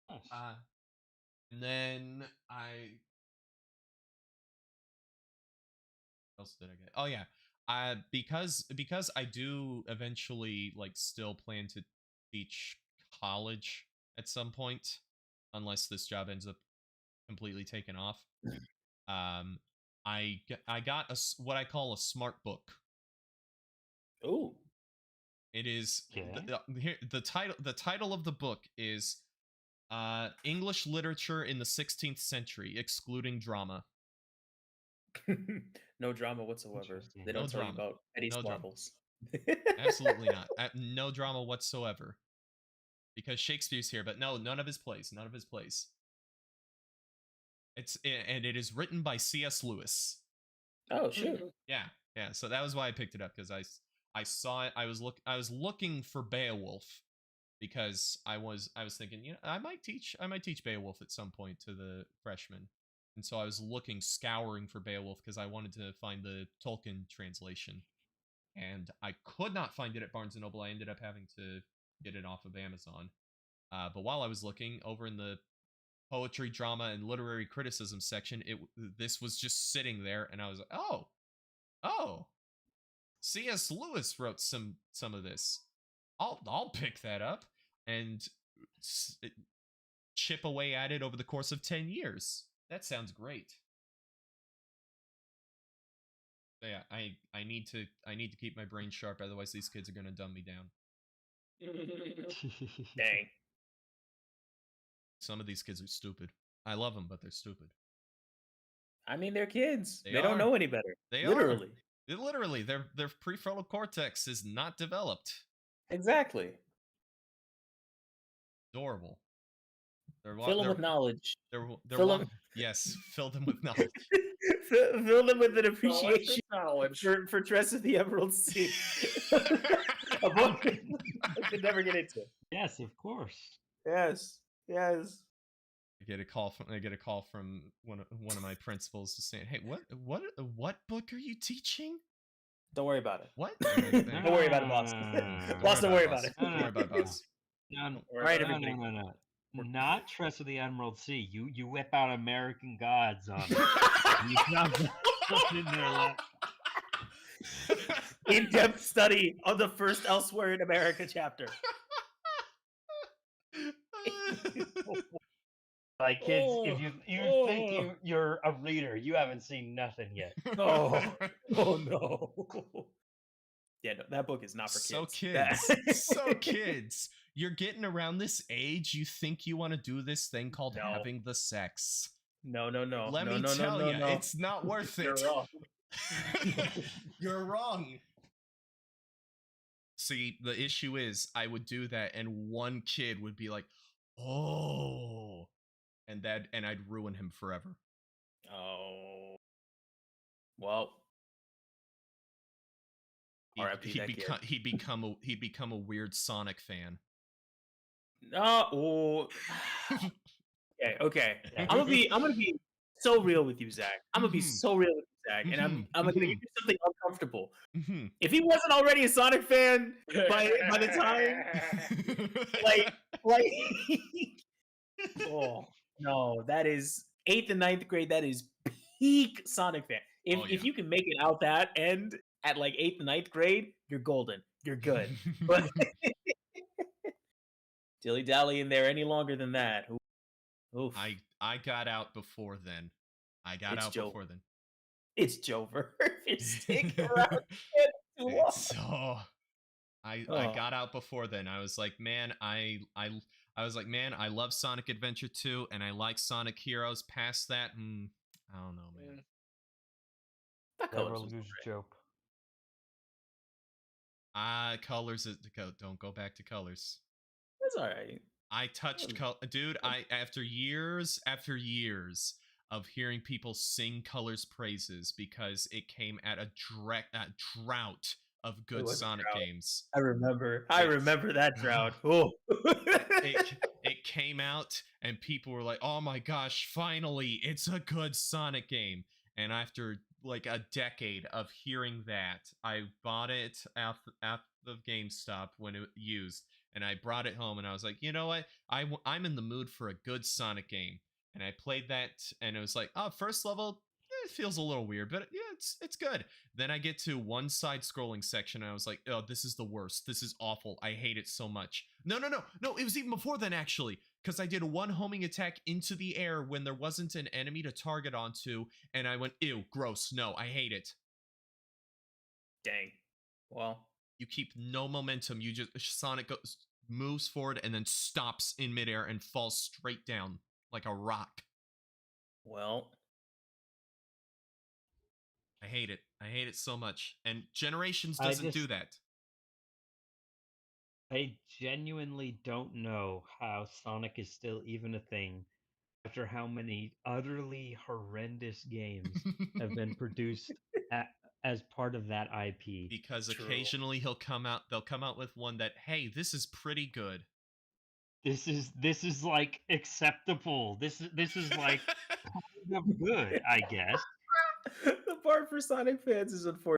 Nice. And then what else did I get? Oh yeah, because I do eventually like still plan to teach college at some point, unless this job ends up completely taken off. I got what I call a smart book. Ooh. It is Okay. the title of the book is English Literature in the 16th Century, excluding drama. No drama whatsoever. Interesting. They don't No tell you drama. about Eddie's No drama. marbles. Absolutely not. No drama whatsoever. Because Shakespeare's here, but no, none of his plays. And it is written by C.S. Lewis. Oh shoot. Yeah, yeah. So that was why I picked it up, because I saw it. I was looking for Beowulf, because I was thinking, I might teach Beowulf at some point to the freshmen, and so I was scouring for Beowulf because I wanted to find the Tolkien translation, and I could not find it at Barnes and Noble. I ended up having to get it off of Amazon. But while I was looking over in the poetry, drama, and literary criticism section, this was just sitting there, and I was like, oh, C.S. Lewis wrote some of this. I'll pick that up and chip away at it over the course of 10 years. That sounds great. So yeah, I need to keep my brain sharp, otherwise these kids are gonna dumb me down. Dang. Some of these kids are stupid. I love them, but they're stupid. I mean, they're kids. They They don't are. know any better. They Literally. Literally, their prefrontal cortex is not developed. Exactly. Adorable. Fill them with knowledge. Yes, fill them with knowledge. Fill them with an Knowledge appreciation and knowledge. for Tress of the Emerald Sea. A book I could never get into. Yes, of course. Yes. Yes. I get a call from one of my principals just saying, "Hey, what book are you teaching? Don't worry about it. What? Don't worry about it, boss. Boss, don't worry about it. Don't worry about it, boss." No, All right, everybody. no. Not Tress of the Emerald Sea. You whip out American Gods on it. You drop that in their lap. In-depth study on the first Elsewhere in America chapter. Like, kids, if you think you're a reader, you haven't seen nothing yet. Oh no. Yeah, no, that book is not for kids. So kids. So kids. You're getting around this age, you think you want to do this thing called having the sex. No. Let me tell you, it's not worth it. You're wrong. You're wrong. See, the issue is I would do that and one kid would be like, "Oh," and I'd ruin him forever. Oh. Well. He'd become a weird Sonic fan. No. Okay. I'm gonna be so real with you, Zach. I'm gonna be so real with you, Zach, and I'm gonna give you something uncomfortable. If he wasn't already a Sonic fan by the time, like, oh no, that is 8th and 9th grade. That is peak Sonic fan. If you can make it out that end at like 8th and 9th grade, you're golden. You're good. But dilly dally in there any longer than that. Oof. I got out before then. It's Jover. It's taking around too long. So I got out before then. I was like, man, I love Sonic Adventure 2 and I like Sonic Heroes. Past that, I don't know, man. That Never colors was lose great. joke. Colors don't go back to Colors. That's all right. I touched dude. After years of hearing people sing Colors praises because it came at a drought of good Sonic games. I remember that drought. Oh. it came out and people were like, "Oh my gosh, finally, it's a good Sonic game." And after like a decade of hearing that, I bought it at the GameStop when it used, and I brought it home and I was like, you know what? I'm in the mood for a good Sonic game. And I played that and it was like, oh, first level, it feels a little weird, but yeah, it's good. Then I get to one side scrolling section and I was like, oh, this is the worst. This is awful. I hate it so much. No, it was even before then actually, because I did one homing attack into the air when there wasn't an enemy to target onto, and I went, ew, gross. No, I hate it. Dang. Well, you keep no momentum. You just Sonic moves forward and then stops in midair and falls straight down like a rock. Well, I hate it. I hate it so much. And Generations doesn't do that. I genuinely don't know how Sonic is still even a thing after how many utterly horrendous games have been produced as part of that IP. Because True. occasionally they'll come out with one that, hey, this is pretty good. This is like acceptable. This is like kind of good, I guess. The part for Sonic fans is unfortunate.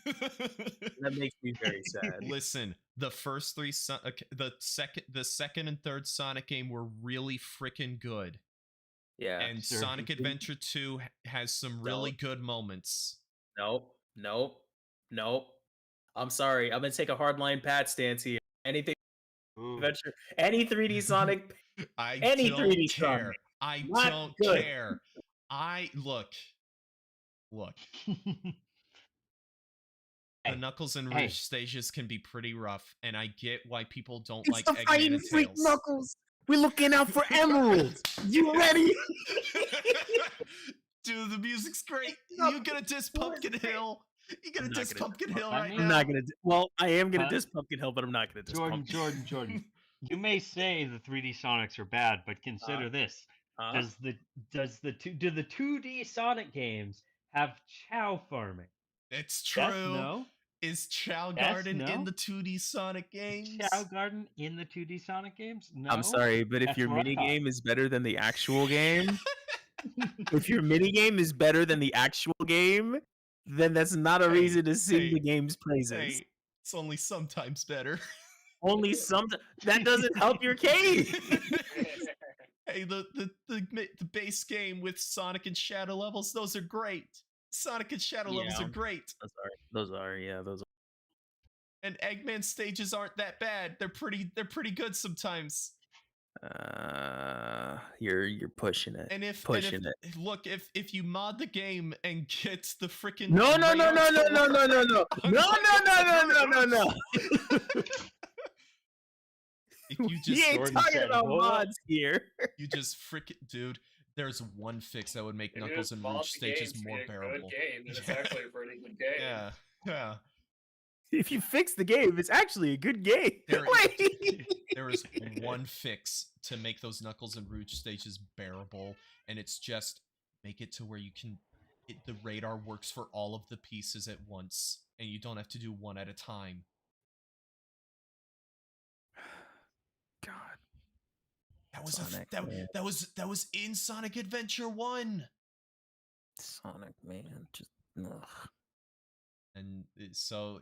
That makes me very sad. Listen, the first three, the second and third Sonic game were really freaking good. Yeah. And Sure. Sonic Adventure 2 has some really good moments. Nope. I'm sorry. I'm gonna take a hardline Pat stance here. Anything adventure, any 3D Sonic, any don't 3D care. Sonic, I not don't good. care. Look. The Knuckles and Rouge stages can be pretty rough, and I get why people don't like the Eggman fighting and freak Tails. Knuckles. We're looking out for emeralds. You ready? Dude, the music's great. You gonna diss Pumpkin Hill? You gonna diss Pumpkin Hill right now? I'm not gonna. Well, I am gonna diss Pumpkin Hill, but I'm not gonna diss Pumpkin. Jordan. You may say the 3D Sonics are bad, but consider this: do the 2D Sonic games have Chow farming? It's true. Yes, no. Is Chow Garden in the 2D Sonic games? Is Chow Garden in the 2D Sonic games? No. I'm sorry, but if your mini game is better than the actual game, if your mini game is better than the actual game, then that's not a reason to sing the game's praises. Hey, it's only sometimes better. Only sometimes. That doesn't help your case. Hey, the base game with Sonic and Shadow levels, those are great. Sonic and Shadow levels are great. Those are. And Eggman stages aren't that bad. They're pretty good sometimes. You're pushing it. And if it. Look, if you mod the game and get the freaking No. If you just he ain't talking about mods here. You just freaking dude. There's one fix that would make Knuckles and Rouge stages more bearable. Good game, and it's actually a pretty good game. Yeah. If you fix the game, it's actually a good game. There is one fix to make those Knuckles and Rouge stages bearable, and it's just make it to where you can. The radar works for all of the pieces at once, and you don't have to do one at a time. God, that was in Sonic Adventure 1. Sonic, man, just ugh. And so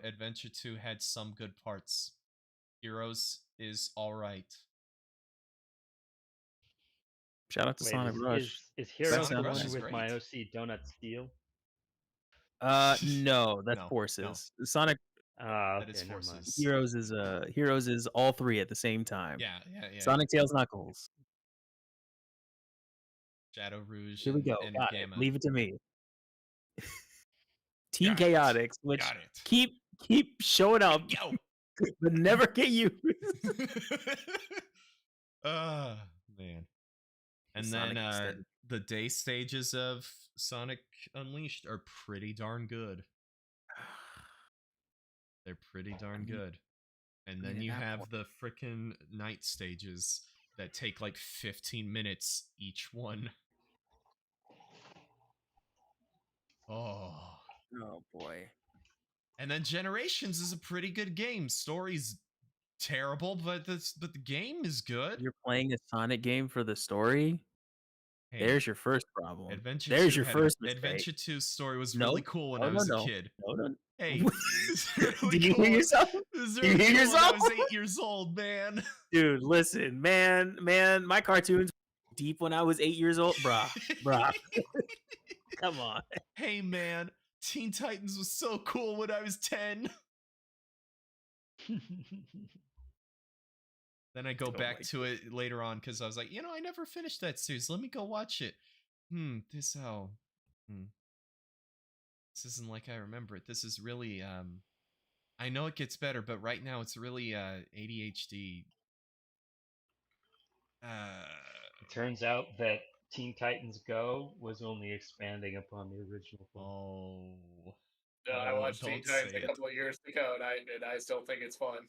Adventure 2 had some good parts. Heroes is all right. Shout out to Sonic Rush. Is Heroes the one with my OC Donut Steel? No, that's Forces. No. Sonic. That is Forces. Heroes is all three at the same time. Yeah. Sonic, Tails, Knuckles, Shadow Rouge. Here we go. And Gamma. Leave it to me. Team Chaotix, which keep showing up, but never get used. Man. And then the day stages of Sonic Unleashed are pretty darn good. They're pretty darn good. And then you have the frickin' night stages that take like 15 minutes each one. Oh boy. And then Generations is a pretty good game. Story's terrible, but the game is good. You're playing a Sonic game for the story? Hey, there's your first problem. Adventure there's your first mistake. Adventure 2's story was really cool when I was a kid. No. Hey, did you hear yourself? Did you hear yourself? I was 8 years old, man. Dude, listen, man, my cartoons deep when I was 8 years old, bruh. Come on. Hey, man, Teen Titans was so cool when I was 10. Then I go back to it later on because I was like, I never finished that series. Let me go watch it. This isn't like I remember it. This is really, I know it gets better, but right now it's really ADHD. It turns out that Teen Titans Go was only expanding upon the original film. Oh. I watched Teen Titans a couple of years ago, and I still think it's fun.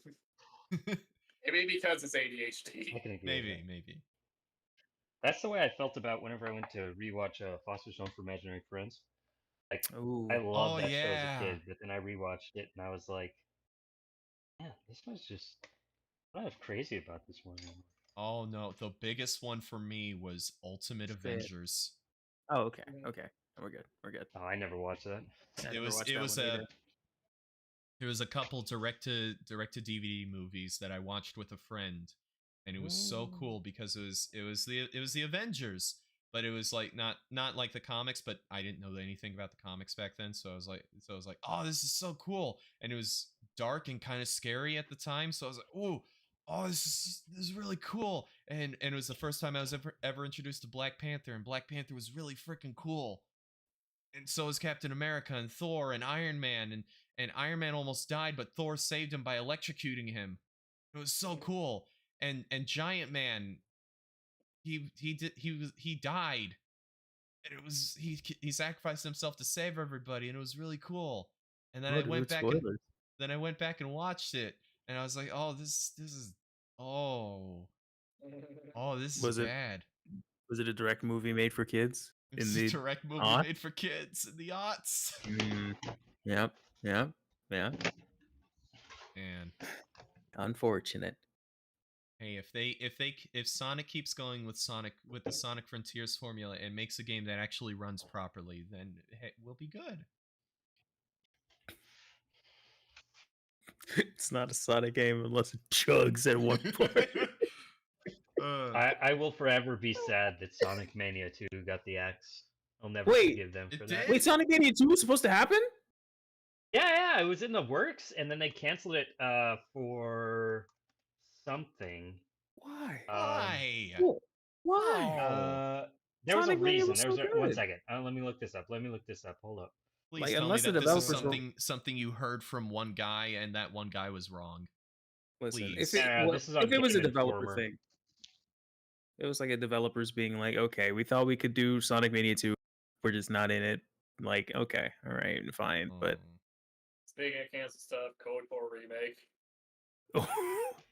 Maybe because it's ADHD. Maybe. That's the way I felt about whenever I went to rewatch Foster's Home for Imaginary Friends. Like, I Ooh. loved that show as a yeah. kid, but then I rewatched it and I was like, yeah, this was just. I'm not crazy about this one anymore. Oh no, the biggest one for me was Ultimate Spit. Avengers. Oh, okay. Okay. We're good. We're good. Oh, I never watched that. I It never was watched it that was one a either. there was a couple direct to DVD movies that I watched with a friend, and it was so cool because it was the Avengers, but it was like not like the comics, but I didn't know anything about the comics back then, so I was like, oh, this is so cool, and it was dark and kind of scary at the time, so I was like, oh, this is really cool, and it was the first time I was ever introduced to Black Panther, and Black Panther was really freaking cool. And so was Captain America and Thor and Iron Man, and Iron Man almost died, but Thor saved him by electrocuting him. It was so cool. And Giant Man, he died, and it was he sacrificed himself to save everybody, and it was really cool. And then Oh, dude, spoilers. I went back and watched it, and I was like, oh, this is oh this is Was it bad. was it a direct movie made for kids? It's In a the direct movie aughts? made for kids in the aughts. Yep. Yep. Yeah. And Unfortunate. hey, if Sonic keeps going with the Sonic Frontiers formula and makes a game that actually runs properly, then hey, we'll be good. It's not a Sonic game unless it chugs at one point. I will forever be sad that Sonic Mania 2 got the axe. I'll never Wait, forgive them for it that. did? Wait, Sonic Mania 2 was supposed to happen? Yeah, it was in the works, and then they canceled it for something. Why? Why? Why? Oh, There was a Sonic Mania reason. was There so was one good. second. Let me look this up. Hold up. please Like, tell me unless the that this is developers don't- something you heard from one guy and that one guy was wrong. Listen, Please. This is on if it was a Game developer Informer. thing, it was like a developers being like, okay, we thought we could do Sonic Mania 2, we're just not in it. Like, okay, all right, fine, but Oh. Speaking of cancel stuff, Code 4 remake.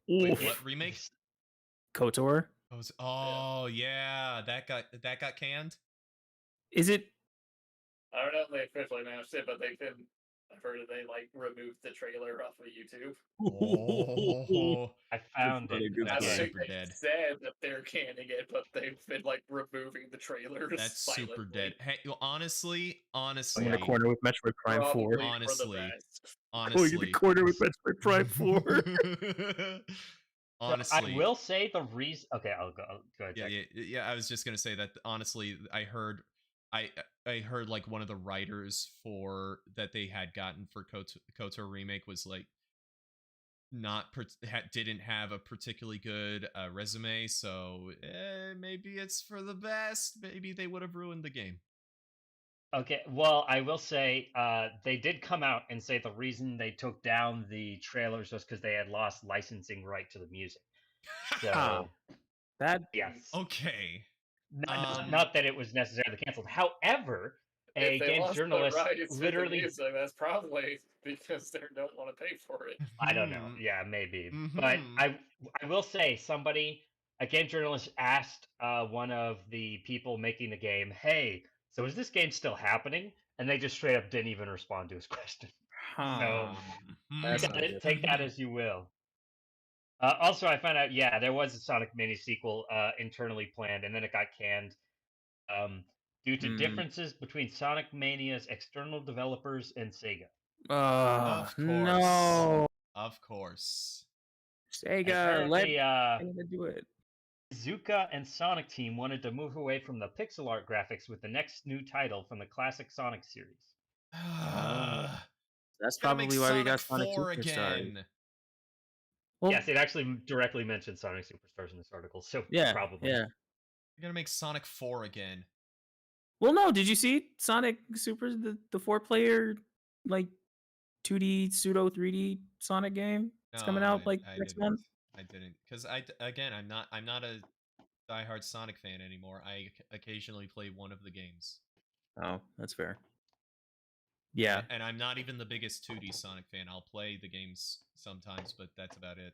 Wait, Oof. what remake? KOTOR? Oh yeah, that got canned. Is it? I don't know if they officially announced it, but I've heard that they like removed the trailer off of YouTube. Oh, I found funny, it. good I that's game. think super they dead. said that they're canning it, but they've been like removing the trailers. That's super dead. silently. Hey, honestly, I'm in the corner with Metroid Prime 4. Probably for the Honestly. best. Going in the corner with Metroid Prime 4. Honestly, I will say the reason. Okay, I'll go ahead. yeah. I was just gonna say that. Honestly, I heard like one of the writers for that they had gotten for KOTOR remake was like didn't have a particularly good resume, so maybe it's for the best. Maybe they would have ruined the game. Okay, well, I will say they did come out and say the reason they took down the trailers was because they had lost licensing right to the music. So That yes, Okay. not that it was necessarily canceled. However, a If they games lost the journalist rights to the literally. music, that's probably because they don't want to pay for it. I don't know. Yeah, maybe. But Mhm. I will say a game journalist asked one of the people making the game, "Hey, so is this game still happening?" And they just straight up didn't even respond to his question. So That's not good. take that as you will. Also, I found out, yeah, there was a Sonic Mini sequel internally planned, and then it got canned due to differences between Sonic Mania's external developers and Sega. Of course. No. Of course. Sega, let Apparently, Sega do it. Zuka and Sonic Team wanted to move away from the pixel art graphics with the next new title from the classic Sonic series. That's Gotta make probably why we got Sonic Sonic 4 Superstars. again. Well, Yes, it actually directly mentioned Sonic Superstars in this article, so yeah, probably. yeah. You're gonna make Sonic 4 again. Well, no. Did you see Sonic Super, the 4-player like 2D pseudo 3D Sonic game? It's coming out like next didn't. month. I didn't, because I'm not a diehard Sonic fan anymore. I occasionally play one of the games. Oh, that's fair. Yeah, And I'm not even the biggest 2D Sonic fan. I'll play the games sometimes, but that's about it.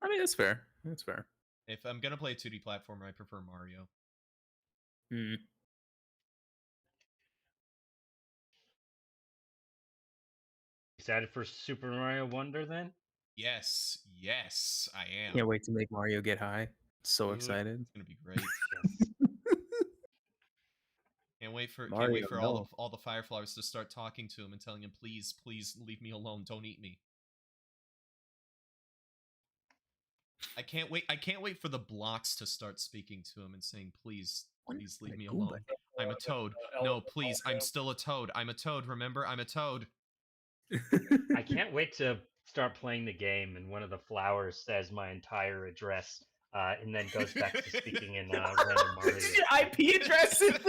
I mean that's fair. That's fair. If I'm gonna play a 2D platformer, I prefer Mario. Hmm. Excited for Super Mario Wonder then? Yes, yes, I am. Can't wait to make Mario get high. So Dude, excited. It's gonna be great. Yes. Can't wait for Mario, no. all the fireflowers to start talking to him and telling him, please, please leave me alone. Don't eat me. I can't wait for the blocks to start speaking to him and saying, please, please leave me alone. I'm a toad. No, please, I'm still a toad. I'm a toad. Remember, I'm a toad. I can't wait to start playing the game and one of the flowers says my entire address and then goes back to speaking in random Mario. This is your IP address. Is that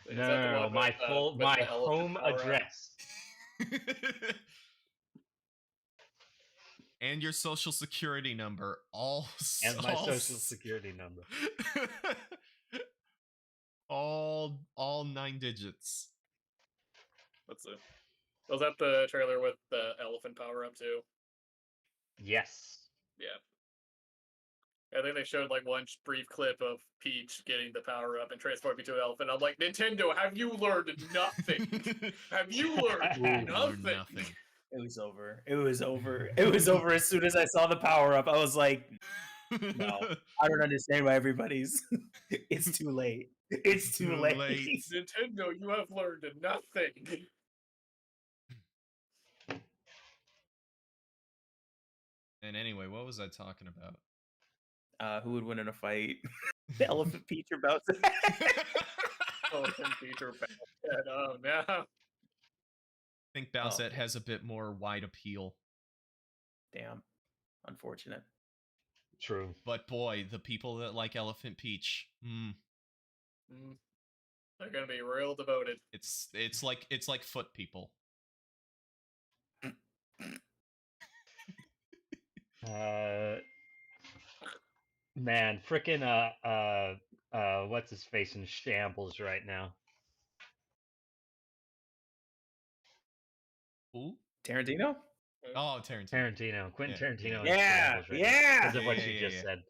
the No, one my with, full with my the elephant home power up? address. And your social security number. And my all social security number. all 9 digits. Let's see. Was that the trailer with the elephant power up too? Yes. Yeah. I think they showed like one brief clip of Peach getting the power up and transforming into an elephant. I'm like, Nintendo, have you learned nothing? Have you learned nothing? It was over. It was over. It was over as soon as I saw the power up. I was like, no, I don't understand why everybody's. It's too late. It's too late. Nintendo, you have learned nothing. And anyway, what was I talking about? Who would win in a fight? The elephant Peach or Bowser? Elephant Peter Bowsette. Oh no. I think Bowsette has a bit more wide appeal. Damn. Unfortunate. True. But boy, the people that like Elephant Peach, They're gonna be real devoted. it's like foot people. Man, frickin' what's his face in shambles right now? Who? Tarantino? Oh, Tarantino. Quentin Tarantino. Yeah, yeah. Because of what you just said.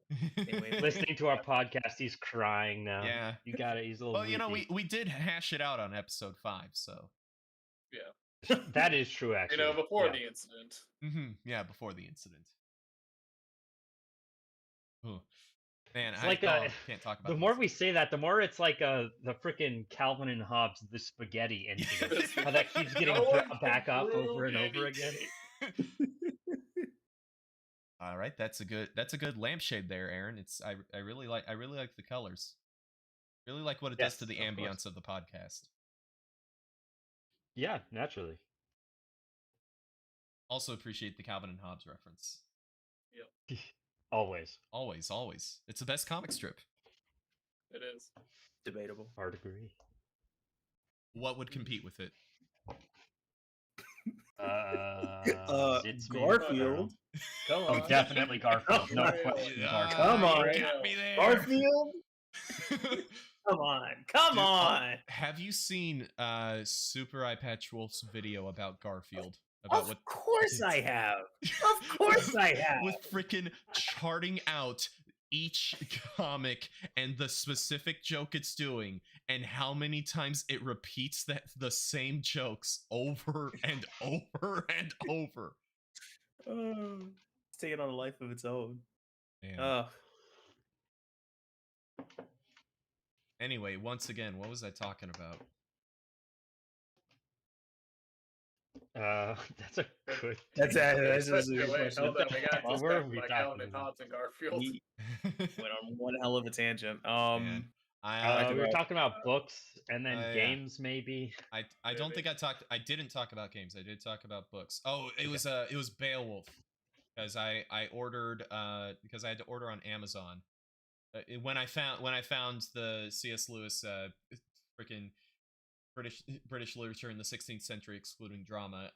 Listening to our podcast, he's crying now. Yeah, you got it. He's a little. Well, you know, we did hash it out on episode 5, so yeah, that is true. Actually, you know, before the incident. Yeah, before the incident. Ooh. Man, it's I can't talk about the more we say that, the more it's like the freaking Calvin and Hobbes, the spaghetti incident. How that keeps getting brought back up over and over again. All right, that's a good lampshade there, Aaron. I really like the colors. Really like what it does to the ambience of the podcast. Yeah, naturally. Also appreciate the Calvin and Hobbes reference. Yep. Always. It's the best comic strip. It is. Debatable. Hard agree. What would compete with it? It's Garfield. Come on. Oh, definitely Garfield. No question. Garfield. Come on. Got me there. Garfield? Come on. Have you seen Super Eye Patch Wolf's video about Garfield? Of course I have. Of course I have. With freaking charting out each comic and the specific joke it's doing and how many times it repeats the same jokes over and over and over. It's taking on a life of its own. Anyway, once again, what was I talking about? That's a good. That's a good question. What were we talking about? And Garfield. We went on one hell of a tangent. We were talking about books and then games, maybe. I don't think I didn't talk about games. I did talk about books. Oh, it was Beowulf, because I ordered because I had to order on Amazon. When I found the C.S. Lewis freaking British literature in the 16th century excluding drama,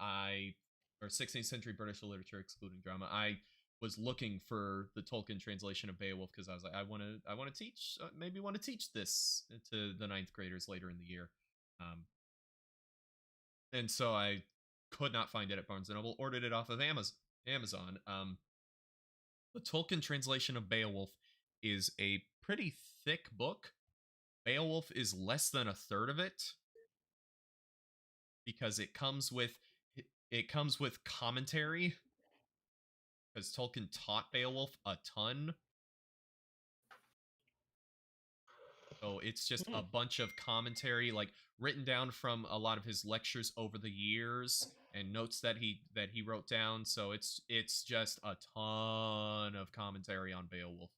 16th century British literature excluding drama, I was looking for the Tolkien translation of Beowulf because I was like, I want to teach, maybe want to teach this to the 9th graders later in the year, and so I could not find it at Barnes & Noble. Ordered it off of Amazon. The Tolkien translation of Beowulf is a pretty thick book. Beowulf is less than a third of it because it comes with commentary, because Tolkien taught Beowulf a ton. So it's just a bunch of commentary, like written down from a lot of his lectures over the years and notes that he wrote down. So it's just a ton of commentary on Beowulf.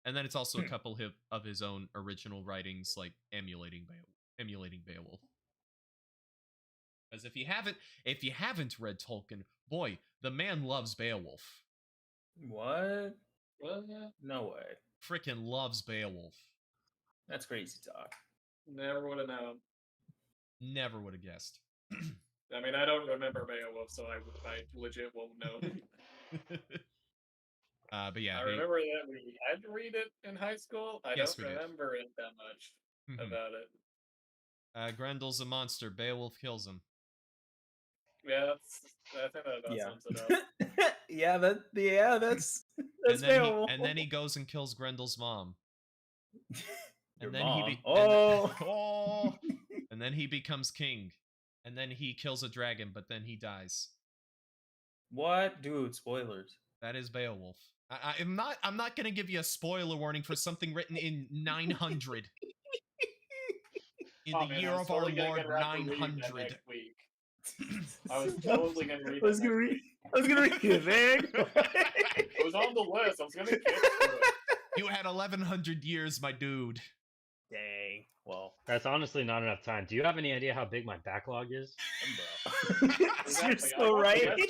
And then it's also a couple of his own original writings, like emulating Beowulf. Because if you haven't read Tolkien, boy, the man loves Beowulf. What? Well, yeah. No way. Frickin' loves Beowulf. That's crazy talk. Never would have known. Never would have guessed. I mean, I don't remember Beowulf, so I legit won't know. But yeah, I remember that we had to read it in high school. I Yes, don't we did. remember it that much about it. Grendel's a monster. Beowulf kills him. Yeah, I think that sums it up. that's Beowulf. And then he goes and kills Grendel's mom. Your And then mom. and then he becomes king. And then he kills a dragon, but then he dies. What, dude? Spoilers. That is Beowulf. I'm not gonna give you a spoiler warning for something written in 900. In the year of our Lord 900. I was totally gonna read it. I was gonna read it, man. It was on the list. I was gonna get to it. You had 1100 years, my dude. Dang. Well, That's honestly not enough time. Do you have any idea how big my backlog is? bro. You're so right. I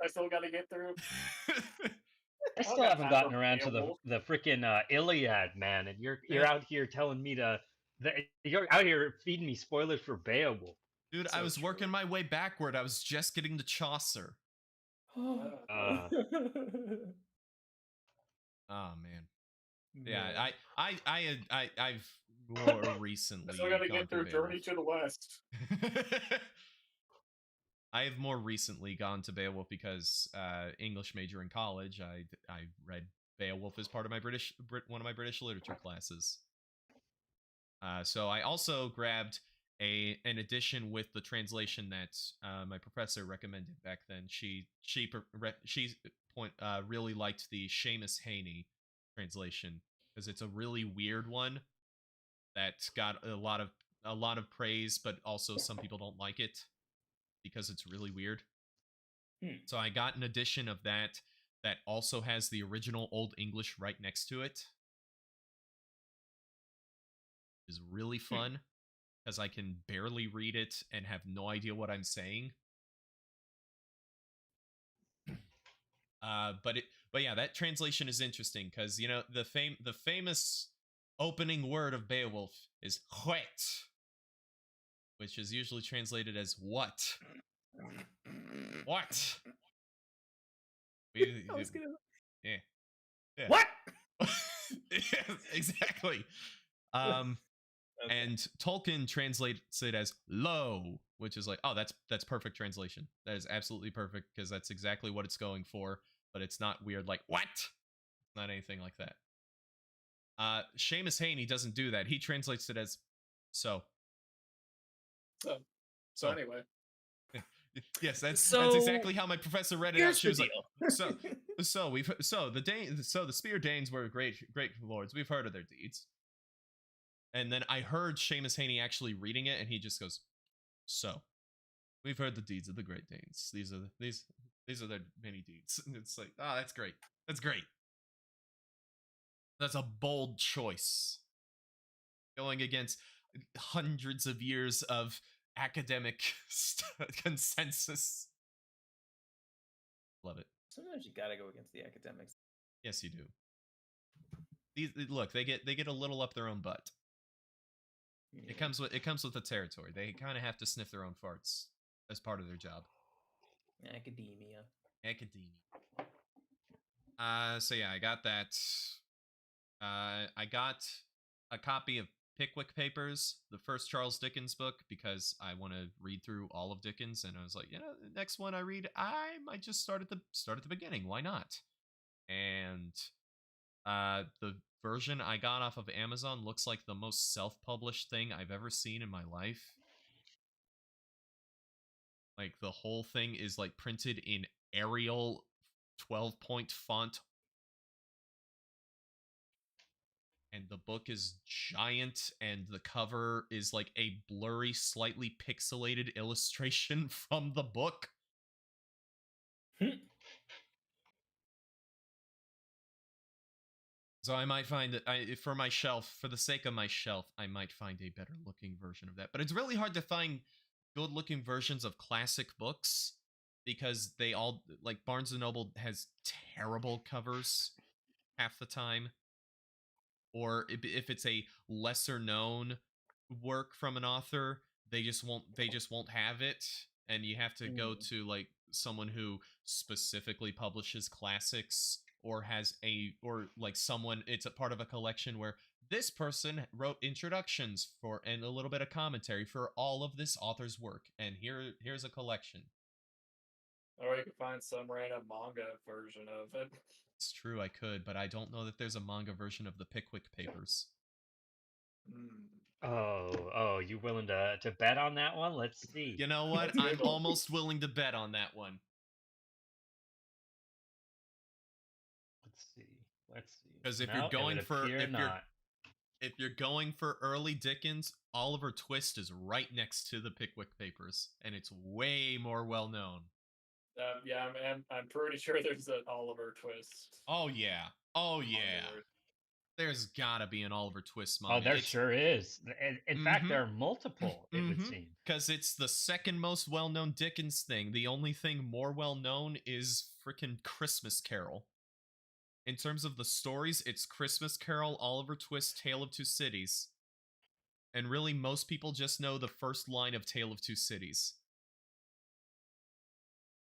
still gotta get through. I still haven't gotten around to the freaking Iliad, man, and you're out here telling me you're out here feeding me spoilers for Beowulf. Dude, I was working my way backward. I was just getting to Chaucer. Oh Man. Yeah, I've more recently. I still gotta get through Journey to the West. I have more recently gone to Beowulf because English major in college. I read Beowulf as part of my one of my British literature classes. So I also grabbed an edition with the translation that my professor recommended back then. She really liked the Seamus Heaney translation because it's a really weird one that got a lot of praise, but also some people don't like it because it's really weird. So I got an edition of that also has the original Old English right next to it. Is really fun because I can barely read it and have no idea what I'm saying. But yeah, that translation is interesting because the famous opening word of Beowulf is "huet," which is usually translated as "what." What? Yeah. What? Yes, exactly. Okay. And Tolkien translates it as "low," which is like, oh, that's perfect translation. That is absolutely perfect because that's exactly what it's going for. But it's not weird like what? It's not anything like that. Seamus Heaney doesn't do that. He translates it as so. So anyway. Yes, that's exactly how my professor read it out. She was like, the Spear Danes were great lords. We've heard of their deeds. And then I heard Seamus Heaney actually reading it, and he just goes, "So, we've heard the deeds of the Great Danes. These are their many deeds." And it's like, oh, that's great. That's great. That's a bold choice. Going against hundreds of years of academic consensus. Love it. Sometimes you gotta go against the academics. Yes, you do. Look, they get a little up their own butt. It comes with the territory. They kind of have to sniff their own farts as part of their job. Academia. So yeah, I got that. I got a copy of Pickwick Papers, the first Charles Dickens book, because I want to read through all of Dickens, and I was like, the next one I read, I might just start at the beginning. Why not? and the version I got off of Amazon looks like the most self-published thing I've ever seen in my life. Like, the whole thing is like printed in Arial 12-point font, and the book is giant, and the cover is like a blurry, slightly pixelated illustration from the book. So I might find that for my shelf, for the sake of my shelf, I might find a better looking version of that. But it's really hard to find good looking versions of classic books because they all, like, Barnes & Noble has terrible covers half the time. Or if it's a lesser known work from an author, they just won't have it, and you have to go to like someone who specifically publishes classics, or like someone, it's a part of a collection where this person wrote introductions for and a little bit of commentary for all of this author's work, and here's a collection. Or you could find some random manga version of it. It's true, I could, but I don't know that there's a manga version of the Pickwick Papers. Oh, you willing to bet on that one? Let's see. You know what? I'm almost willing to bet on that one. Let's see. Because if No, you're going for not. if you're going for early Dickens, Oliver Twist is right next to the Pickwick Papers, and it's way more well known. Yeah, I'm pretty sure there's an Oliver Twist. Oh yeah. There's gotta be an Oliver Twist Oh, manga. there sure is. In fact, there are multiple, it would seem. Because it's the second most well-known Dickens thing. The only thing more well-known is frickin' Christmas Carol. In terms of the stories, it's Christmas Carol, Oliver Twist, Tale of Two Cities. And really, most people just know the first line of Tale of Two Cities.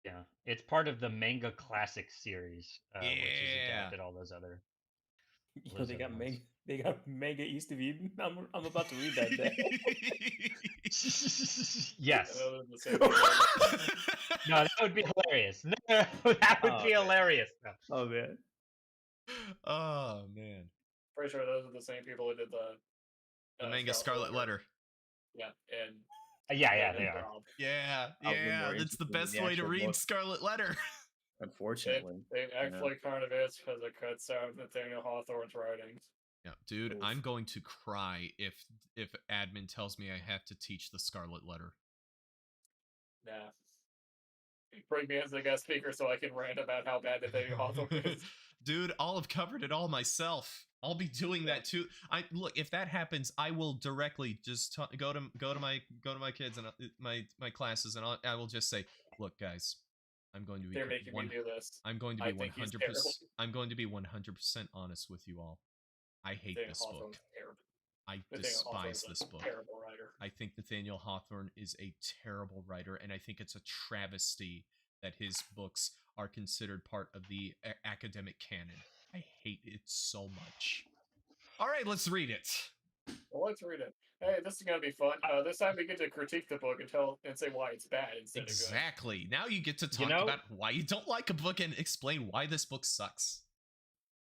Yeah, it's part of the manga classic series, which is adapted all those other. You know, they got manga East of Eden. I'm about to read that now. Yes. No, that would be hilarious. No, that would be hilarious. No. Oh man. Oh man. Pretty sure those are the same people who did the manga Scarlet Letter. Yeah, and yeah, they are. Yeah, that's the best way to read Scarlet Letter. Unfortunately, they actually kind of is because it cuts out Nathaniel Hawthorne's writings. Yeah, dude, I'm going to cry if admin tells me I have to teach the Scarlet Letter. Nah. Bring me as a guest speaker so I can rant about how bad Nathaniel Hawthorne is. Dude, I'll have covered it all myself. I'll be doing that too. Look, if that happens, I will directly just go to my kids and my classes, and I will just say, look, guys, I'm going to be. They're making me do this. I'm going to be 100%. I'm going to be 100% honest with you all. I hate this book. I despise this book. Terrible writer. I think Nathaniel Hawthorne is a terrible writer, and I think it's a travesty that his books are considered part of the academic canon. I hate it so much. All right, let's read it. Well, let's read it. Hey, this is gonna be fun. This time we get to critique the book and say why it's bad instead of good. Exactly. Now you get to talk about why you don't like a book and explain why this book sucks.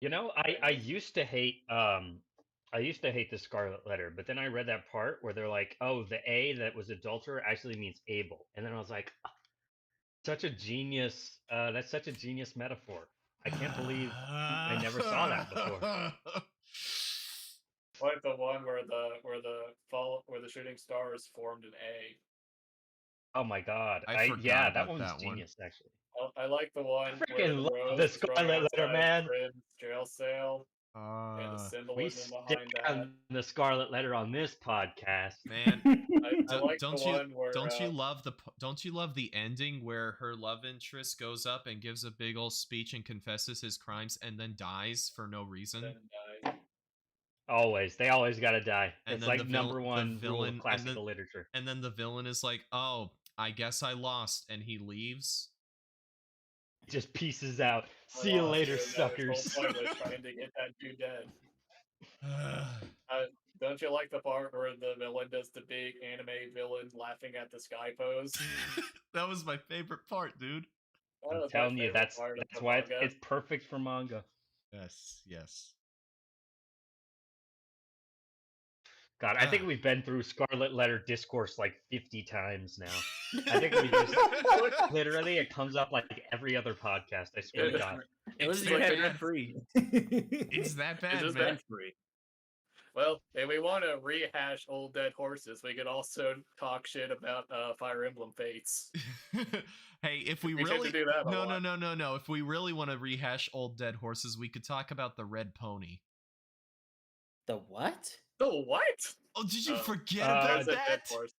You know, I used to hate the Scarlet Letter, but then I read that part where they're like, "Oh, the A that was adulterer actually means Abel," and then I was like, "Such a genius! That's such a genius metaphor. I can't believe I never saw that before." Like the one where the shooting stars formed an A. Oh my god! That one's genius actually. I like the one. I freaking love the Scarlet Letter, man. Jail cell. And the symbolism behind that. The Scarlet Letter on this podcast, man. I like don't you love the ending where her love interest goes up and gives a big old speech and confesses his crimes and then dies for no reason? They always gotta die. And it's like number one rule of classical literature. And then the villain is like, "Oh, I guess I lost," and he leaves. Just pieces out. See you later, suckers. Trying to get that dude dead. Don't you like the part where the villain does the big anime villain laughing at the sky pose? That was my favorite part, dude. I'm telling you, that's why it's perfect for manga. Yes, yes. God, I think we've been through Scarlet Letter discourse like 50 times now. I think we just literally it comes up like every other podcast. I swear to God. It was It's just that had bad. rent free. It's that bad, just man. that free. Well, if we want to rehash old dead horses, we could also talk shit about Fire Emblem Fates. Hey, if we We tend really to do that a no, lot. no. If we really want to rehash old dead horses, we could talk about the red pony. The what? The what? Oh, did you Oh, forget there's about There's a dead that? horse.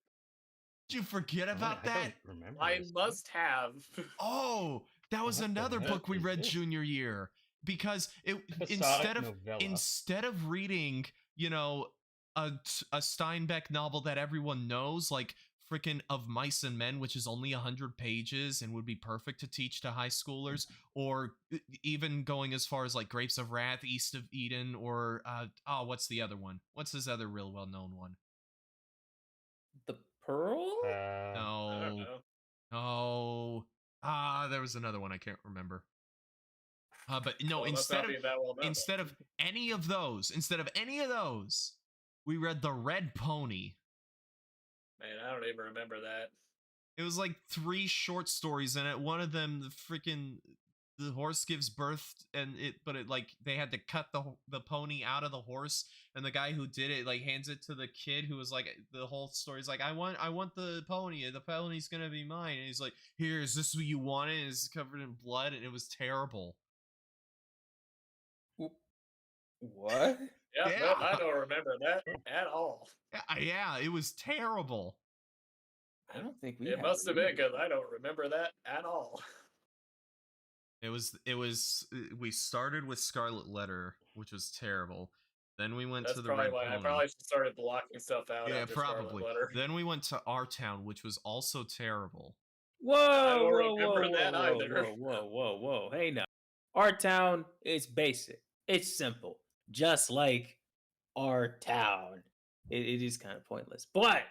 Did you forget I about that? don't remember. I this. must have. Oh, that was What the another heck book we is read this? junior year because it Episodic novella. instead of reading, you know, a Steinbeck novel that everyone knows, like freaking Of Mice and Men, which is only 100 pages and would be perfect to teach to high schoolers, or even going as far as like Grapes of Wrath, East of Eden, or what's the other one? What's his other real well-known one? The Pearl? I don't No. know. Oh, there was another one I can't remember. But no, Well, it must not be that well known. instead of any of those, we read The Red Pony. Man, I don't even remember that. It was like 3 short stories in it. One of them, the horse gives birth, but they had to cut the pony out of the horse, and the guy who did it like hands it to the kid who was like, the whole story's like, I want the pony's gonna be mine, and he's like, here, is this what you wanted? And it's covered in blood, and it was terrible. What? Yeah, Yeah. no, I don't remember that at all. Yeah, it was terrible. I don't think we. It must have been because I don't remember that at all. It was we started with Scarlet Letter, which was terrible. Then we went That's to the probably Red why Pony. I probably just started blocking stuff out. Yeah, after probably. Scarlet Letter. Then we went to Our Town, which was also terrible. Whoa! I don't Whoa! remember Whoa! that Whoa! either. Whoa! Hey now, Our Town is basic. It's simple, just like Our Town. It is kind of pointless, but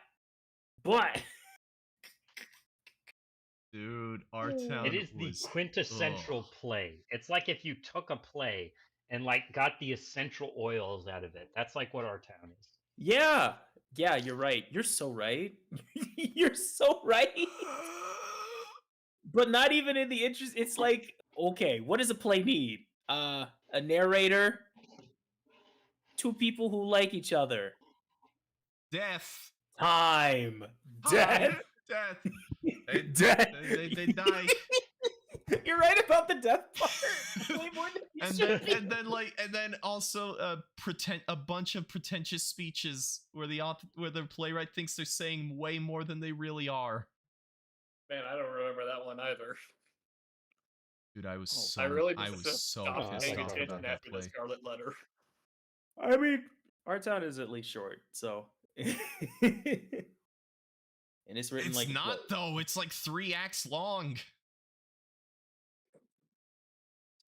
Dude, Our Town It is the was quintessential ugh. play. It's like if you took a play and like got the essential oils out of it. That's like what Our Town is. yeah, you're right. You're so right. You're so right. But not even in the interest. It's like, okay, what does a play need? A narrator, 2 people who like each other, Death. time, death, Death. death. They die. You're right about the death part. Way more than you should be. and then also a bunch of pretentious speeches where the playwright thinks they're saying way more than they really are. Man, I don't remember that one either. Dude, I was so I really I just was so stopped pissed paying off attention about that after the play. Scarlet Letter. I mean, Our Town is at least short, so. And it's written It's like not though. It's like 3 acts long.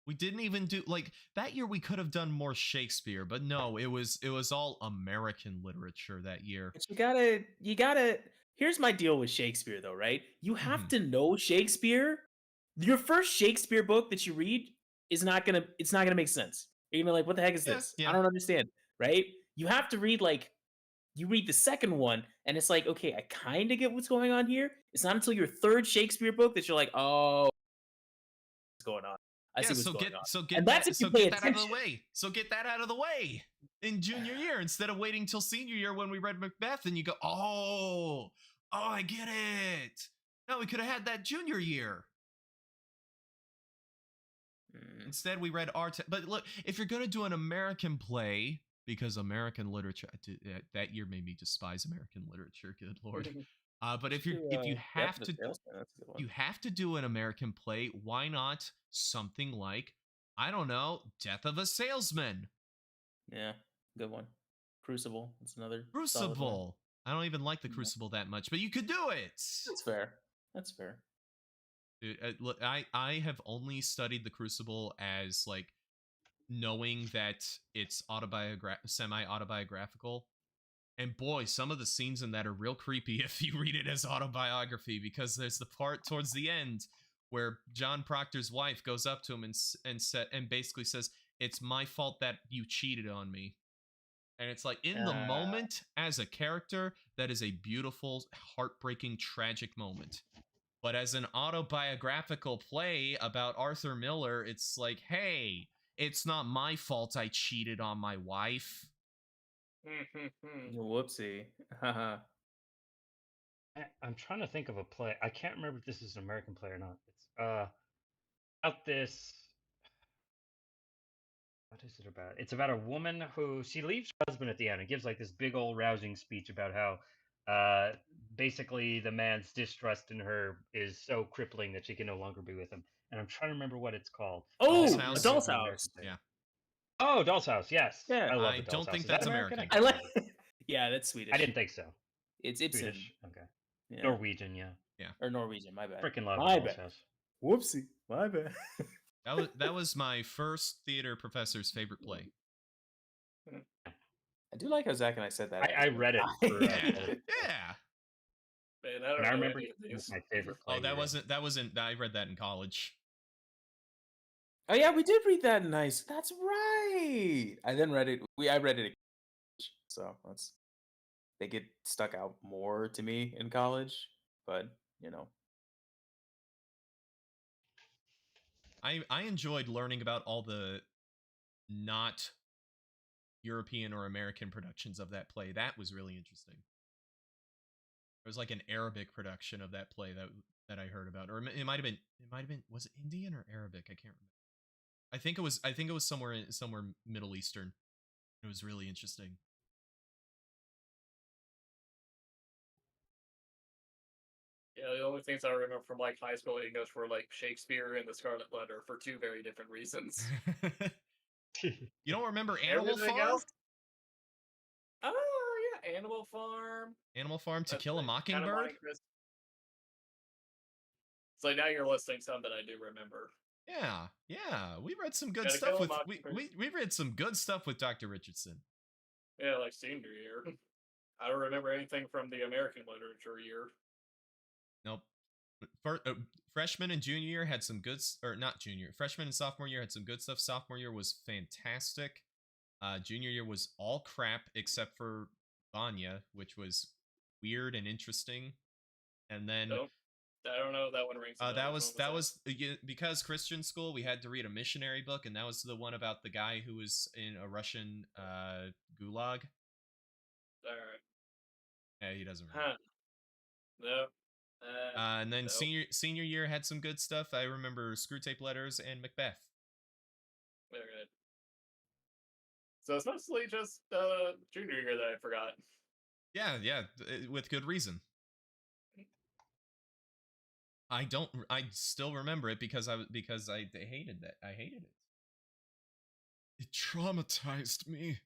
We didn't even do like that year. We could have done more Shakespeare, but no, it was all American literature that year. But you gotta. Here's my deal with Shakespeare, though, right? You have Mhm. to know Shakespeare. Your first Shakespeare book that you read it's not gonna make sense. You're gonna be like, what the heck is Yeah, this? yeah. I don't understand, right? You have to read you read the second one, and it's like, okay, I kind of get what's going on here. It's not until your third Shakespeare book that you're like, oh, what's going on? I see what's going on. So get And that's that, if you so pay get that out of the attention. way. So get that out of the way in junior year instead of waiting till senior year when we read Macbeth and you go, oh, I get it. No, we could have had that junior year. Instead, we read Our Town. But look, if you're gonna do an American play, because American literature that year made me despise American literature. Good lord. But if you have to do an American play, why not something like, I don't know, Death of a Salesman? Yeah, good one. Crucible. That's another solid one. Crucible. I don't even like the Crucible that much, but you could do it. That's fair. That's fair. Dude, look, I have only studied the Crucible as like knowing that it's semi-autobiographical. And boy, some of the scenes in that are real creepy if you read it as autobiography, because there's the part towards the end where John Proctor's wife goes up to him and basically says, it's my fault that you cheated on me. And it's like, in the moment, as a character, that is a beautiful, heartbreaking, tragic moment. But as an autobiographical play about Arthur Miller, it's like, hey, it's not my fault I cheated on my wife. Whoopsie. I'm trying to think of a play. I can't remember if this is an American play or not. It's about this. What is it about? It's about a woman who she leaves her husband at the end and gives like this big old rousing speech about how basically the man's distrust in her is so crippling that she can no longer be with him. And I'm trying to remember what it's called. Oh, Doll's A House? Doll's It's an American House. play. Yeah. Oh, Doll's House. Yes. Yeah. I love I the Doll's don't House. think Is that that's American? American. I like. Yeah, that's Swedish. I didn't think so. It's Swedish. Okay. Yeah. Norwegian. Yeah. Or Norwegian. My bad. Freaking love My Doll's bad. House. Whoopsie. My bad. That was my first theater professor's favorite play. I do like how Zach and I said that. I read it. For, Yeah. Man, I don't and I know remember any of it was these. my favorite play. Oh, that wasn't. I read that in college. Oh yeah, we did read that in nice. That's right. I then read it. I read it. So that's. I think it stuck out more to me in college, but you know. I enjoyed learning about all the not European or American productions of that play. That was really interesting. There was like an Arabic production of that play that I heard about, or it might have been. Was it Indian or Arabic? I can't remember. I think it was somewhere Middle Eastern. It was really interesting. Yeah, the only things I remember from like high school English were like Shakespeare and the Scarlet Letter for two very different reasons. You don't remember Animal Everything Farm? else? Oh yeah, Animal Farm. Animal Farm, To That's Kill a like Mockingbird? So now you're listing some that I do remember. Yeah, we read some good Gotta stuff Kill a with Mockingbird. we read some good stuff with Dr. Richardson. Yeah, like senior year. I don't remember anything from the American literature year. Nope. Freshman and junior year had some good, or not junior. Freshman and sophomore year had some good stuff. Sophomore year was fantastic. Junior year was all crap except for Vanya, which was weird and interesting. And then Nope. I don't know if that one rings. a bell. that Which was because Christian school, we had to read a missionary book, and that was the one about the guy who was in a Russian gulag. All right. Yeah, he doesn't remember. Huh. Nope. And then nope. senior year had some good stuff. I remember Screw Tape Letters and Macbeth. Very good. So it's mostly just junior year that I forgot. Yeah, with good reason. I still remember it because I hated that. I hated it. It traumatized me.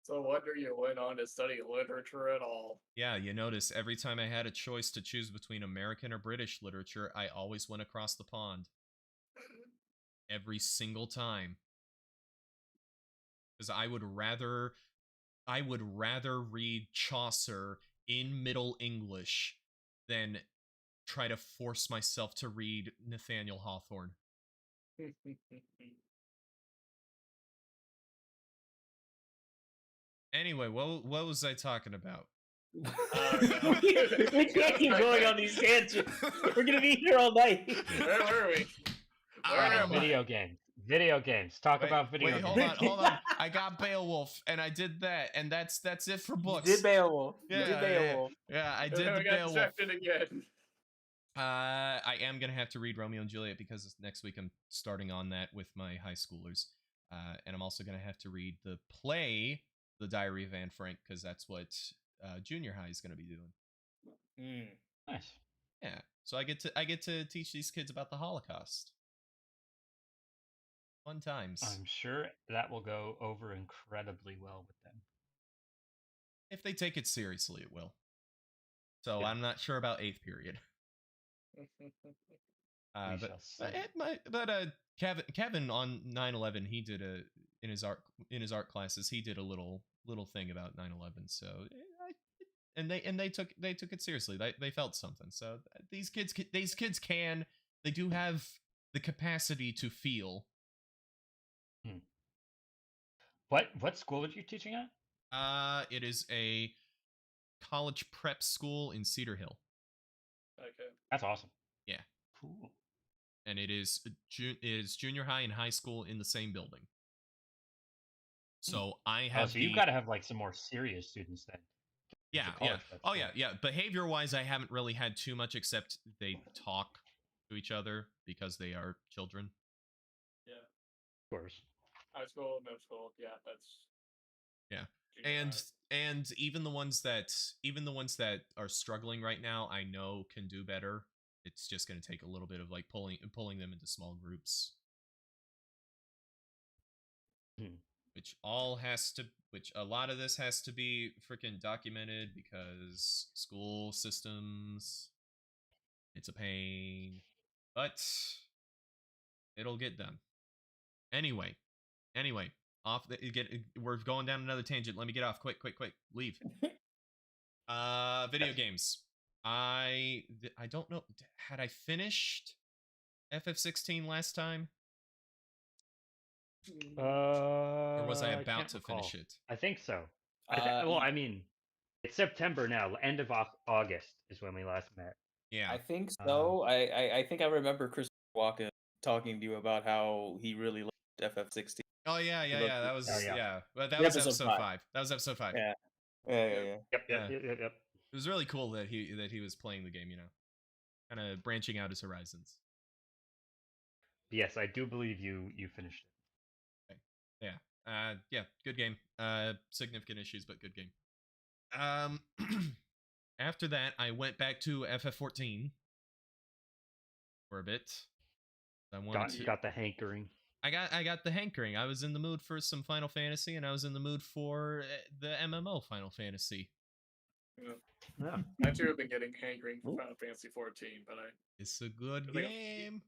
So wonder you went on to study literature at all. Yeah, you notice every time I had a choice to choose between American or British literature, I always went across the pond. Every single time. Because I would rather read Chaucer in Middle English than try to force myself to read Nathaniel Hawthorne. Anyway, what was I talking about? We can't keep going on these tangents. We're gonna be here all night. Where were we? Where am I? Video games. Video games. Talk about video games. Hold on. I got Beowulf, and I did that, and that's it for books. You did Beowulf. Yeah, I did the We got Beowulf. distracted again. I am gonna have to read Romeo and Juliet because next week I'm starting on that with my high schoolers, and I'm also gonna have to read the play, The Diary of Anne Frank, because that's what junior high is gonna be doing. Nice. Yeah, so I get to teach these kids about the Holocaust. Fun times. I'm sure that will go over incredibly well with them. If they take it seriously, it will. So Yeah. I'm not sure about 8th period. Kevin on 9/11, he did in his art classes, he did a little thing about 9/11. So they took it seriously. They felt something. So these kids they do have the capacity to feel. What school are you teaching at? It is a college prep school in Cedar Hill. Okay. That's awesome. Yeah. Cool. And it is junior high and high school in the same building. So I have. So you've got to have like some more serious students then. Yeah, yeah. Oh yeah, yeah. Behavior wise, I haven't really had too much, except they talk to each other because they are children. Yeah. Of course. High school, middle school. Yeah, that's. Yeah. junior high. And even the ones that are struggling right now, I know can do better. It's just going to take a little bit of like pulling them into small groups. Which a lot of this has to be freaking documented because school systems, it's a pain, but it'll get done. Anyway, we're going down another tangent. Let me get off. Quick, leave. Video games. I don't know. Had I finished FF16 last time? Or was I about to finish it? I think so. I mean, it's September now. End of August is when we last met. Yeah, I think so. I think I remember Chris Walker talking to you about how he really loved FF16. Oh yeah. That was But that The was episode episode 5. That was episode 5. Yeah. Yep. It was really cool that he was playing the game, kind of branching out his horizons. Yes, I do believe you finished it. Okay. Yeah. Good game. Significant issues, but good game. After that, I went back to FF14 for a bit. Got the hankering. I got the hankering. I was in the mood for some Final Fantasy, and I was in the mood for the MMO Final Fantasy. Yeah. I too have been getting hankering for Final Fantasy 14, but it's a good game.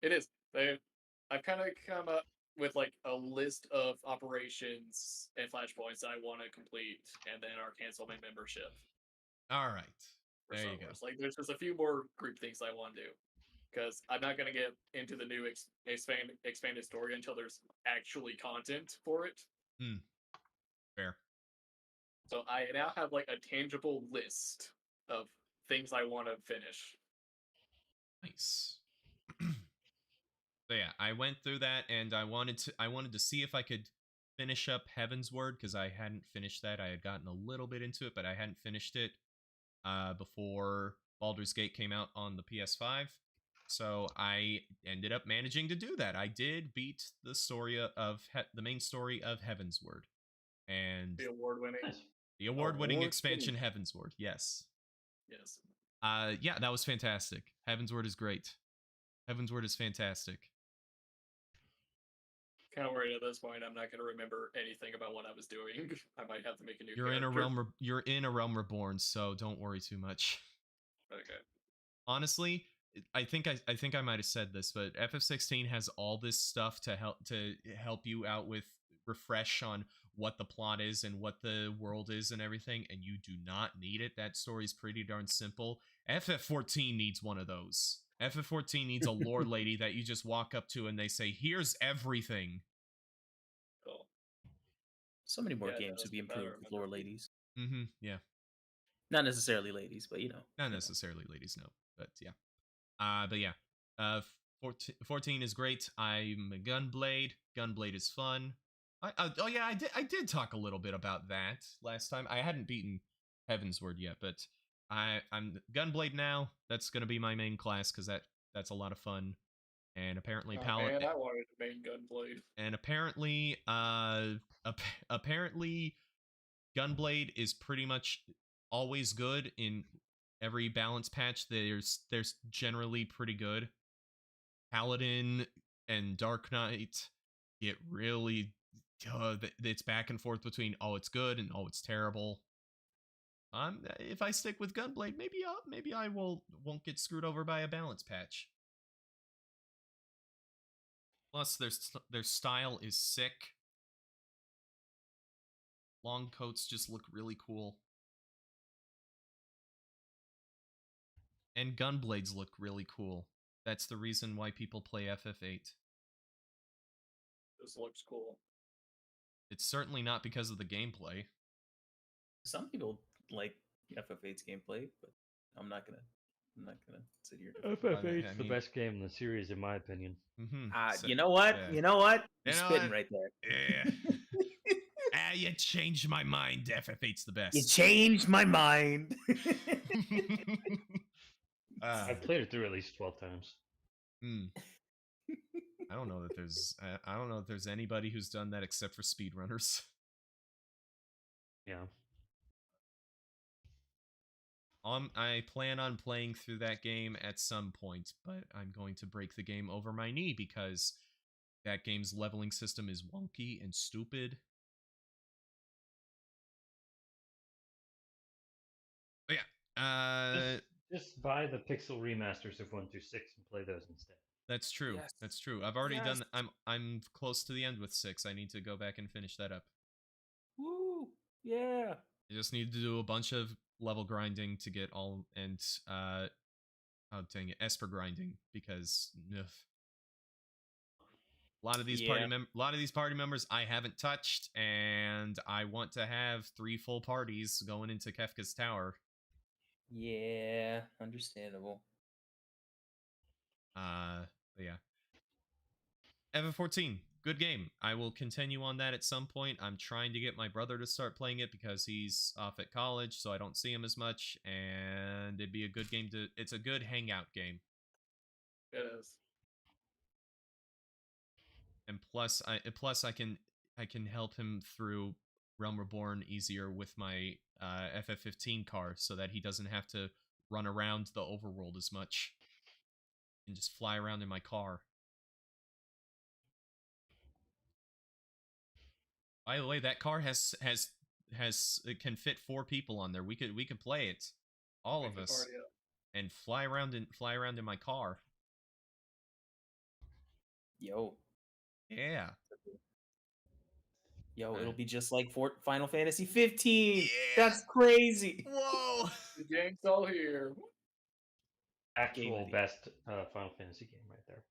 It is. I've kind of come up with like a list of operations and flashpoints that I want to complete, and then I'll cancel my membership. All right, there you go. Like, there's just a few more group things I want to do, because I'm not going to get into the new expanded story until there's actually content for it. Fair. So I now have like a tangible list of things I want to finish. Nice. So yeah, I went through that, and I wanted to see if I could finish up Heaven's Word, because I hadn't finished that. I had gotten a little bit into it, but I hadn't finished it before Baldur's Gate came out on the PS5. So I ended up managing to do that. I did beat the story of the main story of Heaven's Word, and The award-winning expansion Heaven's Word. Yes. Yeah, that was fantastic. Heaven's Word is great. Heaven's Word is fantastic. Kind of worried at this point I'm not going to remember anything about what I was doing. I might have to make a new character. You're in a realm reborn, so don't worry too much. Okay. Honestly, I think I might have said this, but FF16 has all this stuff to help you out with refresh on what the plot is and what the world is and everything, and you do not need it. That story's pretty darn simple. FF14 needs one of those. FF14 needs a lore lady that you just walk up to and they say, "Here's everything." Cool. So many more games would be improved with lore ladies. Yeah. Not necessarily ladies, but Not necessarily ladies, no. But yeah. 14 is great. I'm a Gunblade. Gunblade is fun. I did talk a little bit about that last time. I hadn't beaten Heaven's Word yet, but I'm Gunblade now. That's gonna be my main class because that's a lot of fun. And apparently Man, I wanted to main Gunblade. And apparently apparently Gunblade is pretty much always good in every balance patch. There's generally pretty good. Paladin and Dark Knight get really it's back and forth between it's good and it's terrible. If I stick with Gunblade, maybe I won't get screwed over by a balance patch. Plus, their style is sick. Long coats just look really cool. And Gunblades look really cool. That's the reason why people play FF8. This looks cool. It's certainly not because of the gameplay. Some people like FF8's gameplay, but I'm not gonna sit here. FF8's I the mean- best game in the series, in my opinion. You know what? yeah. You know what? You You're know spitting what? right there. Yeah. You changed my mind. FF8's the best. You changed my mind. I've played it through at least 12 times. I don't know that there's I don't know if there's anybody who's done that except for speedrunners. Yeah. I plan on playing through that game at some point, but I'm going to break the game over my knee because that game's leveling system is wonky and stupid. But yeah, Just buy the pixel remasters of 1 through 6 and play those instead. that's true. Yes. That's true. I've already Yes. done. I'm close to the end with 6. I need to go back and finish that up. Woo! Yeah. I just need to do a bunch of level grinding to get all and oh dang it, Esper grinding because ugh. A lot of these party members I haven't touched, and I want to have 3 full parties going into Kefka's Tower. Yeah, understandable. But yeah. FF14, good game. I will continue on that at some point. I'm trying to get my brother to start playing it because he's off at college, so I don't see him as much, and it'd be a good game to. It's a good hangout game. It is. And plus I can help him through Realm Reborn easier with my FF15 car, so that he doesn't have to run around the overworld as much and just fly around in my car. By the way, that car it can fit 4 people on there. We could play it, all of us, Party up. and fly around in my car. Yo, Yeah. it'll be just like Final Fantasy 15. Yeah. That's crazy. Whoa. The gang's all here. Actual Game best Final Fantasy game right there.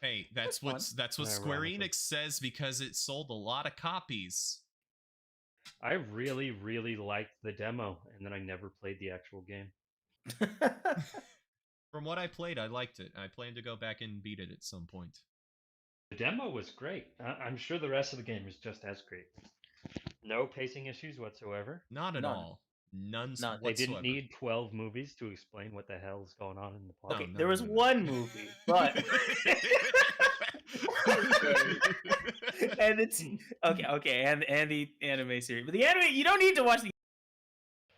Hey, that's Fun. what Square Enix says because it sold a lot of copies. I really, really liked the demo, and then I never played the actual game. From what I played, I liked it. I plan to go back and beat it at some point. The demo was great. I'm sure the rest of the game is just as great. No pacing issues whatsoever. Not at None. all. None None. They whatsoever. didn't need 12 movies to explain what the hell is going on in the plot. Okay, no, there was no. one movie, but and it's okay, and the anime series, but the anime you don't need to watch the.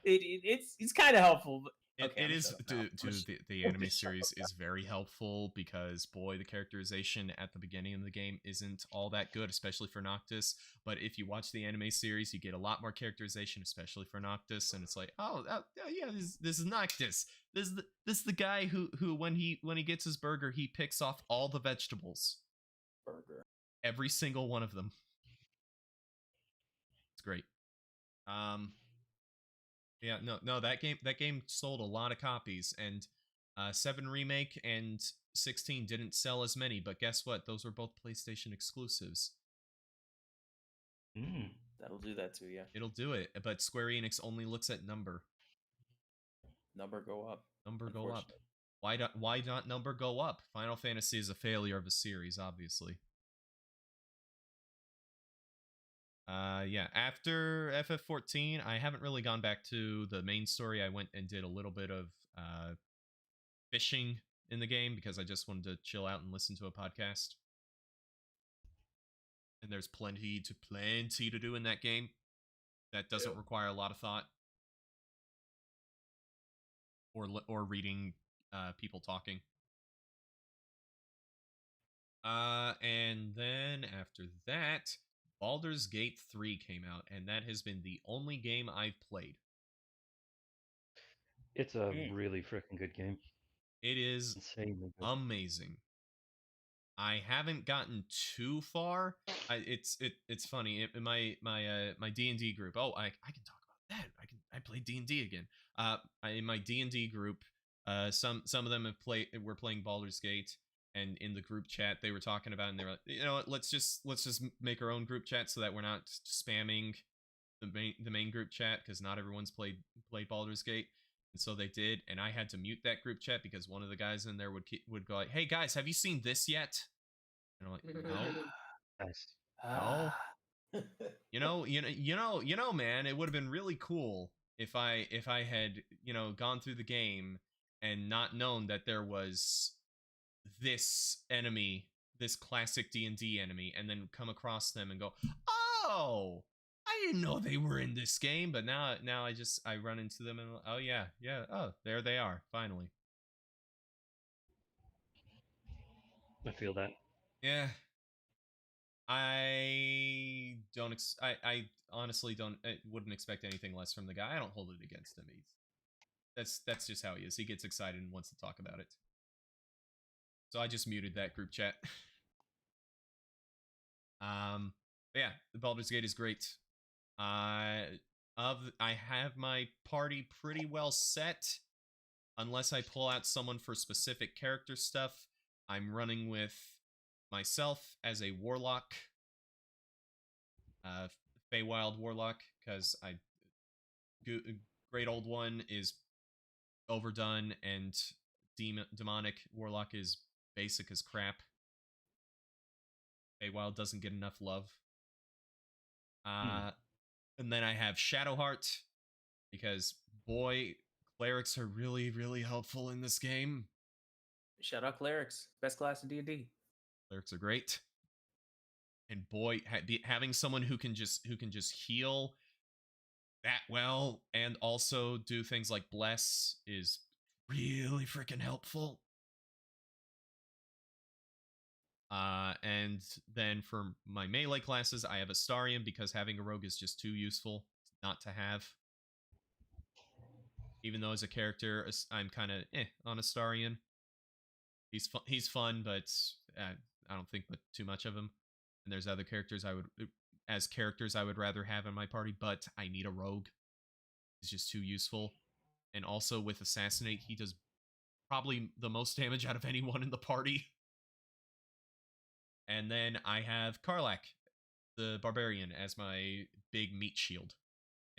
It's kind of helpful. But, okay, it I'm is, shut up now. dude. The anime series is very helpful because, boy, the characterization at the beginning of the game isn't all that good, especially for Noctis. But if you watch the anime series, you get a lot more characterization, especially for Noctis, and it's like, oh yeah, this is Noctis. This is the guy who when he gets his burger, he picks off all the vegetables, Burger. every single one of them. It's great. Yeah, no, that game sold a lot of copies, and 7 Remake and 16 didn't sell as many, but guess what? Those were both PlayStation exclusives. That'll do that too, yeah. It'll do it, but Square Enix only looks at number. Number go up. Number go up. Why not number go up? Final Fantasy is a failure of a series, obviously. Yeah, after FF14, I haven't really gone back to the main story. I went and did a little bit of fishing in the game because I just wanted to chill out and listen to a podcast. And there's plenty to do in that game that doesn't require a lot of thought or reading people talking. And then after that, Baldur's Gate 3 came out, and that has been the only game I've played. It's a really freaking good game. It is Insanely good. amazing. I haven't gotten too far. It's funny in my D&D group. Oh, I can talk about that. I played D&D again. In my D&D group, some of them were playing Baldur's Gate. and in the group chat they were talking about, and they were like, you know what, let's just make our own group chat so that we're not spamming the main group chat, because not everyone's played Baldur's Gate. And so they did, and I had to mute that group chat because one of the guys in there would go like, "Hey guys, have you seen this yet?" And I'm like, "No, Nice. no." You know, man, it would have been really cool if I had, gone through the game and not known that there was this enemy, this classic D&D enemy, and then come across them and go, "Oh, I didn't know they were in this game." But now I run into them and, oh yeah, oh, there they are, finally. I feel that. Yeah. I honestly wouldn't expect anything less from the guy. I don't hold it against him. That's just how he is. He gets excited and wants to talk about it. So I just muted that group chat. But yeah, the Baldur's Gate is great. I have my party pretty well set, unless I pull out someone for specific character stuff. I'm running with myself as a warlock, Feywild warlock, because Great Old One is overdone and demonic warlock is basic as crap. Feywild doesn't get enough love. And then I have Shadowheart, because boy, clerics are really, really helpful in this game. Shout out clerics, best class in D&D. Clerics are great, and boy, having someone who can just heal that well and also do things like bless is really freaking helpful. And then for my melee classes, I have Astarion, because having a rogue is just too useful not to have. Even though as a character, I'm kind of on Astarion. He's fun, but I don't think but too much of him. And there's other characters I would rather have in my party, but I need a rogue. He's just too useful. And also with Assassinate, he does probably the most damage out of anyone in the party. And then I have Karlach, the Barbarian, as my big meat shield.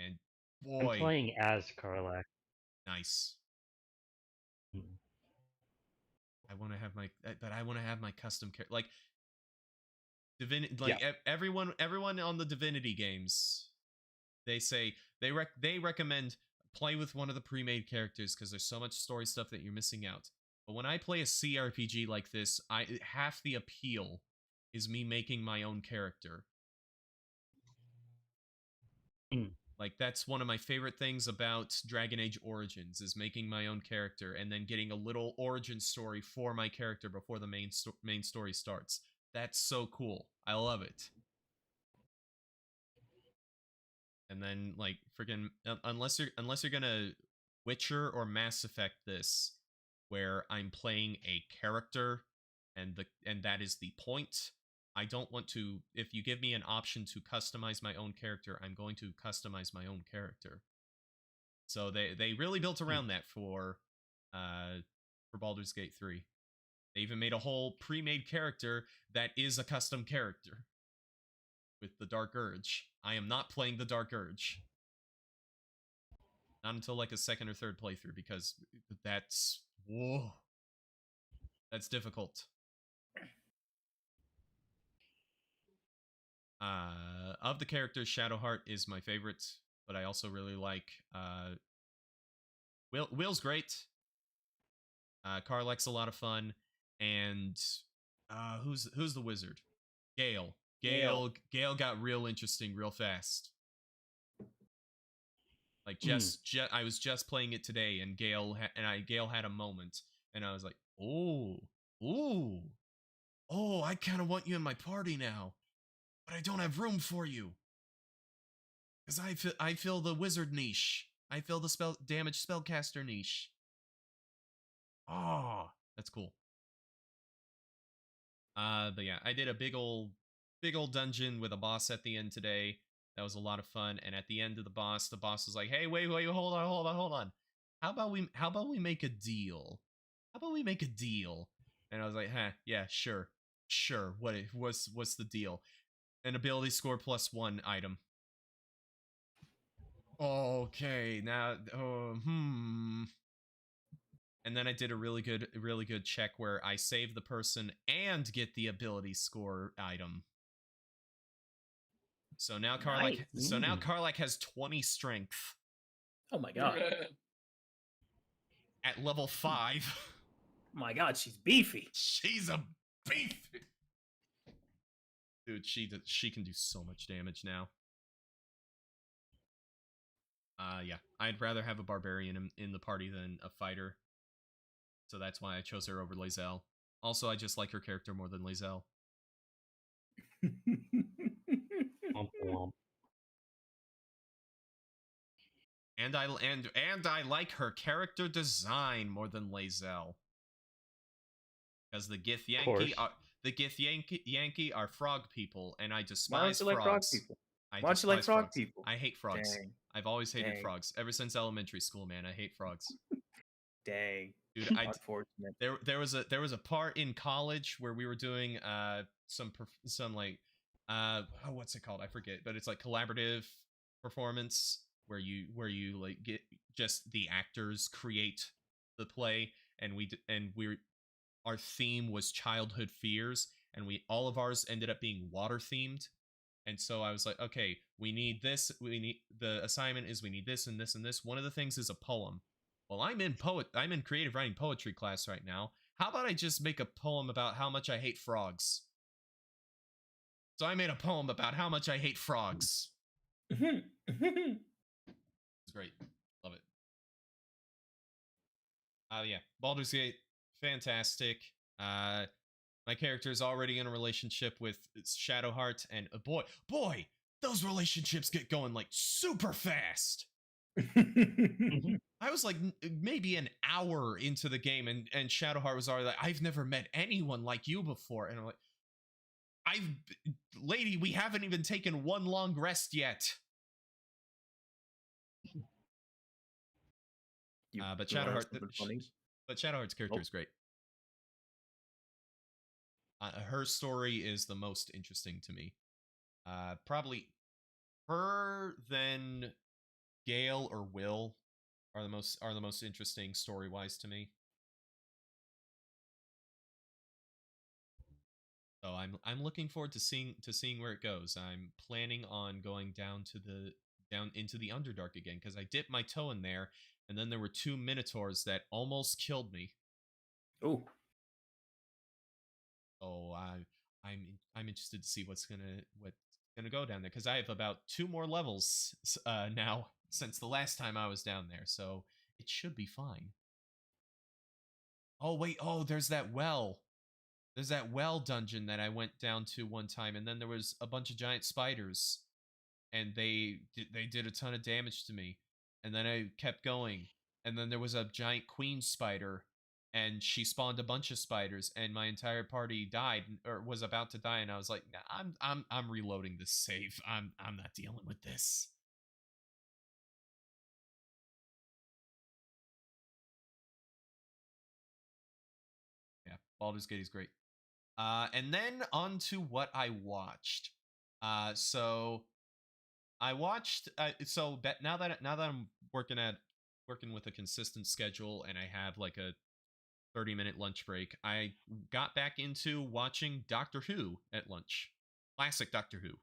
And boy, I'm playing as Karlach. Nice. I want to have my custom character, like Divinity, like everyone on the Divinity games. They say they recommend play with one of the pre-made characters because there's so much story stuff that you're missing out. But when I play a CRPG like this, half the appeal is me making my own character. Like, that's one of my favorite things about Dragon Age Origins, is making my own character and then getting a little origin story for my character before the main story starts. That's so cool. I love it. And then, like, freaking, unless you're gonna Witcher or Mass Effect this, where I'm playing a character and that is the point. I don't want to, if you give me an option to customize my own character, I'm going to customize my own character. So they really built around that for Baldur's Gate 3. They even made a whole pre-made character that is a custom character with the Dark Urge. I am not playing the Dark Urge. Not until like a second or third playthrough, because that's difficult. Of the characters, Shadowheart is my favorite, but I also really like Will's great. Karlach's a lot of fun, and who's the wizard? Gale. Gale got real interesting real fast. Like I was just playing it today, and Gale had a moment, and I was like, oh, I kind of want you in my party now, but I don't have room for you, because I fill the wizard niche. I fill the damage spellcaster niche. Oh, that's cool. But yeah, I did a big old dungeon with a boss at the end today. That was a lot of fun. And at the end of the boss was like, "Hey, wait, hold on. How about we make a deal? And I was like, huh, yeah, sure. What's the deal? An ability score +1 item. Okay, now, And then I did a really good check where I save the person and get the ability score item. So now Karlak, Nice. has 20 strength Oh my god. at level 5. Oh my god, she's beefy. She's a beef. Dude, she can do so much damage now. Yeah, I'd rather have a barbarian in the party than a fighter. So that's why I chose her over Lae'zel. Also, I just like her character more than Lae'zel. And I like her character design more than Lae'zel. Because the Gith Yankee are frog people, and I despise Why don't you like frog frogs. people? I Why don't you like despise frog frogs. people? I hate frogs. Dang. I've always hated Dang. frogs ever since elementary school, man. I hate frogs. Dang. Dude, Unfortunate. there was a part in college where we were doing some like what's it called? I forget, but it's like collaborative performance where you like get just the actors create the play, and our theme was childhood fears, and all of ours ended up being water themed. And so I was like, okay, we need this. The assignment is we need this and this and this. One of the things is a poem. Well, I'm in creative writing poetry class right now. How about I just make a poem about how much I hate frogs? So I made a poem about how much I hate frogs. It's great. Love it. Yeah, Baldur's Gate, fantastic. My character is already in a relationship with Shadowheart, and boy, those relationships get going like super fast. I was like maybe an hour into the game, and Shadowheart was already like, I've never met anyone like you before. And I'm like, lady, we haven't even taken one long rest yet. But Shadowheart's character is great. Her story is the most interesting to me. Probably her, then Gale or Will are the most interesting story-wise to me. So I'm looking forward to seeing where it goes. I'm planning on going down into the Underdark again, because I dipped my toe in there, and then there were 2 minotaurs that almost killed me. Oh. Oh, I'm interested to see what's gonna go down there, because I have about 2 more levels now since the last time I was down there, so it should be fine. Oh wait, there's that well. There's that well dungeon that I went down to one time, and then there was a bunch of giant spiders, and they did a ton of damage to me, and then I kept going, and then there was a giant queen spider, and she spawned a bunch of spiders, and my entire party died or was about to die, and I was like, nah, I'm reloading this save. I'm not dealing with this. Yeah, Baldur's Gate is great. And then on to what I watched. So I watched. Now that I'm working with a consistent schedule, and I have like a 30-minute lunch break, I got back into watching Doctor Who at lunch. Classic Doctor Who.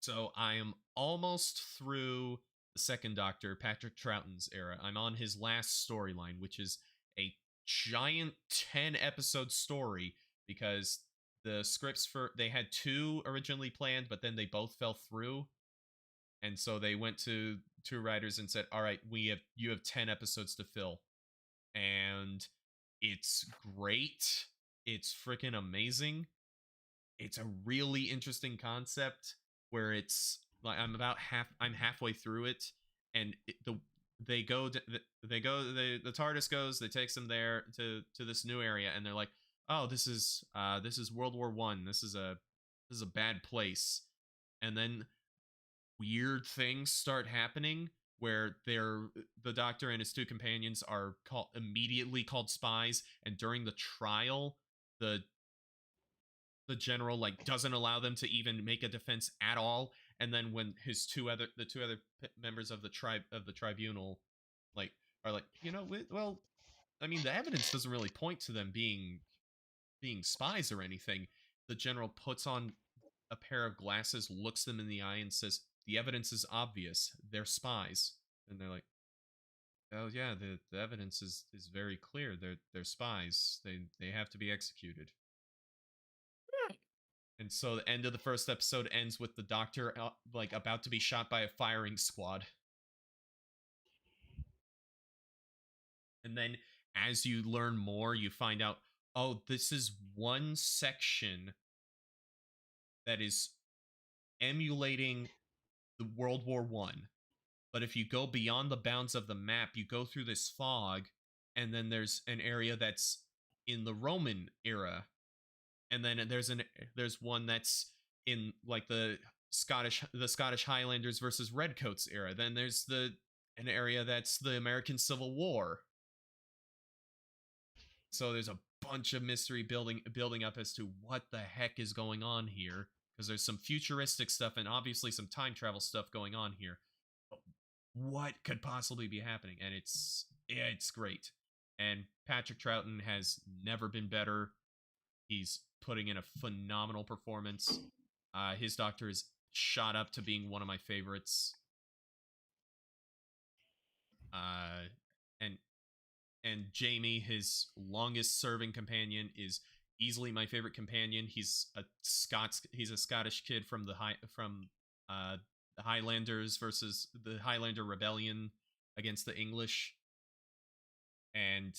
So I am almost through the second Doctor, Patrick Troughton's era. I'm on his last storyline, which is a giant 10-episode story, because the scripts they had 2 originally planned, but then they both fell through. And so they went to 2 writers and said, all right, you have 10 episodes to fill. And it's great. It's freaking amazing. It's a really interesting concept where it's like I'm halfway through it, and the TARDIS goes, they takes them there to this new area, and they're like, oh, this is World War I. This is a bad place. And then weird things start happening, where the doctor and his two companions are immediately called spies, and during the trial, the general like doesn't allow them to even make a defense at all. And then when the two other members of the tribunal like are like, well, I mean, the evidence doesn't really point to them being spies or anything. The general puts on a pair of glasses, looks them in the eye, and says, "The evidence is obvious. They're spies." And they're like, "Oh yeah, the evidence is very clear. They're spies. They have to be executed." And so the end of the first episode ends with the doctor like about to be shot by a firing squad. And then as you learn more, you find out, oh, this is one section that is emulating the World War One. But if you go beyond the bounds of the map, you go through this fog, and then there's an area that's in the Roman era. And then there's one that's in like the Scottish Highlanders versus Redcoats era. Then there's an area that's the American Civil War. So there's a bunch of mystery building up as to what the heck is going on here, because there's some futuristic stuff and obviously some time travel stuff going on here. But what could possibly be happening? And it's great. And Patrick Troughton has never been better. He's putting in a phenomenal performance. His doctor is shot up to being one of my favorites. And Jamie, his longest serving companion, is easily my favorite companion. He's a Scottish kid from the Highlanders versus the Highlander Rebellion against the English. And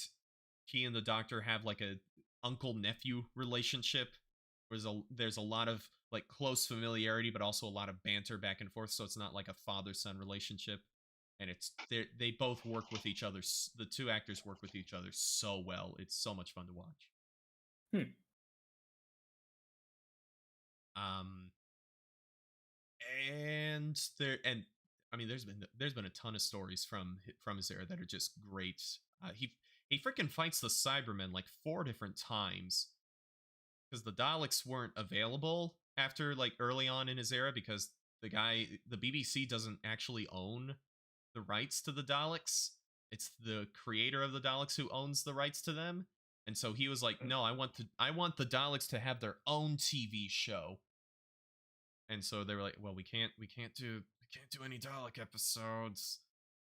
he and the doctor have like a uncle-nephew relationship. There's a lot of like close familiarity, but also a lot of banter back and forth, so it's not like a father-son relationship. And they both work with each other. The two actors work with each other so well. It's so much fun to watch. And I mean, there's been a ton of stories from his era that are just great. He freaking fights the Cybermen like 4 different times, because the Daleks weren't available after like early on in his era, because the BBC doesn't actually own the rights to the Daleks. It's the creator of the Daleks who owns the rights to them. And so he was like, "No, I want the Daleks to have their own TV show." And so they were like, "Well, we can't do any Dalek episodes.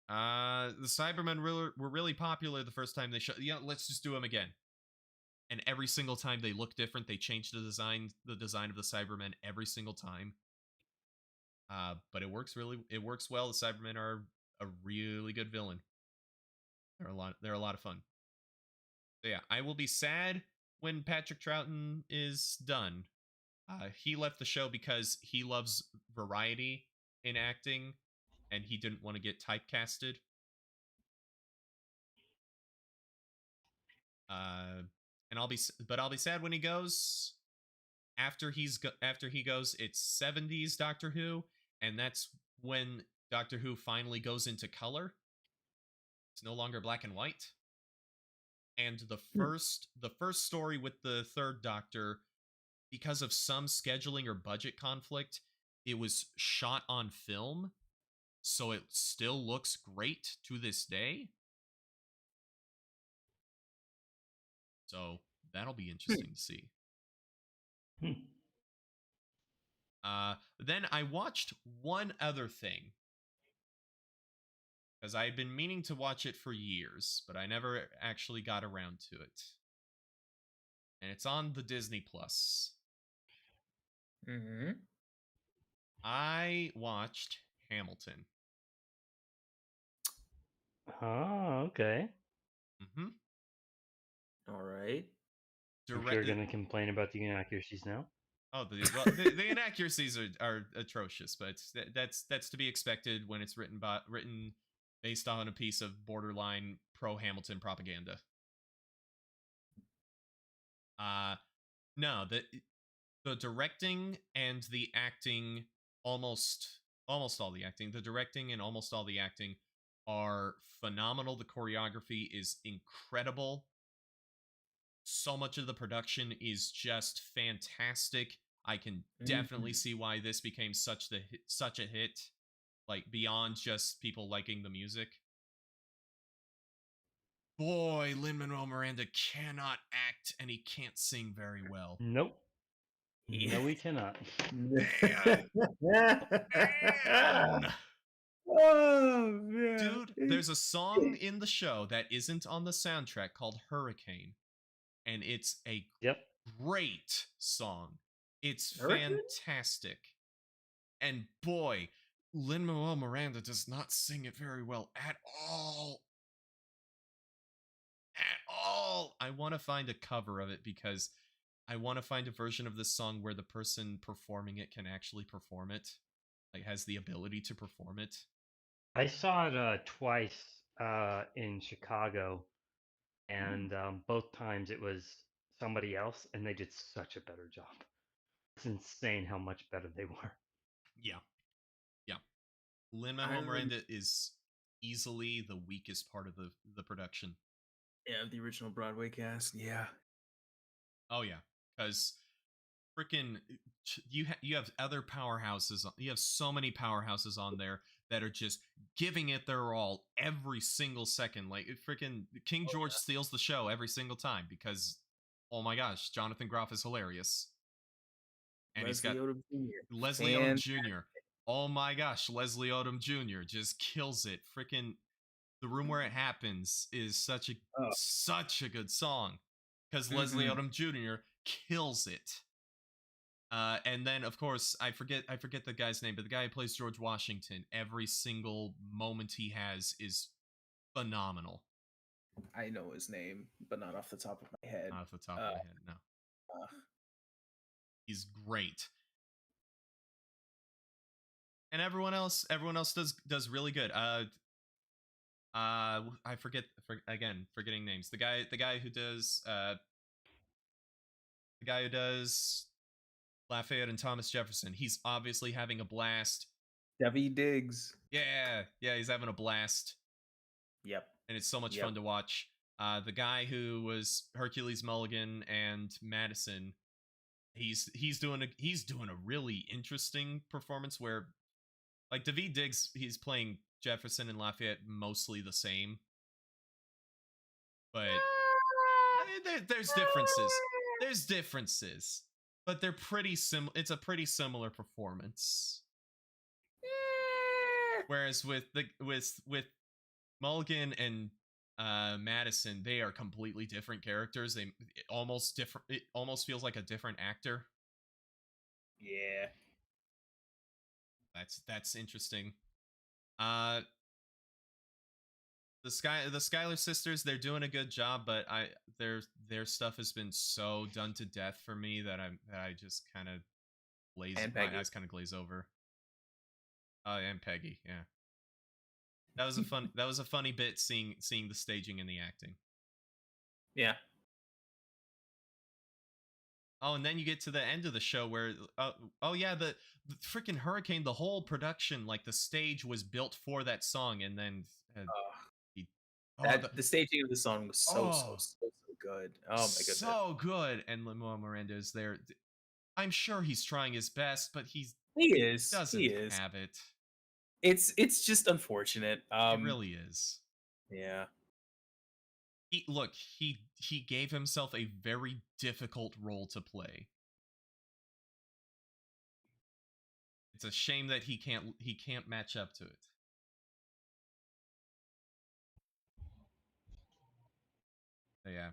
The Cybermen were really popular the first time they showed. Yeah, let's just do them again." And every single time they look different. They changed the design of the Cybermen every single time. But it works well. The Cybermen are a really good villain. They're a lot of fun. So yeah, I will be sad when Patrick Troughton is done. He left the show because he loves variety in acting, and he didn't want to get typecasted. And I'll be sad when he goes. After he goes, it's 70s Doctor Who, and that's when Doctor Who finally goes into color. It's no longer black and white. And the first story with the third Doctor, because of some scheduling or budget conflict, it was shot on film, so it still looks great to this day. So that'll be interesting to see. Then I watched one other thing, because I had been meaning to watch it for years, but I never actually got around to it. And it's on the Disney Plus. I watched Hamilton. Oh, okay. All right. If you're going to complain about the inaccuracies now. Oh, the inaccuracies are atrocious, but that's to be expected when it's written based on a piece of borderline pro-Hamilton propaganda. No, the directing and the acting almost almost all the acting. The directing and almost all the acting are phenomenal. The choreography is incredible. So much of the production is just fantastic. I can definitely see why this became such a hit, like beyond just people liking the music. Boy, Lin-Manuel Miranda cannot act and he can't sing very well. Nope. Yeah. No, we cannot. Man. Man. Oh man, Dude, there's a song in the show that isn't on the soundtrack called Hurricane, and it's a Yep. great song. It's Hurricane? fantastic. And boy, Lin-Manuel Miranda does not sing it very well at all. At all. I want to find a cover of it because I want to find a version of this song where the person performing it can actually perform it, like has the ability to perform it. I saw it twice in Chicago, and both times it was somebody else, and they did such a better job. It's insane how much better they were. Yeah. Yeah. Lin-Manuel Miranda is easily the weakest part of the production. Yeah, the original Broadway cast. Yeah. Oh yeah, because freaking you have other powerhouses. You have so many powerhouses on there that are just giving it their all every single second. Like freaking King George steals the show every single time because, oh my gosh, Jonathan Groff is hilarious, and Leslie he's got Odom Jr. Leslie Odom Jr. Oh my gosh, Leslie Odom Jr. just kills it. Freaking The Room Where It Happens is such a good song because Leslie Odom Jr. kills it. And then of course I forget the guy's name, but the guy who plays George Washington, every single moment he has is phenomenal. I know his name, but not off the top of my head. Not off the top of my head, no. He's great. And everyone else does really good. Forgetting names. The guy who does Lafayette and Thomas Jefferson. He's obviously having a blast. Daveed Diggs. Yeah, he's having a blast. Yep. And it's so much fun to watch. The guy who was Hercules Mulligan and Madison, he's doing a really interesting performance where, like, Daveed Diggs, he's playing Jefferson and Lafayette mostly the same, but there's differences. There's differences, but they're pretty It's a pretty similar performance. Whereas with Mulligan and Madison, they are completely different characters. It almost feels like a different actor. Yeah. That's interesting. The Schuyler sisters, they're doing a good job, but their stuff has been so done to death for me that I just kind of my eyes kind of glaze over. Oh, and Peggy, yeah. That was a funny bit seeing the staging and the acting. Yeah. Oh, and then you get to the end of the show where the freaking Hurricane, the whole production, like the stage was built for that song, and then the staging of the song was so good. Oh my goodness. So good. And Lin-Manuel Miranda is there. I'm sure he's trying his best, but he doesn't have it. It's just unfortunate. It really is. Yeah. He gave himself a very difficult role to play. It's a shame that he can't match up to it. So yeah.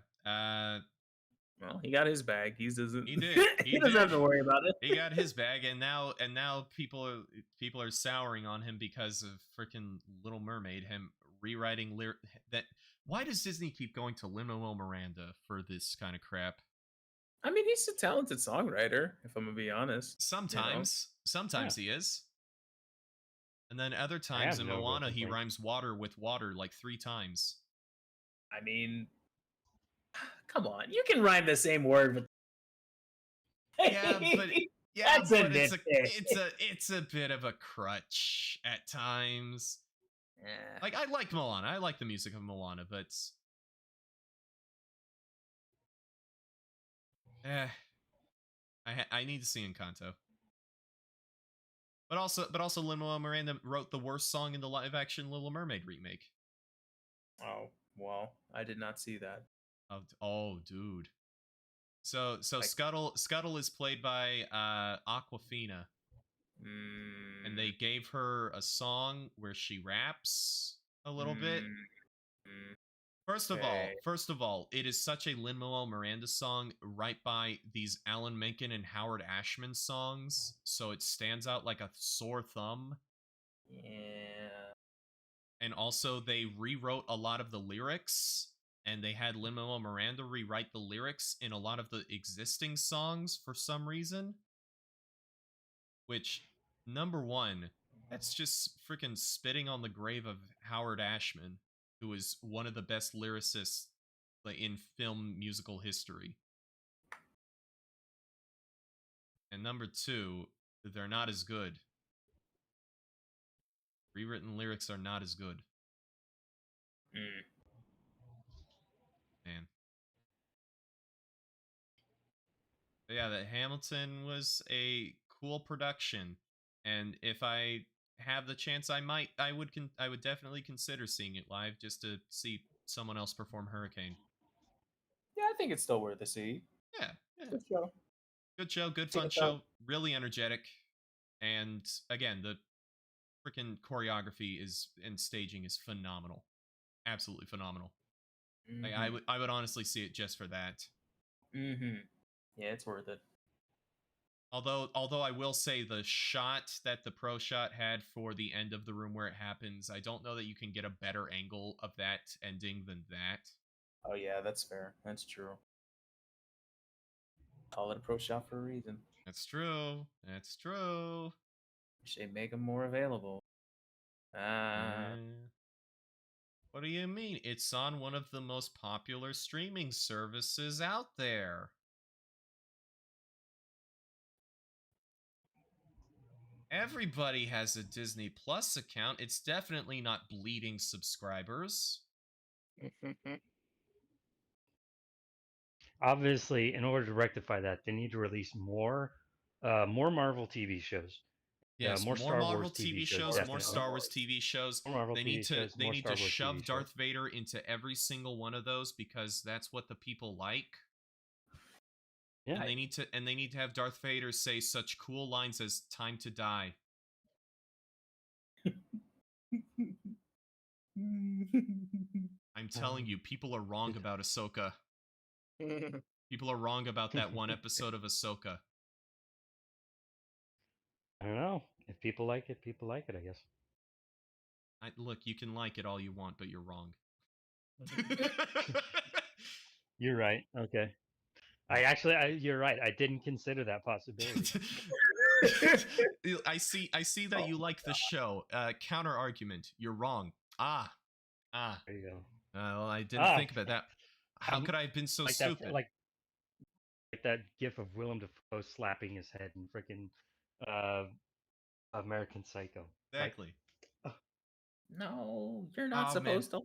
Well, he got his bag. He doesn't. He did. He doesn't have to worry about it. He got his bag, and now people are souring on him because of freaking Little Mermaid. Him rewriting that. Why does Disney keep going to Lin-Manuel Miranda for this kind of crap? I mean, he's a talented songwriter, if I'm gonna be honest. Sometimes he is, and then other times in Moana he rhymes water with water like 3 times. I mean, come on, you can rhyme the same word with. Yeah, Yeah, That's a but nitpick. it's a bit of a crutch at times. Yeah. Like, I like Moana. I like the music of Moana, but I need to see Encanto. But also Lin-Manuel Miranda wrote the worst song in the live action Little Mermaid remake. Oh, well, I did not see that. Oh, dude. So Like- Scuttle is played by Aquafina. And they gave her a song where she raps a little bit. First of all, it is such a Lin-Manuel Miranda song right by these Alan Menken and Howard Ashman songs, so it stands out like a sore thumb. Yeah. And also, they rewrote a lot of the lyrics, and they had Lin-Manuel Miranda rewrite the lyrics in a lot of the existing songs for some reason. Which, number one, that's just freaking spitting on the grave of Howard Ashman, who is one of the best lyricists in film musical history. And number two, they're not as good. Rewritten lyrics are not as good. Man. But yeah, that Hamilton was a cool production, and if I have the chance, I would definitely consider seeing it live just to see someone else perform Hurricane. Yeah, I think it's still worth a see. Yeah. Good show. Good show, good Check fun it show, out. really energetic, and again, the freaking choreography and staging is phenomenal, absolutely phenomenal. Like, I would honestly see it just for that. Yeah, it's worth it. Although I will say the shot that the pro shot had for the end of the room where it happens, I don't know that you can get a better angle of that ending than that. Oh yeah, that's fair. That's true. Call it a pro shot for a reason. That's true. That's true. Should make them more available. What do you mean? It's on one of the most popular streaming services out there. Everybody has a Disney Plus account. It's definitely not bleeding subscribers. Obviously, in order to rectify that, they need to release more Marvel TV shows. Yes, more Star Marvel Wars TV shows, definitely. more Star Wars TV shows. More Marvel They TV need to shows, they more need Star to Wars shove TV Darth shows. Vader into every single one of those because that's what the people like. Yeah. And they need to have Darth Vader say such cool lines as "Time to die." I'm telling you, people are wrong about Ahsoka. People are wrong about that one episode of Ahsoka. I don't know. If people like it, I guess. Look, you can like it all you want, but you're wrong. You're right. Okay. You're right. I didn't consider that possibility. I see that you like the show. Counter argument. You're wrong. There you go. Well, I didn't think about that. How could I have been so like stupid? That, like that gif of Willem Dafoe slapping his head in freaking American Psycho. Exactly. No, you're not supposed to.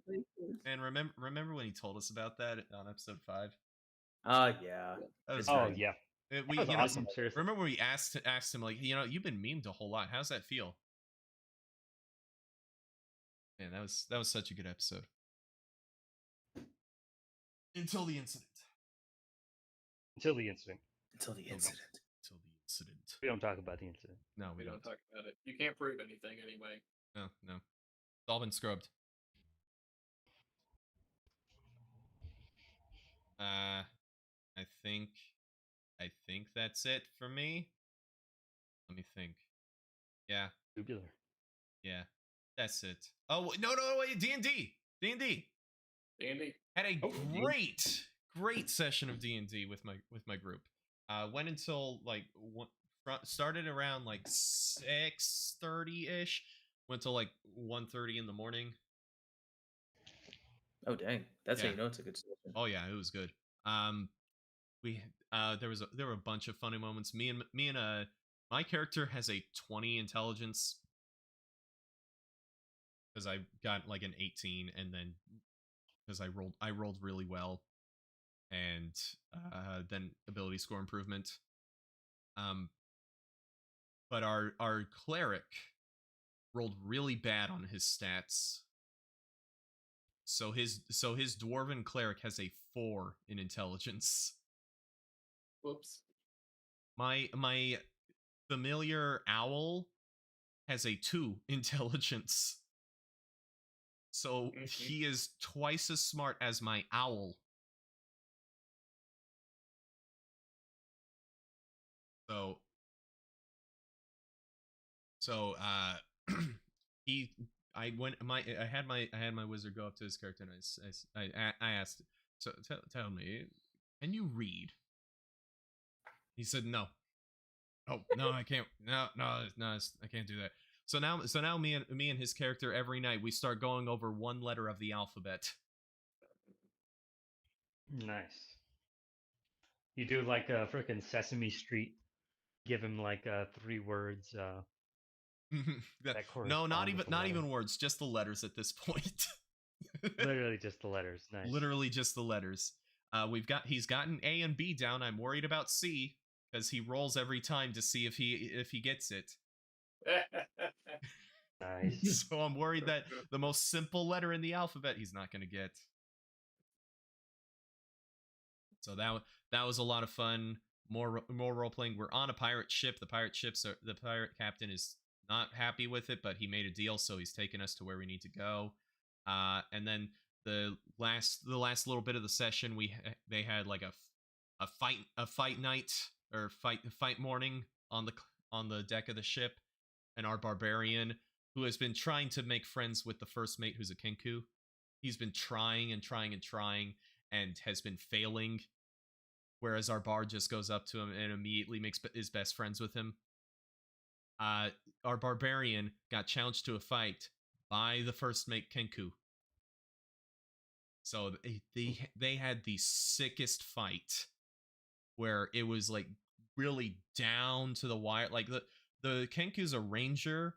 And remember when he told us about that on episode 5? Yeah. Yeah. That was awesome. Seriously. Remember when we asked him, like, you've been memed a whole lot. How's that feel? Man, that was such a good episode. Until the incident. We don't talk about the incident. No, we don't talk about it. You can't prove anything anyway. No. It's all been scrubbed. I think that's it for me. Let me think. Yeah. Tubular. Yeah. That's it. Oh, no, wait, D&D. D&D. Had a great session of D&D with my group. Went until like started around like 6:30ish. Went till like 1:30 in the morning. Oh dang, that's how you know it's a good session. Oh yeah, it was good. There were a bunch of funny moments. Me and My character has a 20 intelligence because I got like an 18, and then because I rolled really well, and then ability score improvement. But our cleric rolled really bad on his stats. So his dwarven cleric has a 4 in intelligence. Whoops. My familiar owl has a 2 intelligence. So he is twice as smart as my owl. So I had my wizard go up to his character, and I asked, so tell me, can you read? He said no. Oh no, I can't. No, I can't do that. So now me and his character every night we start going over one letter of the alphabet. Nice. You do like a freaking Sesame Street. Give him like 3 words. That No, not correspond with the letter. even words, just the letters at this point. Literally just the letters. Nice. Literally just the letters. He's gotten A and B down. I'm worried about C because he rolls every time to see if he gets it. Nice. So I'm worried that the most simple letter in the alphabet he's not going to get. So that was a lot of fun. More role playing. We're on a pirate ship. The pirate captain is not happy with it, but he made a deal, so he's taking us to where we need to go. And then the last little bit of the session, they had like a fight night or fight morning on the deck of the ship, and our barbarian, who has been trying to make friends with the first mate, who's a Kenku, he's been trying and has been failing. Whereas our bard just goes up to him and immediately is best friends with him. Our barbarian got challenged to a fight by the first mate Kenku. So they had the sickest fight where it was like really down to the wire. Like the Kenku's a ranger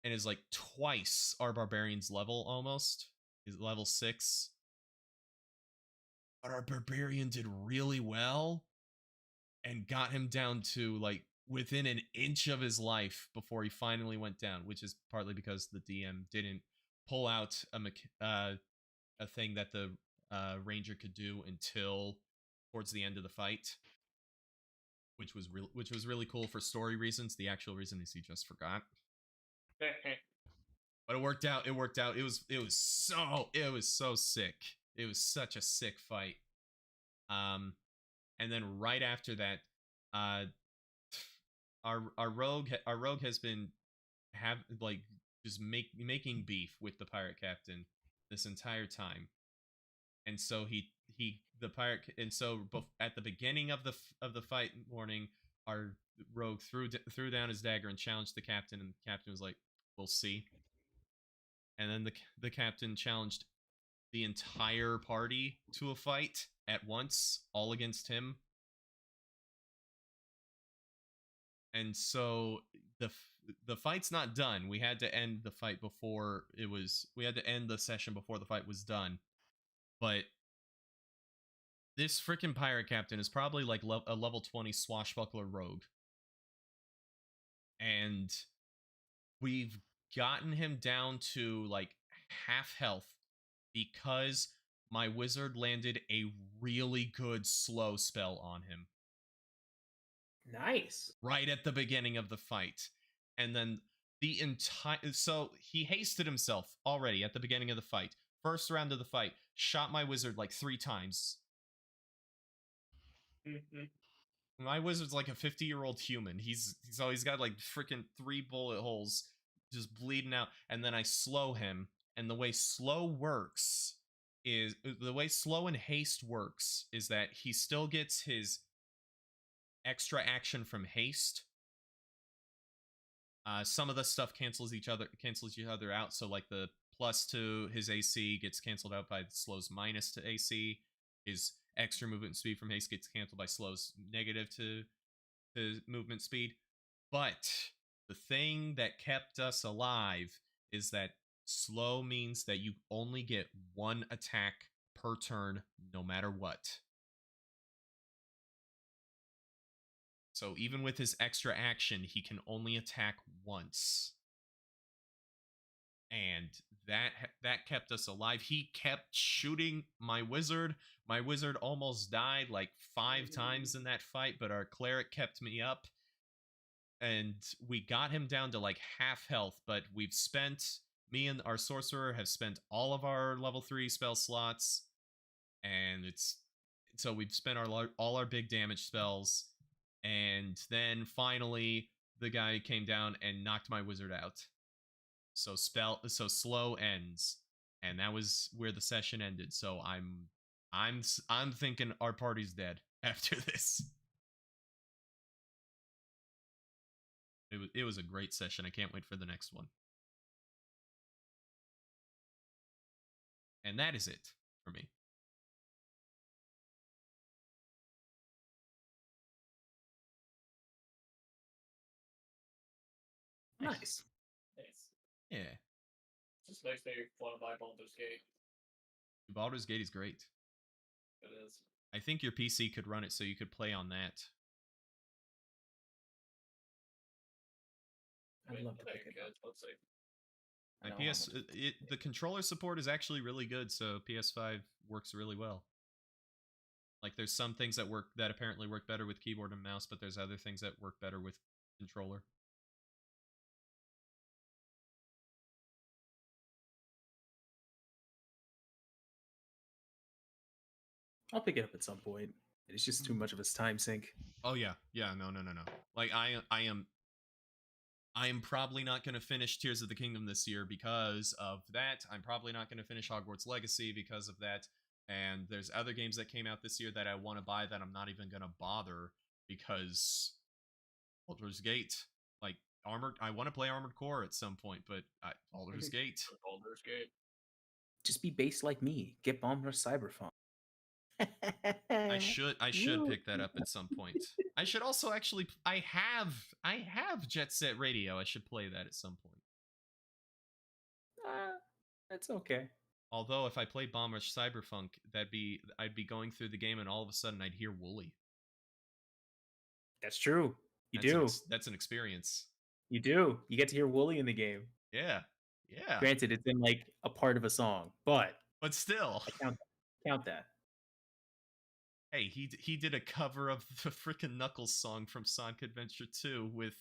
and is like twice our barbarian's level almost. He's level 6. But our barbarian did really well and got him down to like within an inch of his life before he finally went down, which is partly because the DM didn't pull out a thing that the ranger could do until towards the end of the fight, which was really cool for story reasons. The actual reason is he just forgot. But it worked out. It was so sick. It was such a sick fight. And then right after that, our rogue has been making beef with the pirate captain this entire time, and so at the beginning of the fight morning, our rogue threw down his dagger and challenged the captain, and the captain was like, "We'll see." And then the captain challenged the entire party to a fight at once, all against him. And so the fight's not done. We had to end the fight before we had to end the session before the fight was done. But this freaking pirate captain is probably like a level 20 swashbuckler rogue. And we've gotten him down to like half health because my wizard landed a really good slow spell on him. Nice. Right at the beginning of the fight. And then so he hasted himself already at the beginning of the fight. First round of the fight, shot my wizard like 3 times. My wizard's like a 50-year-old human. He's got like freaking 3 bullet holes just bleeding out. And then I slow him. And the way slow and haste works is that he still gets his extra action from haste. Some of the stuff cancels each other out. So like the plus to his AC gets canceled out by slow's minus to AC. His extra movement speed from haste gets canceled by slow's negative to movement speed. But the thing that kept us alive is that slow means that you only get one attack per turn, no matter what. So even with his extra action, he can only attack once. And that kept us alive. He kept shooting my wizard. My wizard almost died like 5 times in that fight, but our cleric kept me up. And we got him down to like half health, but me and our sorcerer have spent all of our level 3 spell slots, and so we've spent all our big damage spells, and then finally the guy came down and knocked my wizard out. So slow ends, and that was where the session ended. So I'm thinking our party's dead after this. It was a great session. I can't wait for the next one. And that is it for me. Nice. Nice. Yeah. Just makes me want to buy Baldur's Gate. Baldur's Gate is great. It is. I think your PC could run it so you could play on that. I'd love to pick it up. Let's see. My the controller support is actually really good, so PS5 works really well. Like there's some things that apparently work better with keyboard and mouse, but there's other things that work better with controller. I'll pick it up at some point. It's just too much of a time sink. Oh yeah. No. Like I am probably not going to finish Tears of the Kingdom this year because of that. I'm probably not going to finish Hogwarts Legacy because of that. And there's other games that came out this year that I want to buy that I'm not even going to bother because Baldur's Gate, like I want to play Armored Core at some point, but Baldur's Gate. Baldur's Gate. Just be based like me. Get Bomb Rush Cyberpunk. I should pick that up at some point. I should also actually I have Jet Set Radio. I should play that at some point. That's okay. Although if I play Bomb Rush Cyberpunk, I'd be going through the game and all of a sudden I'd hear Wooly. That's true. That's an experience. You do. You get to hear Wooly in the game. Yeah. Granted, it's in like a part of a song, but still, count that. Hey, he did a cover of the frickin' Knuckles song from Sonic Adventure 2 with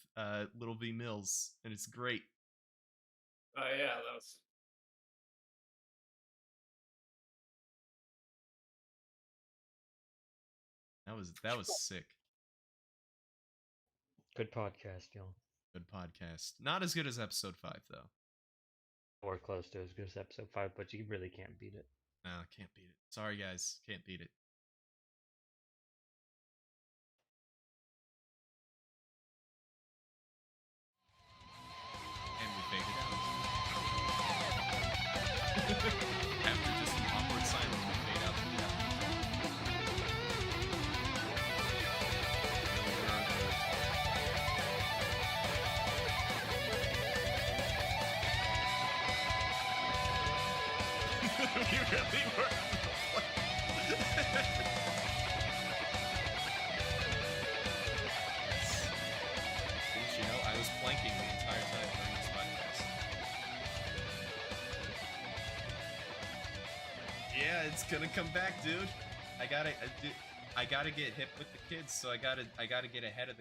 Little V Mills, and it's great. Yeah, that was sick. Good podcast, y'all. Good podcast. Not as good as episode 5 though. Or close to as good as episode 5, but you really can't beat it. No, can't beat it. Sorry guys, can't beat it. And we faded out. After just an awkward silence, we fade out to the You really were. Didn't you know I was planking the entire time during this podcast? Yeah, it's gonna come back, dude. I gotta get hip with the kids, so I gotta get ahead of the